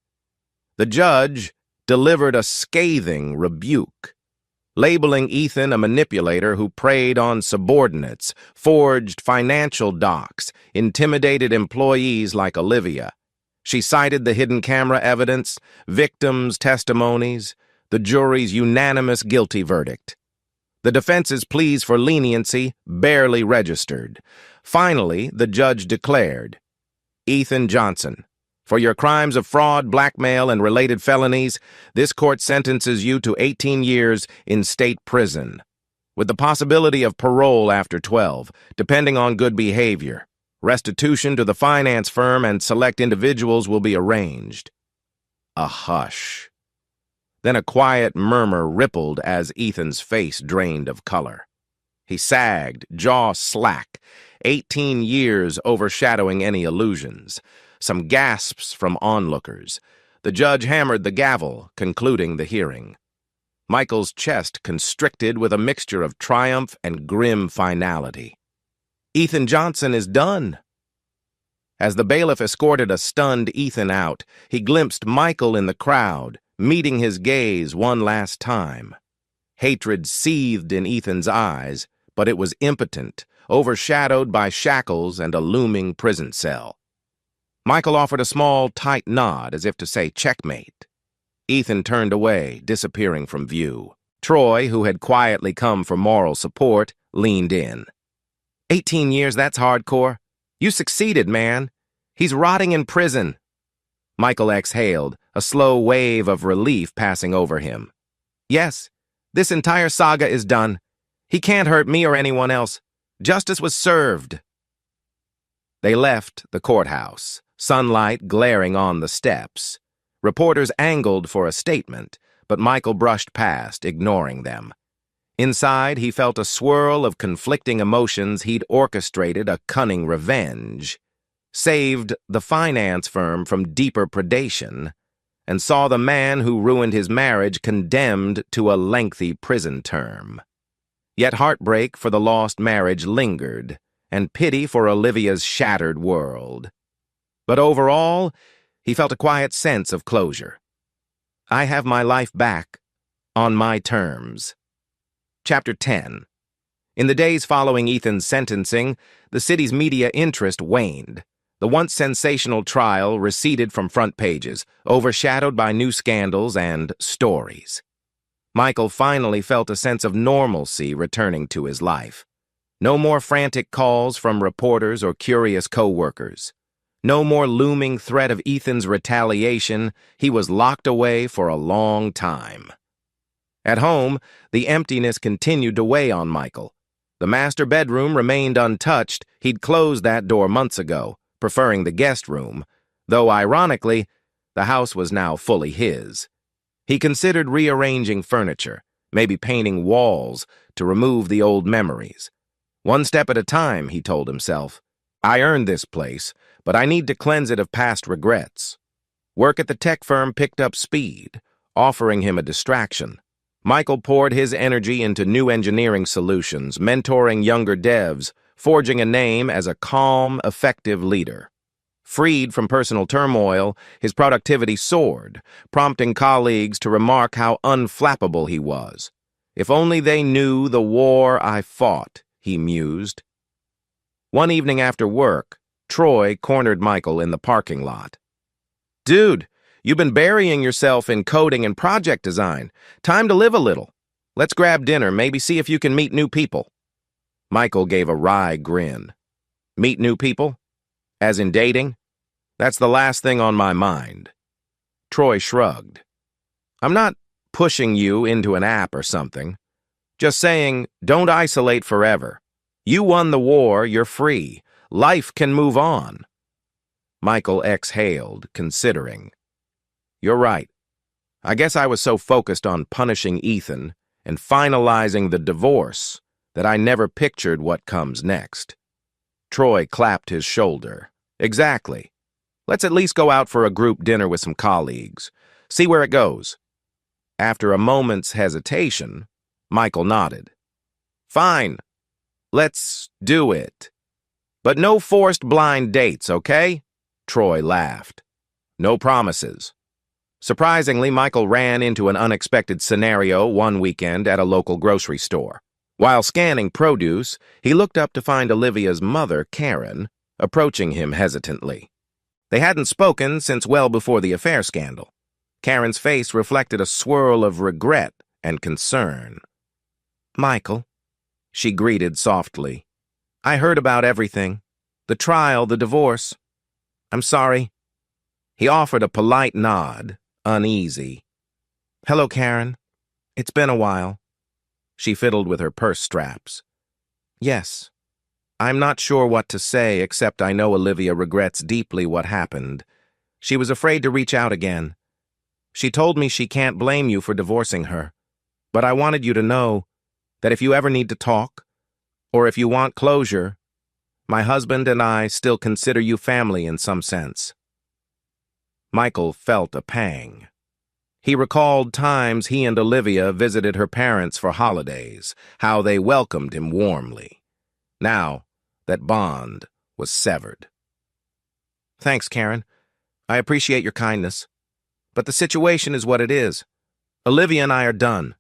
The judge delivered a scathing rebuke, labeling Ethan a manipulator who preyed on subordinates, forged financial docs, intimidated employees like Olivia. She cited the hidden camera evidence, victims' testimonies, the jury's unanimous guilty verdict. The defense's pleas for leniency barely registered. Finally, the judge declared, "Ethan Johnson, for your crimes of fraud, blackmail, and related felonies, this court sentences you to 18 years in state prison, with the possibility of parole after 12, depending on good behavior. Restitution to the finance firm and select individuals will be arranged." A hush. Then a quiet murmur rippled as Ethan's face drained of color. He sagged, jaw slack, 18 years overshadowing any illusions. Some gasps from onlookers. The judge hammered the gavel, concluding the hearing. Michael's chest constricted with a mixture of triumph and grim finality. Ethan Johnson is done. As the bailiff escorted a stunned Ethan out, he glimpsed Michael in the crowd, meeting his gaze one last time. Hatred seethed in Ethan's eyes, but it was impotent, overshadowed by shackles and a looming prison cell. Michael offered a small, tight nod as if to say checkmate. Ethan turned away, disappearing from view. Troy, who had quietly come for moral support, leaned in. 18 years, that's hardcore. You succeeded, man. He's rotting in prison. Michael exhaled, a slow wave of relief passing over him. Yes, this entire saga is done. He can't hurt me or anyone else. Justice was served. They left the courthouse, sunlight glaring on the steps. Reporters angled for a statement, but Michael brushed past, ignoring them. Inside, he felt a swirl of conflicting emotions. He'd orchestrated a cunning revenge, saved the finance firm from deeper predation, and saw the man who ruined his marriage condemned to a lengthy prison term. Yet heartbreak for the lost marriage lingered, and pity for Olivia's shattered world. But overall, he felt a quiet sense of closure. I have my life back, on my terms. Chapter 10. In the days following Ethan's sentencing, the city's media interest waned. The once sensational trial receded from front pages, overshadowed by new scandals and stories. Michael finally felt a sense of normalcy returning to his life. No more frantic calls from reporters or curious co-workers. No more looming threat of Ethan's retaliation. He was locked away for a long time. At home, the emptiness continued to weigh on Michael. The master bedroom remained untouched. He'd closed that door months ago, preferring the guest room, though ironically, the house was now fully his. He considered rearranging furniture, maybe painting walls to remove the old memories. One step at a time, he told himself. I earned this place, but I need to cleanse it of past regrets. Work at the tech firm picked up speed, offering him a distraction. Michael poured his energy into new engineering solutions, mentoring younger devs, forging a name as a calm, effective leader. Freed from personal turmoil, his productivity soared, prompting colleagues to remark how unflappable he was. If only they knew the war I fought, he mused. One evening after work, Troy cornered Michael in the parking lot. Dude, you've been burying yourself in coding and project design. Time to live a little. Let's grab dinner, maybe see if you can meet new people. Michael gave a wry grin. Meet new people? As in dating? That's the last thing on my mind. Troy shrugged. I'm not pushing you into an app or something. Just saying, don't isolate forever. You won the war, you're free. Life can move on. Michael exhaled, considering. You're right. I guess I was so focused on punishing Ethan and finalizing the divorce that I never pictured what comes next. Troy clapped his shoulder. Exactly. Let's at least go out for a group dinner with some colleagues. See where it goes. After a moment's hesitation, Michael nodded. Fine. Let's do it. But no forced blind dates, okay? Troy laughed. No promises. Surprisingly, Michael ran into an unexpected scenario one weekend at a local grocery store. While scanning produce, he looked up to find Olivia's mother, Karen, approaching him hesitantly. They hadn't spoken since well before the affair scandal. Karen's face reflected a swirl of regret and concern. Michael, she greeted softly. I heard about everything. The trial, the divorce. I'm sorry. He offered a polite nod, uneasy. Hello, Karen. It's been a while. She fiddled with her purse straps. Yes. I'm not sure what to say, except I know Olivia regrets deeply what happened. She was afraid to reach out again. She told me she can't blame you for divorcing her, but I wanted you to know that if you ever need to talk, or if you want closure, my husband and I still consider you family in some sense. Michael felt a pang. He recalled times he and Olivia visited her parents for holidays, how they welcomed him warmly. Now, that bond was severed. Thanks, Karen. I appreciate your kindness. But the situation is what it is. Olivia and I are done.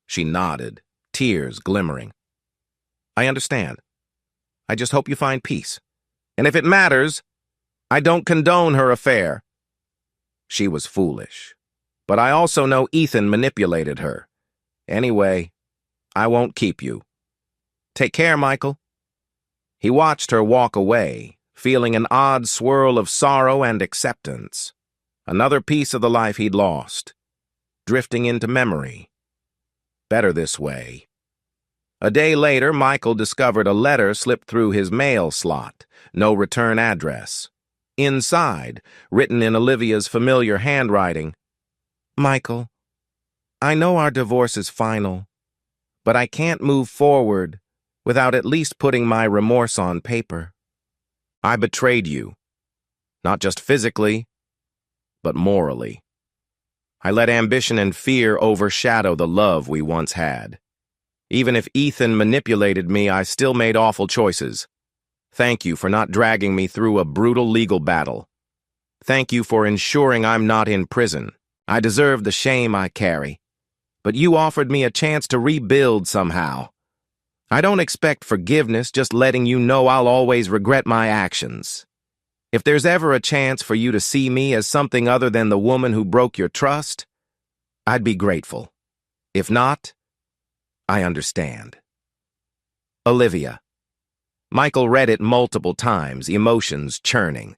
She nodded, tears glimmering. I understand. I just hope you find peace. And if it matters, I don't condone her affair. She was foolish. But I also know Ethan manipulated her. Anyway, I won't keep you. Take care, Michael. He watched her walk away, feeling an odd swirl of sorrow and acceptance. Another piece of the life he'd lost, drifting into memory. Better this way. A day later, Michael discovered a letter slipped through his mail slot, no return address. Inside, written in Olivia's familiar handwriting, Michael, I know our divorce is final, but I can't move forward without at least putting my remorse on paper. I betrayed you, not just physically, but morally. I let ambition and fear overshadow the love we once had. Even if Ethan manipulated me, I still made awful choices. Thank you for not dragging me through a brutal legal battle. Thank you for ensuring I'm not in prison. I deserve the shame I carry. But you offered me a chance to rebuild somehow. I don't expect forgiveness, just letting you know I'll always regret my actions. If there's ever a chance for you to see me as something other than the woman who broke your trust, I'd be grateful. If not, I understand. Olivia. Michael read it multiple times, emotions churning.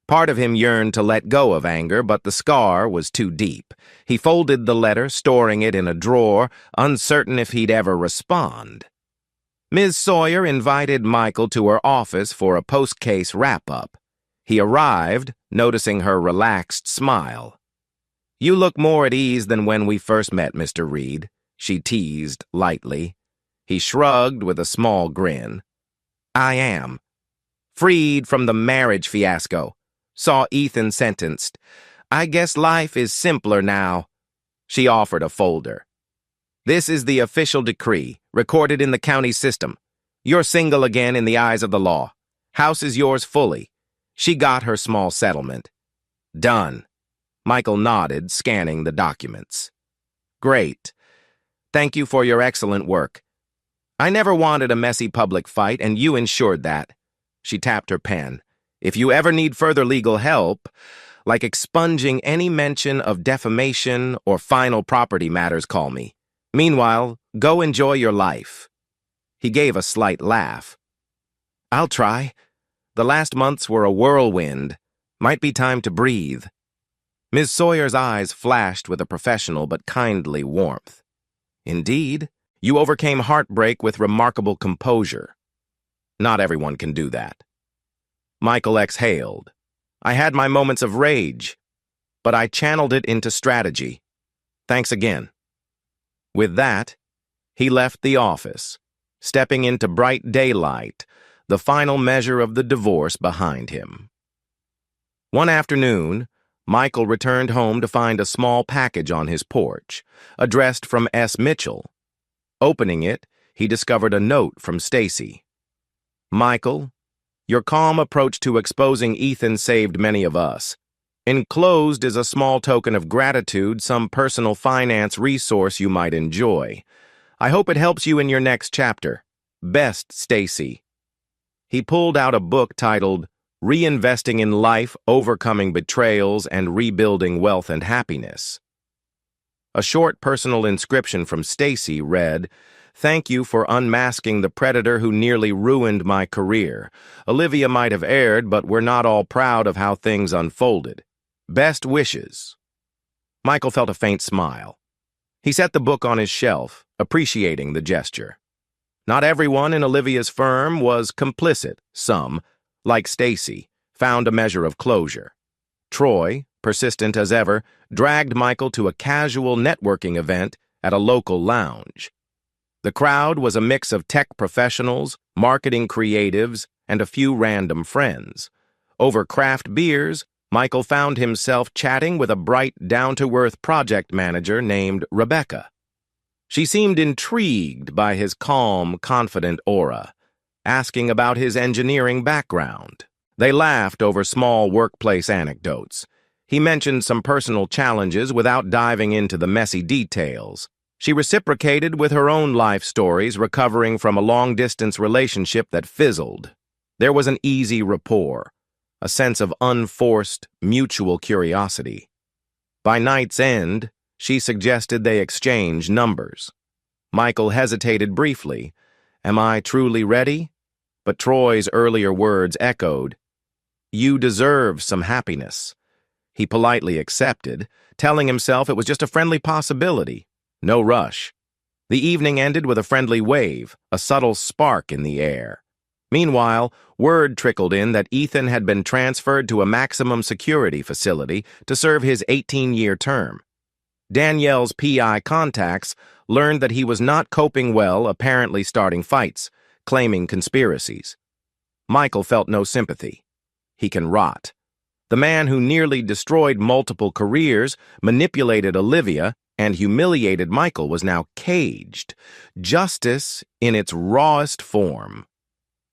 Part of him yearned to let go of anger, but the scar was too deep. He folded the letter, storing it in a drawer, uncertain if he'd ever respond. Ms. Sawyer invited Michael to her office for a post-case wrap-up. He arrived, noticing her relaxed smile. You look more at ease than when we first met, Mr. Reed, she teased lightly. He shrugged with a small grin. I am. Freed from the marriage fiasco. Saw Ethan sentenced. I guess life is simpler now. She offered a folder. This is the official decree, recorded in the county system. You're single again in the eyes of the law. House is yours fully. She got her small settlement. Done. Michael nodded, scanning the documents. Great. Thank you for your excellent work. I never wanted a messy public fight, and you ensured that. She tapped her pen. If you ever need further legal help, like expunging any mention of defamation or final property matters, call me. Meanwhile, go enjoy your life. He gave a slight laugh. I'll try. The last months were a whirlwind. Might be time to breathe. Ms. Sawyer's eyes flashed with a professional but kindly warmth. Indeed, you overcame heartbreak with remarkable composure. Not everyone can do that. Michael exhaled. I had my moments of rage, but I channeled it into strategy. Thanks again. With that, he left the office, stepping into bright daylight, the final measure of the divorce behind him. One afternoon, Michael returned home to find a small package on his porch, addressed from S. Mitchell. Opening it, he discovered a note from Stacy. Michael, your calm approach to exposing Ethan saved many of us. Enclosed is a small token of gratitude, some personal finance resource you might enjoy. I hope it helps you in your next chapter. Best, Stacy. He pulled out a book titled Reinvesting in Life, Overcoming Betrayals, and Rebuilding Wealth and Happiness. A short personal inscription from Stacy read, Thank you for unmasking the predator who nearly ruined my career. Olivia might have erred, but we're not all proud of how things unfolded. Best wishes. Michael felt a faint smile. He set the book on his shelf, appreciating the gesture. Not everyone in Olivia's firm was complicit. Some, like Stacy, found a measure of closure. Troy, persistent as ever, dragged Michael to a casual networking event at a local lounge. The crowd was a mix of tech professionals, marketing creatives, and a few random friends. Over craft beers, Michael found himself chatting with a bright, down-to-earth project manager named Rebecca. She seemed intrigued by his calm, confident aura, asking about his engineering background. They laughed over small workplace anecdotes. He mentioned some personal challenges without diving into the messy details. She reciprocated with her own life stories, recovering from a long-distance relationship that fizzled. There was an easy rapport, a sense of unforced, mutual curiosity. By night's end, she suggested they exchange numbers. Michael hesitated briefly. Am I truly ready? But Troy's earlier words echoed. You deserve some happiness. He politely accepted, telling himself it was just a friendly possibility. No rush. The evening ended with a friendly wave, a subtle spark in the air. Meanwhile, word trickled in that Ethan had been transferred to a maximum security facility to serve his 18-year term. Danielle's PI contacts learned that he was not coping well, apparently starting fights, claiming conspiracies. Michael felt no sympathy. He can rot. The man who nearly destroyed multiple careers, manipulated Olivia, and humiliated Michael was now caged. Justice in its rawest form.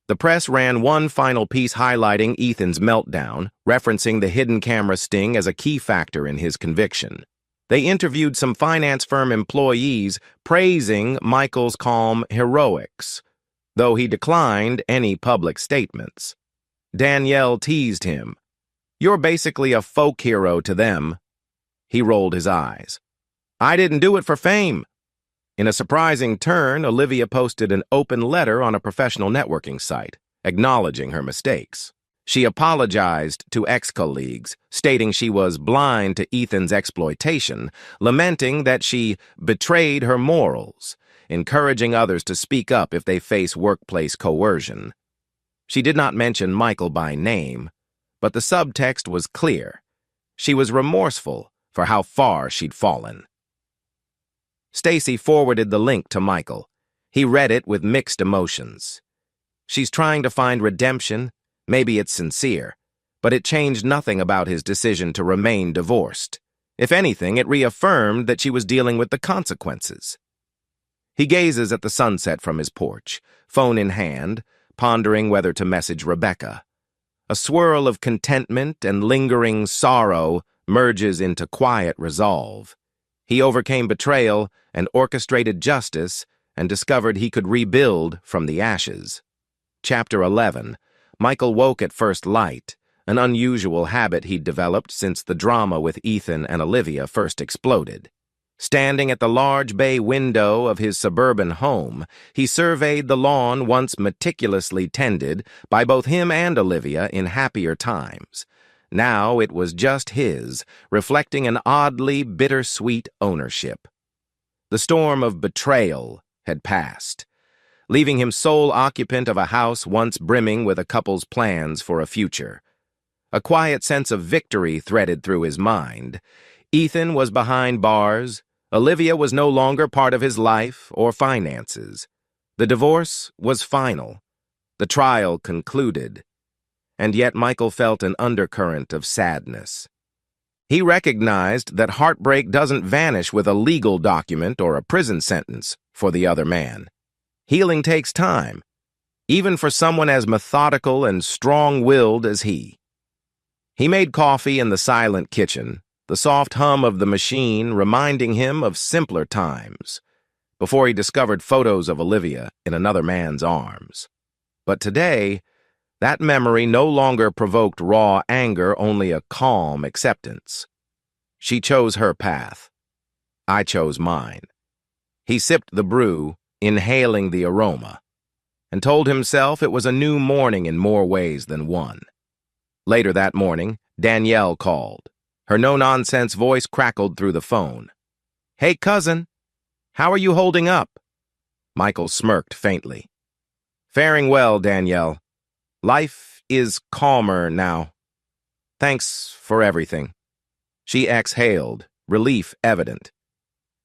The press ran one final piece highlighting Ethan's meltdown, referencing the hidden camera sting as a key factor in his conviction. They interviewed some finance firm employees praising Michael's calm heroics, though he declined any public statements. Danielle teased him. You're basically a folk hero to them. He rolled his eyes. I didn't do it for fame. In a surprising turn, Olivia posted an open letter on a professional networking site, acknowledging her mistakes. She apologized to ex-colleagues, stating she was blind to Ethan's exploitation, lamenting that she betrayed her morals, encouraging others to speak up if they face workplace coercion. She did not mention Michael by name, but the subtext was clear. She was remorseful for how far she'd fallen. Stacy forwarded the link to Michael. He read it with mixed emotions. She's trying to find redemption. Maybe it's sincere, but it changed nothing about his decision to remain divorced. If anything, it reaffirmed that she was dealing with the consequences. He gazes at the sunset from his porch, phone in hand, pondering whether to message Rebecca. A swirl of contentment and lingering sorrow merges into quiet resolve. He overcame betrayal and orchestrated justice and discovered he could rebuild from the ashes. Chapter 11. Michael woke at first light, an unusual habit he'd developed since the drama with Ethan and Olivia first exploded. Standing at the large bay window of his suburban home, he surveyed the lawn once meticulously tended by both him and Olivia in happier times. Now it was just his, reflecting an oddly bittersweet ownership. The storm of betrayal had passed, leaving him sole occupant of a house once brimming with a couple's plans for a future. A quiet sense of victory threaded through his mind. Ethan was behind bars. Olivia was no longer part of his life or finances. The divorce was final. The trial concluded. And yet Michael felt an undercurrent of sadness. He recognized that heartbreak doesn't vanish with a legal document or a prison sentence for the other man. Healing takes time, even for someone as methodical and strong-willed as he. He made coffee in the silent kitchen, the soft hum of the machine reminding him of simpler times, before he discovered photos of Olivia in another man's arms. But today, that memory no longer provoked raw anger, only a calm acceptance. She chose her path. I chose mine. He sipped the brew, inhaling the aroma, and told himself it was a new morning in more ways than one. Later that morning, Danielle called. Her no-nonsense voice crackled through the phone. "Hey, cousin, how are you holding up?" Michael smirked faintly. "Faring well, Danielle. Life is calmer now. Thanks for everything." She exhaled, relief evident.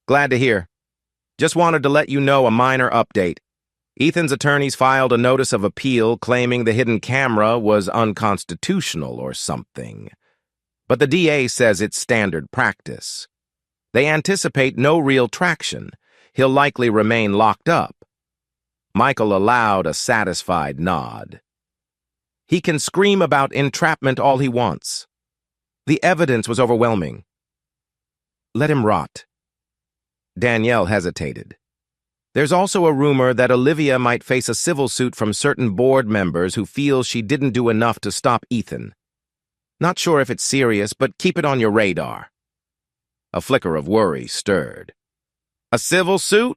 "Glad to hear. Just wanted to let you know a minor update. Ethan's attorneys filed a notice of appeal claiming the hidden camera was unconstitutional or something. But the DA says it's standard practice. They anticipate no real traction. He'll likely remain locked up." Michael allowed a satisfied nod. He can scream about entrapment all he wants. The evidence was overwhelming. Let him rot. Danielle hesitated. There's also a rumor that Olivia might face a civil suit from certain board members who feel she didn't do enough to stop Ethan. Not sure if it's serious, but keep it on your radar. A flicker of worry stirred. A civil suit?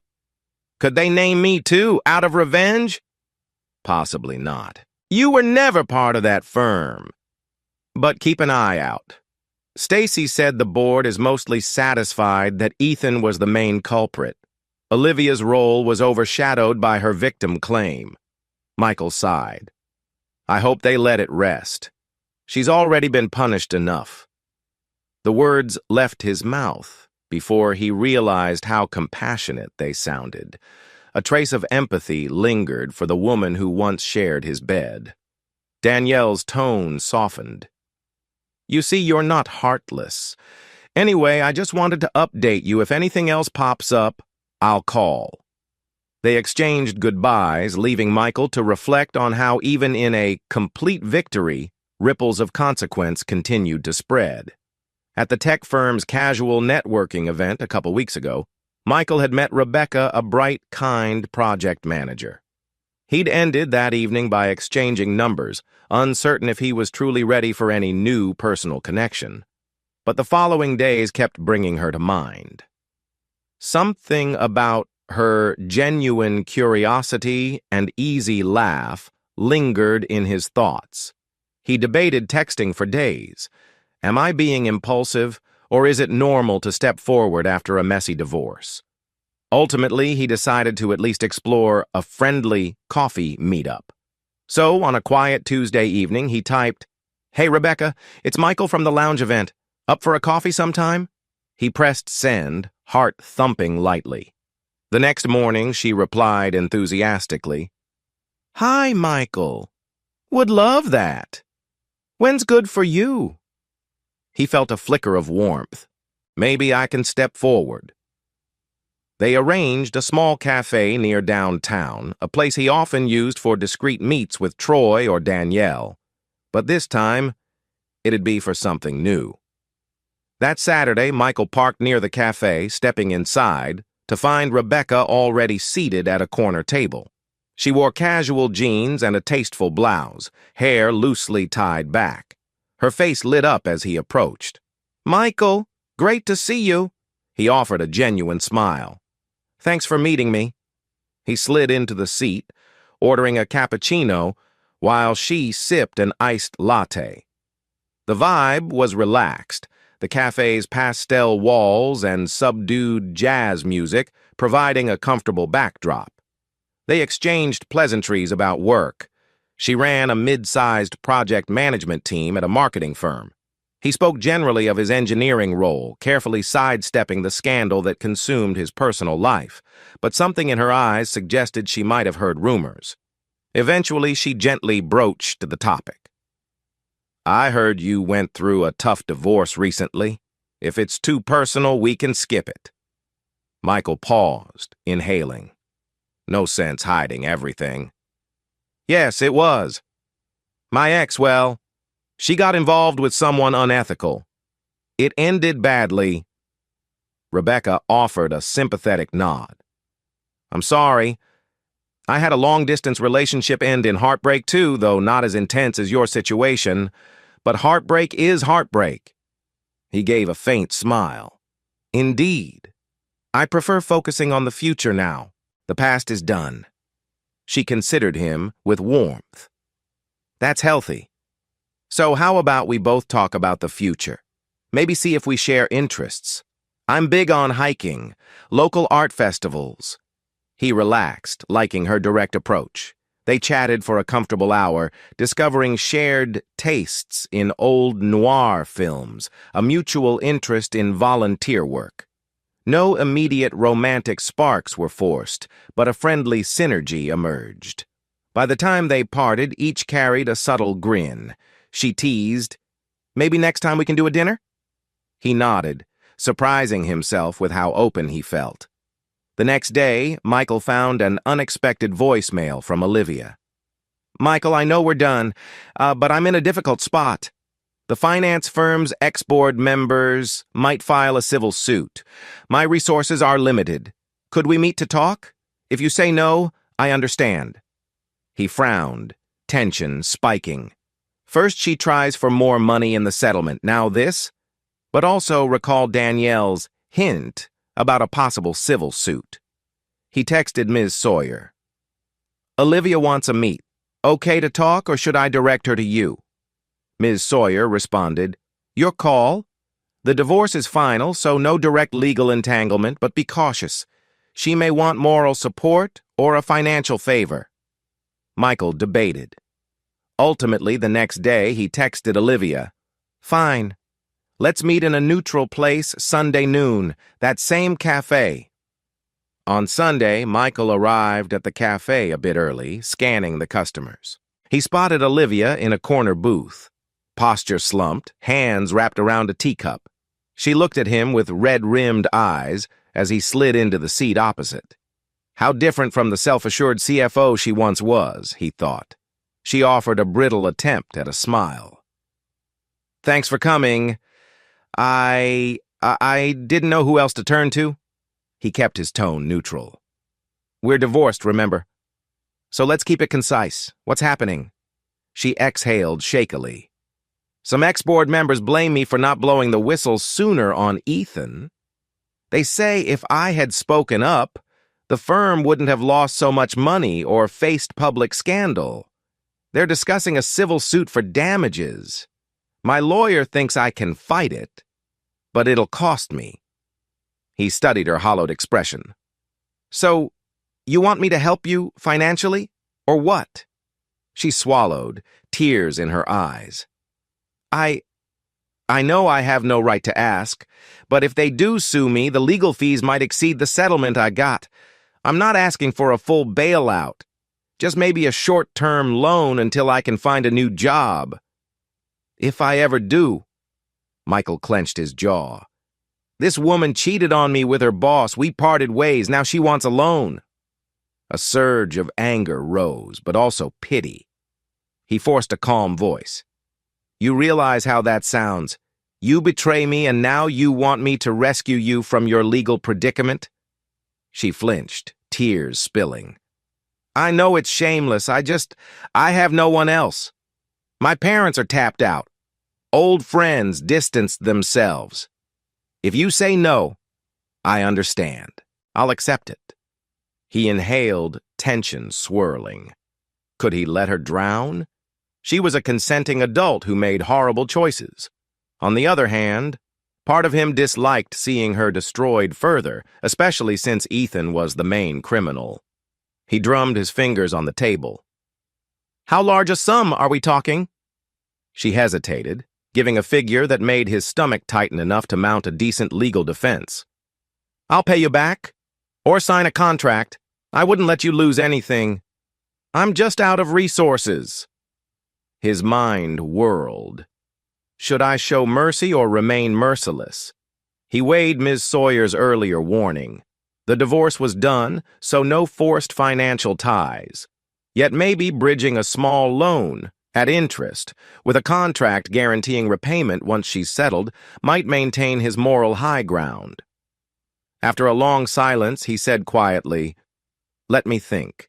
Could they name me too, out of revenge? Possibly not. You were never part of that firm. But keep an eye out. Stacy said the board is mostly satisfied that Ethan was the main culprit. Olivia's role was overshadowed by her victim claim. Michael sighed. I hope they let it rest. She's already been punished enough. The words left his mouth before he realized how compassionate they sounded. A trace of empathy lingered for the woman who once shared his bed. Danielle's tone softened. You see, you're not heartless. Anyway, I just wanted to update you. If anything else pops up, I'll call. They exchanged goodbyes, leaving Michael to reflect on how even in a complete victory, ripples of consequence continued to spread. At the tech firm's casual networking event a couple weeks ago, Michael had met Rebecca, a bright, kind project manager. He'd ended that evening by exchanging numbers, uncertain if he was truly ready for any new personal connection. But the following days kept bringing her to mind. Something about her genuine curiosity and easy laugh lingered in his thoughts. He debated texting for days. Am I being impulsive, or is it normal to step forward after a messy divorce? Ultimately, he decided to at least explore a friendly coffee meetup. So, on a quiet Tuesday evening, he typed, Hey, Rebecca, it's Michael from the lounge event. Up for a coffee sometime? He pressed send, heart thumping lightly. The next morning, she replied enthusiastically, Hi, Michael. Would love that. When's good for you? He felt a flicker of warmth. Maybe I can step forward. They arranged a small cafe near downtown, a place he often used for discreet meets with Troy or Danielle. But this time, it'd be for something new. That Saturday, Michael parked near the cafe, stepping inside, to find Rebecca already seated at a corner table. She wore casual jeans and a tasteful blouse, hair loosely tied back. Her face lit up as he approached. "Michael, great to see you." He offered a genuine smile. "Thanks for meeting me." He slid into the seat, ordering a cappuccino while she sipped an iced latte. The vibe was relaxed, the cafe's pastel walls and subdued jazz music providing a comfortable backdrop. They exchanged pleasantries about work. She ran a mid-sized project management team at a marketing firm. He spoke generally of his engineering role, carefully sidestepping the scandal that consumed his personal life, but something in her eyes suggested she might have heard rumors. Eventually, she gently broached the topic. "I heard you went through a tough divorce recently. If it's too personal, we can skip it." Michael paused, inhaling. No sense hiding everything. "Yes, it was. My ex, well, she got involved with someone unethical. It ended badly." Rebecca offered a sympathetic nod. "I'm sorry. I had a long-distance relationship end in heartbreak too, though not as intense as your situation. But heartbreak is heartbreak." He gave a faint smile. "Indeed. I prefer focusing on the future now. The past is done." She considered him with warmth. "That's healthy. So how about we both talk about the future? Maybe see if we share interests. I'm big on hiking, local art festivals." He relaxed, liking her direct approach. They chatted for a comfortable hour, discovering shared tastes in old noir films, a mutual interest in volunteer work. No immediate romantic sparks were forced, but a friendly synergy emerged. By the time they parted, each carried a subtle grin. She teased, "Maybe next time we can do a dinner?" He nodded, surprising himself with how open he felt. The next day, Michael found an unexpected voicemail from Olivia. "Michael, I know we're done, but I'm in a difficult spot. The finance firm's ex-board members might file a civil suit. My resources are limited. Could we meet to talk? If you say no, I understand." He frowned, tension spiking. First she tries for more money in the settlement, now this? But also recall Danielle's hint about a possible civil suit. He texted Ms. Sawyer. "Olivia wants a meet. Okay to talk, or should I direct her to you?" Ms. Sawyer responded, "Your call. The divorce is final, so no direct legal entanglement, but be cautious. She may want moral support or a financial favor." Michael debated. Ultimately, the next day, he texted Olivia, "Fine. Let's meet in a neutral place Sunday noon, that same cafe." On Sunday, Michael arrived at the cafe a bit early, scanning the customers. He spotted Olivia in a corner booth. Posture slumped, hands wrapped around a teacup. She looked at him with red-rimmed eyes as he slid into the seat opposite. How different from the self-assured CFO she once was, he thought. She offered a brittle attempt at a smile. "Thanks for coming. I didn't know who else to turn to." He kept his tone neutral. "We're divorced, remember? So let's keep it concise. What's happening?" She exhaled shakily. "Some ex-board members blame me for not blowing the whistle sooner on Ethan. They say if I had spoken up, the firm wouldn't have lost so much money or faced public scandal. They're discussing a civil suit for damages. My lawyer thinks I can fight it, but it'll cost me." He studied her hollowed expression. "So, you want me to help you financially, or what?" She swallowed, tears in her eyes. I know I have no right to ask, but if they do sue me, the legal fees might exceed the settlement I got. I'm not asking for a full bailout. Just maybe a short-term loan until I can find a new job. If I ever do. Michael clenched his jaw. This woman cheated on me with her boss. We parted ways. Now she wants a loan. A surge of anger rose, but also pity. He forced a calm voice. You realize how that sounds. You betray me and now you want me to rescue you from your legal predicament? She flinched, tears spilling. I know it's shameless. I have no one else. My parents are tapped out. Old friends distanced themselves. If you say no, I understand. I'll accept it. He inhaled, tension swirling. Could he let her drown? She was a consenting adult who made horrible choices. On the other hand, part of him disliked seeing her destroyed further, especially since Ethan was the main criminal. He drummed his fingers on the table. How large a sum are we talking? She hesitated, giving a figure that made his stomach tighten enough to mount a decent legal defense. I'll pay you back, or sign a contract. I wouldn't let you lose anything. I'm just out of resources. His mind whirled. Should I show mercy or remain merciless? He weighed Ms. Sawyer's earlier warning. The divorce was done, so no forced financial ties. Yet maybe bridging a small loan, at interest, with a contract guaranteeing repayment once she's settled, might maintain his moral high ground. After a long silence, he said quietly, Let me think.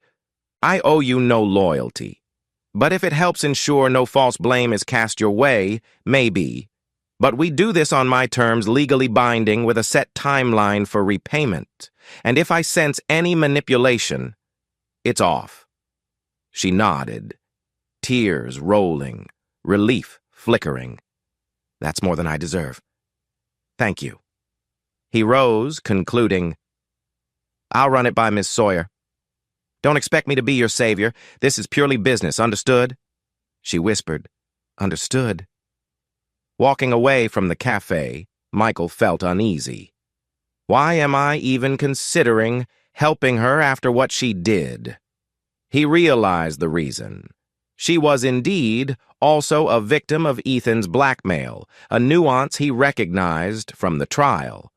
I owe you no loyalty. But if it helps ensure no false blame is cast your way, maybe. But we do this on my terms, legally binding, with a set timeline for repayment. And if I sense any manipulation, it's off. She nodded, tears rolling, relief flickering. That's more than I deserve. Thank you. He rose, concluding, I'll run it by Miss Sawyer. Don't expect me to be your savior. This is purely business, understood? She whispered, Understood. Walking away from the cafe, Michael felt uneasy. Why am I even considering helping her after what she did? He realized the reason. She was indeed also a victim of Ethan's blackmail, a nuance he recognized from the trial.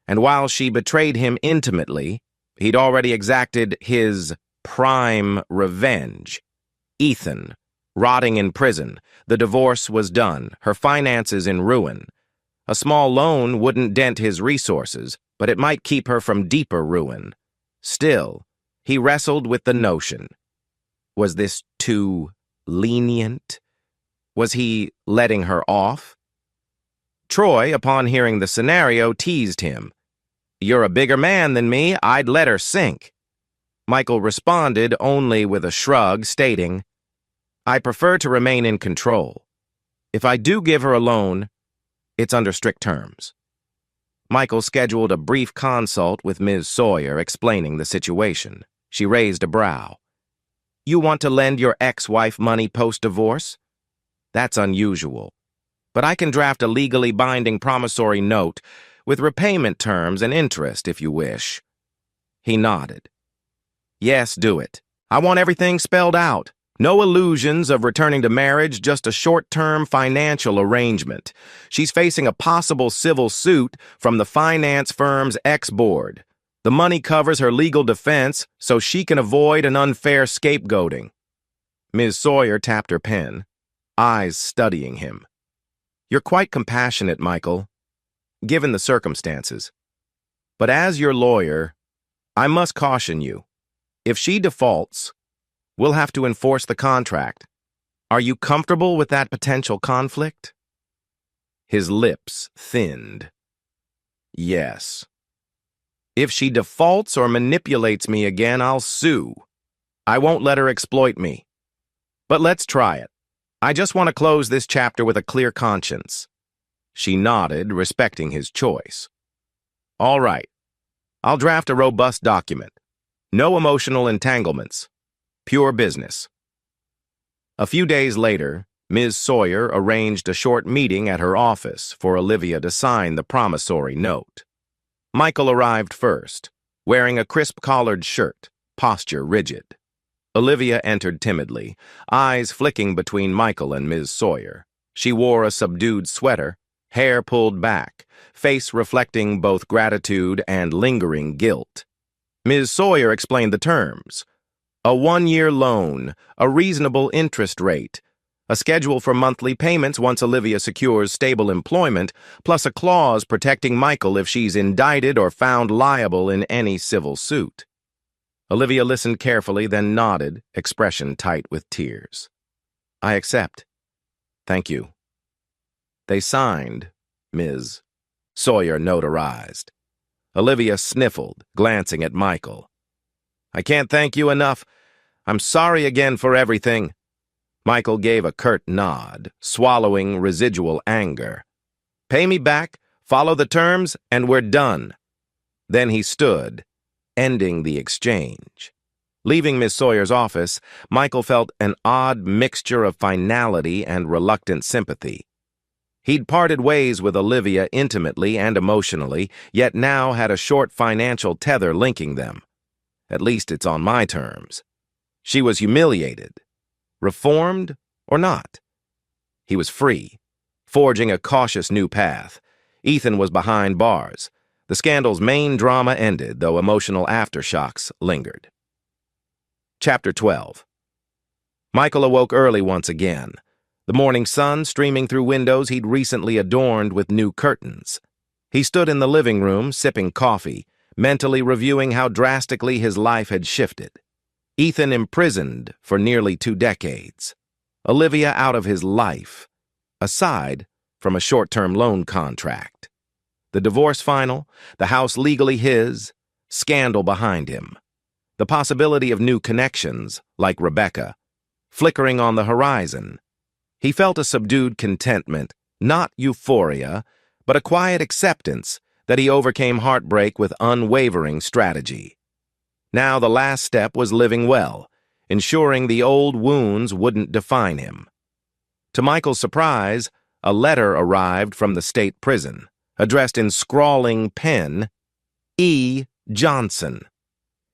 And while she betrayed him intimately, he'd already exacted his prime revenge. Ethan, rotting in prison, the divorce was done, her finances in ruin. A small loan wouldn't dent his resources, but it might keep her from deeper ruin. Still, he wrestled with the notion. Was this too lenient? Was he letting her off? Troy, upon hearing the scenario, teased him. You're a bigger man than me, I'd let her sink. Michael responded only with a shrug, stating, I prefer to remain in control. If I do give her a loan, it's under strict terms. Michael scheduled a brief consult with Ms. Sawyer, explaining the situation. She raised a brow. You want to lend your ex-wife money post-divorce? That's unusual. But I can draft a legally binding promissory note with repayment terms and interest if you wish. He nodded. Yes, do it. I want everything spelled out. No illusions of returning to marriage, just a short-term financial arrangement. She's facing a possible civil suit from the finance firm's ex-board. The money covers her legal defense, so she can avoid an unfair scapegoating. Ms. Sawyer tapped her pen, eyes studying him. You're quite compassionate, Michael, given the circumstances. But as your lawyer, I must caution you. If she defaults, we'll have to enforce the contract. Are you comfortable with that potential conflict? His lips thinned. Yes. If she defaults or manipulates me again, I'll sue. I won't let her exploit me. But let's try it. I just want to close this chapter with a clear conscience. She nodded, respecting his choice. All right. I'll draft a robust document. No emotional entanglements. Pure business. A few days later, Ms. Sawyer arranged a short meeting at her office for Olivia to sign the promissory note. Michael arrived first, wearing a crisp collared shirt, posture rigid. Olivia entered timidly, eyes flicking between Michael and Ms. Sawyer. She wore a subdued sweater, hair pulled back, face reflecting both gratitude and lingering guilt. Ms. Sawyer explained the terms. A 1-year loan, a reasonable interest rate, a schedule for monthly payments once Olivia secures stable employment, plus a clause protecting Michael if she's indicted or found liable in any civil suit. Olivia listened carefully, then nodded, expression tight with tears. I accept. Thank you. They signed, Ms. Sawyer notarized. Olivia sniffled, glancing at Michael. I can't thank you enough. I'm sorry again for everything. Michael gave a curt nod, swallowing residual anger. Pay me back, follow the terms, and we're done. Then he stood, ending the exchange. Leaving Miss Sawyer's office, Michael felt an odd mixture of finality and reluctant sympathy. He'd parted ways with Olivia intimately and emotionally, yet now had a short financial tether linking them. At least it's on my terms. She was humiliated. Reformed or not? He was free, forging a cautious new path. Ethan was behind bars. The scandal's main drama ended, though emotional aftershocks lingered. Chapter 12. Michael awoke early once again. The morning sun streaming through windows he'd recently adorned with new curtains. He stood in the living room, sipping coffee, mentally reviewing how drastically his life had shifted. Ethan imprisoned for nearly 2 decades. Olivia out of his life, aside from a short-term loan contract. The divorce final, the house legally his, scandal behind him. The possibility of new connections, like Rebecca, flickering on the horizon. He felt a subdued contentment, not euphoria, but a quiet acceptance that he overcame heartbreak with unwavering strategy. Now the last step was living well, ensuring the old wounds wouldn't define him. To Michael's surprise, a letter arrived from the state prison, addressed in scrawling pen, E. Johnson.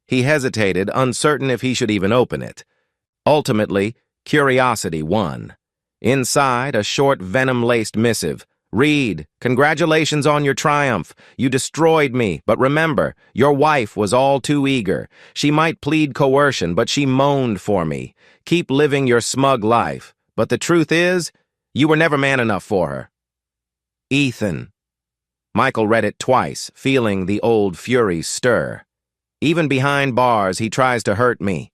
He hesitated, uncertain if he should even open it. Ultimately, curiosity won. Inside, a short venom-laced missive. Read, congratulations on your triumph. You destroyed me, but remember, your wife was all too eager. She might plead coercion, but she moaned for me. Keep living your smug life. But the truth is, you were never man enough for her. Ethan. Michael read it twice, feeling the old fury stir. Even behind bars, he tries to hurt me.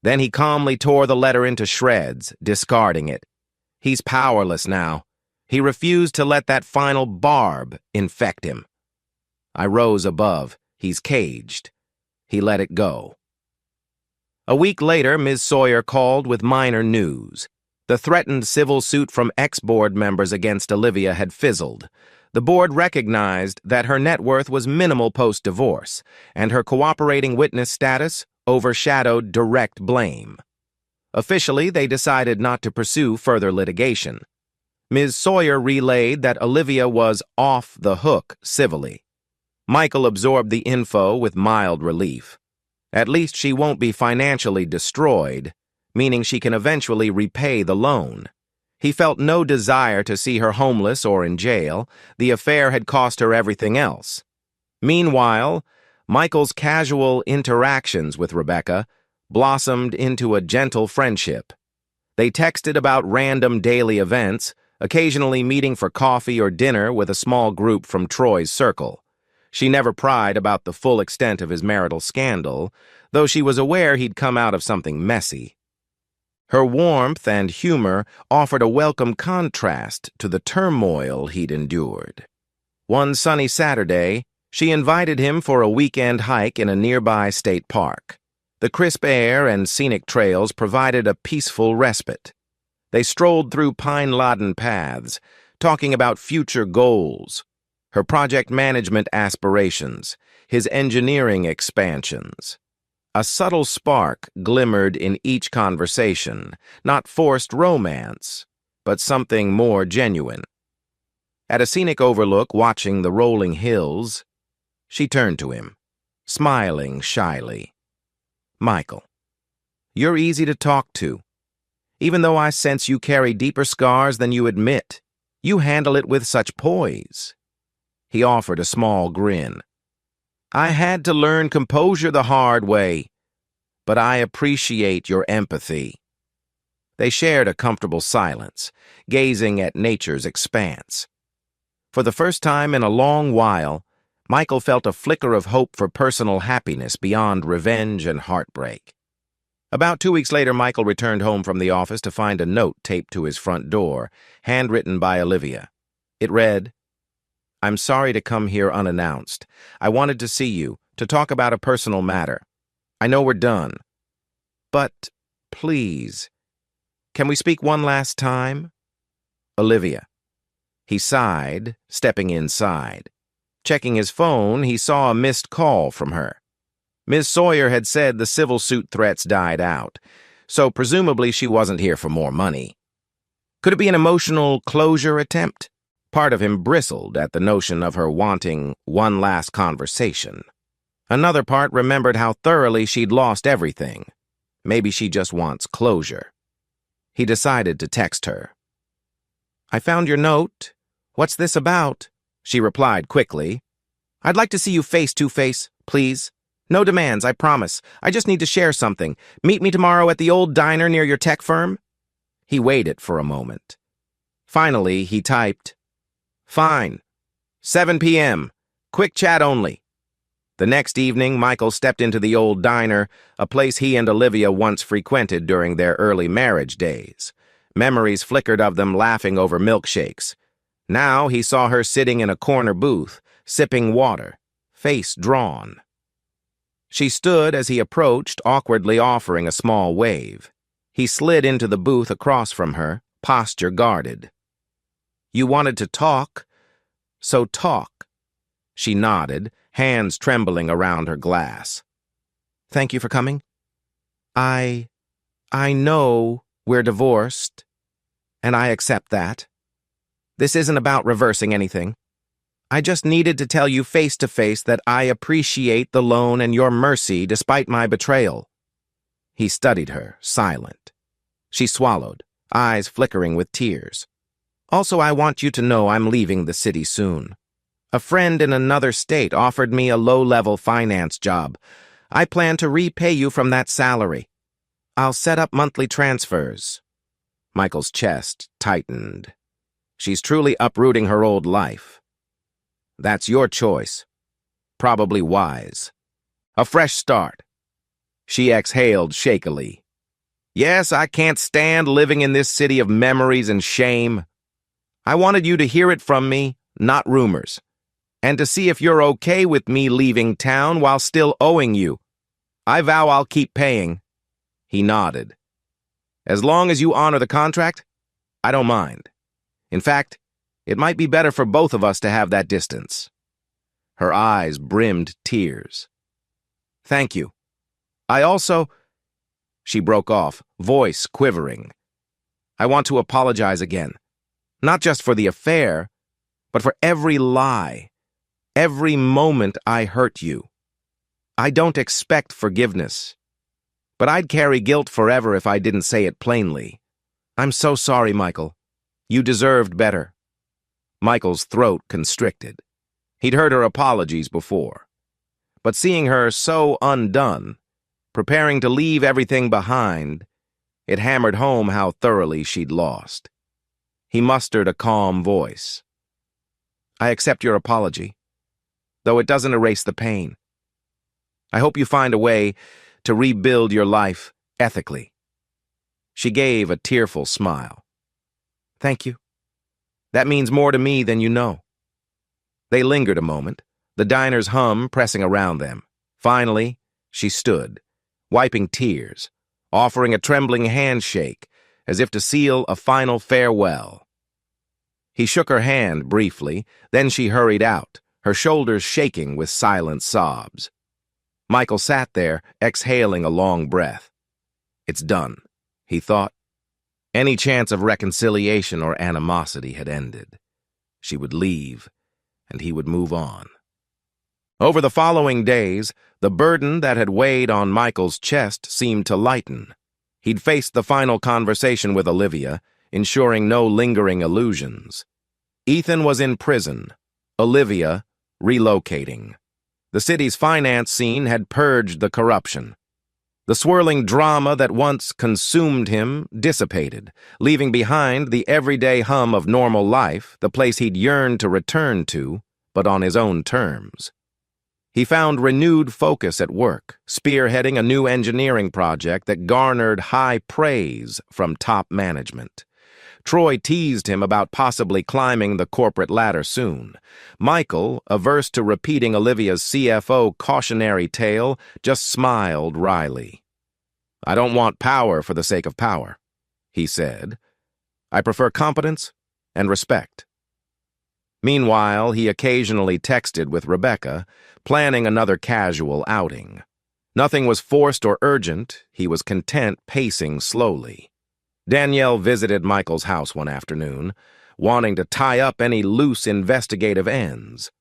Then he calmly tore the letter into shreds, discarding it. He's powerless now. He refused to let that final barb infect him. I rose above. He's caged. He let it go. A week later, Ms. Sawyer called with minor news. The threatened civil suit from ex-board members against Olivia had fizzled. The board recognized that her net worth was minimal post-divorce, and her cooperating witness status overshadowed direct blame. Officially, they decided not to pursue further litigation. Ms. Sawyer relayed that Olivia was off the hook civilly. Michael absorbed the info with mild relief. At least she won't be financially destroyed, meaning she can eventually repay the loan. He felt no desire to see her homeless or in jail. The affair had cost her everything else. Meanwhile, Michael's casual interactions with Rebecca blossomed into a gentle friendship. They texted about random daily events, occasionally meeting for coffee or dinner with a small group from Troy's circle. She never pried about the full extent of his marital scandal, though she was aware he'd come out of something messy. Her warmth and humor offered a welcome contrast to the turmoil he'd endured. One sunny Saturday, she invited him for a weekend hike in a nearby state park. The crisp air and scenic trails provided a peaceful respite. They strolled through pine-laden paths, talking about future goals, her project management aspirations, his engineering expansions. A subtle spark glimmered in each conversation, not forced romance, but something more genuine. At a scenic overlook watching the rolling hills, she turned to him, smiling shyly. Michael, You're easy to talk to. Even though I sense you carry deeper scars than you admit, you handle it with such poise." He offered a small grin. "I had to learn composure the hard way, but I appreciate your empathy." They shared a comfortable silence, gazing at nature's expanse. For the first time in a long while, Michael felt a flicker of hope for personal happiness beyond revenge and heartbreak. About 2 weeks later, Michael returned home from the office to find a note taped to his front door, handwritten by Olivia. It read, "I'm sorry to come here unannounced. I wanted to see you, to talk about a personal matter. I know we're done. But, please, can we speak one last time? Olivia." He sighed, stepping inside. Checking his phone, he saw a missed call from her. Ms. Sawyer had said the civil suit threats died out, so presumably she wasn't here for more money. Could it be an emotional closure attempt? Part of him bristled at the notion of her wanting one last conversation. Another part remembered how thoroughly she'd lost everything. Maybe she just wants closure. He decided to text her. "I found your note. What's this about?" She replied quickly. "I'd like to see you face to face, please. No demands, I promise. I just need to share something. Meet me tomorrow at the old diner near your tech firm." He waited for a moment. Finally, he typed, "Fine. 7 p.m. Quick chat only." The next evening, Michael stepped into the old diner, a place he and Olivia once frequented during their early marriage days. Memories flickered of them laughing over milkshakes. Now he saw her sitting in a corner booth, sipping water, face drawn. She stood as he approached, awkwardly offering a small wave. He slid into the booth across from her, posture guarded. "You wanted to talk, so talk." She nodded, hands trembling around her glass. "Thank you for coming. I know we're divorced, and I accept that. This isn't about reversing anything. I just needed to tell you face to face that I appreciate the loan and your mercy despite my betrayal." He studied her, silent. She swallowed, eyes flickering with tears. "Also, I want you to know I'm leaving the city soon. A friend in another state offered me a low-level finance job. I plan to repay you from that salary. I'll set up monthly transfers." Michael's chest tightened. She's truly uprooting her old life. That's your choice. Probably wise. A fresh start. She exhaled shakily. "Yes, I can't stand living in this city of memories and shame. I wanted you to hear it from me, not rumors, and to see if you're okay with me leaving town while still owing you. I vow I'll keep paying." He nodded. "As long as you honor the contract, I don't mind. In fact, it might be better for both of us to have that distance." Her eyes brimmed tears. "Thank you. I also—" She broke off, voice quivering. "I want to apologize again. Not just for the affair, but for every lie, every moment I hurt you. I don't expect forgiveness, but I'd carry guilt forever if I didn't say it plainly. I'm so sorry, Michael. You deserved better." Michael's throat constricted. He'd heard her apologies before. But seeing her so undone, preparing to leave everything behind, it hammered home how thoroughly she'd lost. He mustered a calm voice. "I accept your apology, though it doesn't erase the pain. I hope you find a way to rebuild your life ethically." She gave a tearful smile. "Thank you. That means more to me than you know." They lingered a moment, the diner's hum pressing around them. Finally, she stood, wiping tears, offering a trembling handshake, as if to seal a final farewell. He shook her hand briefly, then she hurried out, her shoulders shaking with silent sobs. Michael sat there, exhaling a long breath. It's done, he thought. Any chance of reconciliation or animosity had ended. She would leave, and he would move on. Over the following days, the burden that had weighed on Michael's chest seemed to lighten. He'd faced the final conversation with Olivia, ensuring no lingering illusions. Ethan was in prison, Olivia relocating. The city's finance scene had purged the corruption. The swirling drama that once consumed him dissipated, leaving behind the everyday hum of normal life, the place he'd yearned to return to, but on his own terms. He found renewed focus at work, spearheading a new engineering project that garnered high praise from top management. Troy teased him about possibly climbing the corporate ladder soon. Michael, averse to repeating Olivia's CFO cautionary tale, just smiled wryly. "I don't want power for the sake of power," he said. "I prefer competence and respect." Meanwhile, he occasionally texted with Rebecca, planning another casual outing. Nothing was forced or urgent. He was content pacing slowly. Danielle visited Michael's house one afternoon, wanting to tie up any loose investigative ends.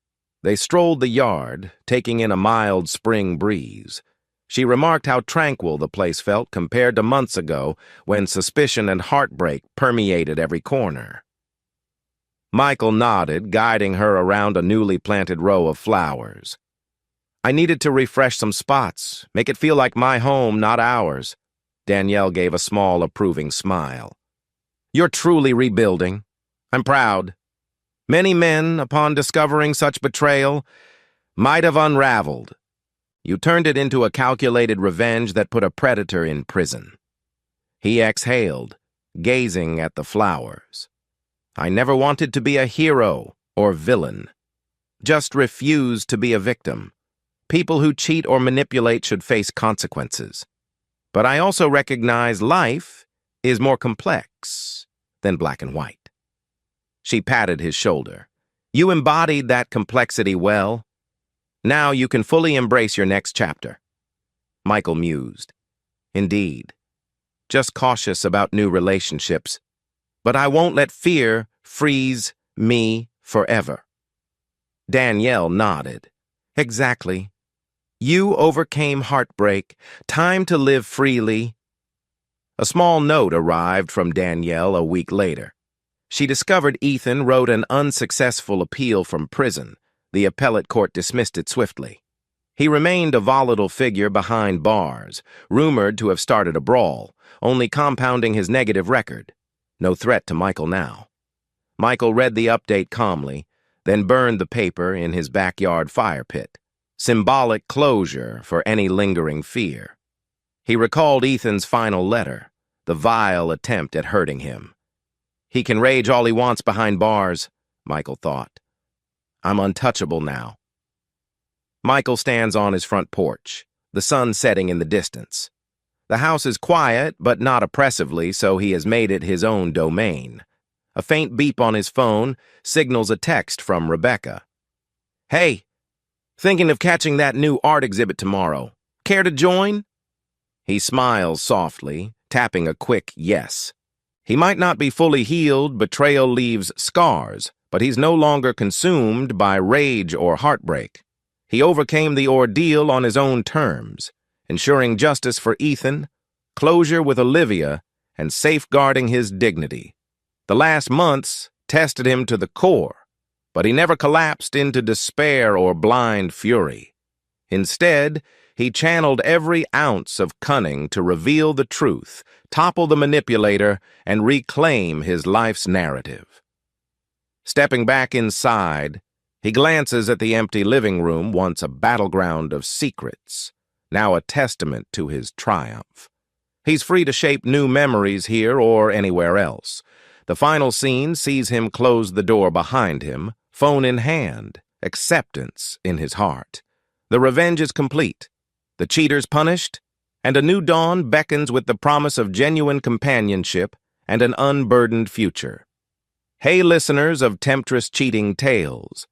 They strolled the yard, taking in a mild spring breeze. She remarked how tranquil the place felt compared to months ago when suspicion and heartbreak permeated every corner. Michael nodded, guiding her around a newly planted row of flowers. "I needed to refresh some spots, make it feel like my home, not ours." Danielle gave a small, approving smile. "You're truly rebuilding. I'm proud. Many men, upon discovering such betrayal, might have unraveled. You turned it into a calculated revenge that put a predator in prison." He exhaled, gazing at the flowers. "I never wanted to be a hero or villain. Just refused to be a victim. People who cheat or manipulate should face consequences. But I also recognize life is more complex than black and white." She patted his shoulder. "You embodied that complexity well. Now you can fully embrace your next chapter." Michael mused. "Indeed. Just cautious about new relationships. But I won't let fear freeze me forever." Danielle nodded. "Exactly. You overcame heartbreak. Time to live freely." A small note arrived from Danielle a week later. She discovered Ethan wrote an unsuccessful appeal from prison. The appellate court dismissed it swiftly. He remained a volatile figure behind bars, rumored to have started a brawl, only compounding his negative record. No threat to Michael now. Michael read the update calmly, then burned the paper in his backyard fire pit. Symbolic closure for any lingering fear. He recalled Ethan's final letter, the vile attempt at hurting him. He can rage all he wants behind bars, Michael thought. I'm untouchable now. Michael stands on his front porch, the sun setting in the distance. The house is quiet, but not oppressively, so he has made it his own domain. A faint beep on his phone signals a text from Rebecca. "Hey, thinking of catching that new art exhibit tomorrow. Care to join?" He smiles softly, tapping a quick yes. He might not be fully healed, betrayal leaves scars, but he's no longer consumed by rage or heartbreak. He overcame the ordeal on his own terms, ensuring justice for Ethan, closure with Olivia, and safeguarding his dignity. The last months tested him to the core, but he never collapsed into despair or blind fury. Instead, he channeled every ounce of cunning to reveal the truth, topple the manipulator, and reclaim his life's narrative. Stepping back inside, he glances at the empty living room, once a battleground of secrets, now a testament to his triumph. He's free to shape new memories here or anywhere else. The final scene sees him close the door behind him, phone in hand, acceptance in his heart. The revenge is complete, the cheaters punished, and a new dawn beckons with the promise of genuine companionship and an unburdened future. Hey, listeners of Temptress Cheating Tales.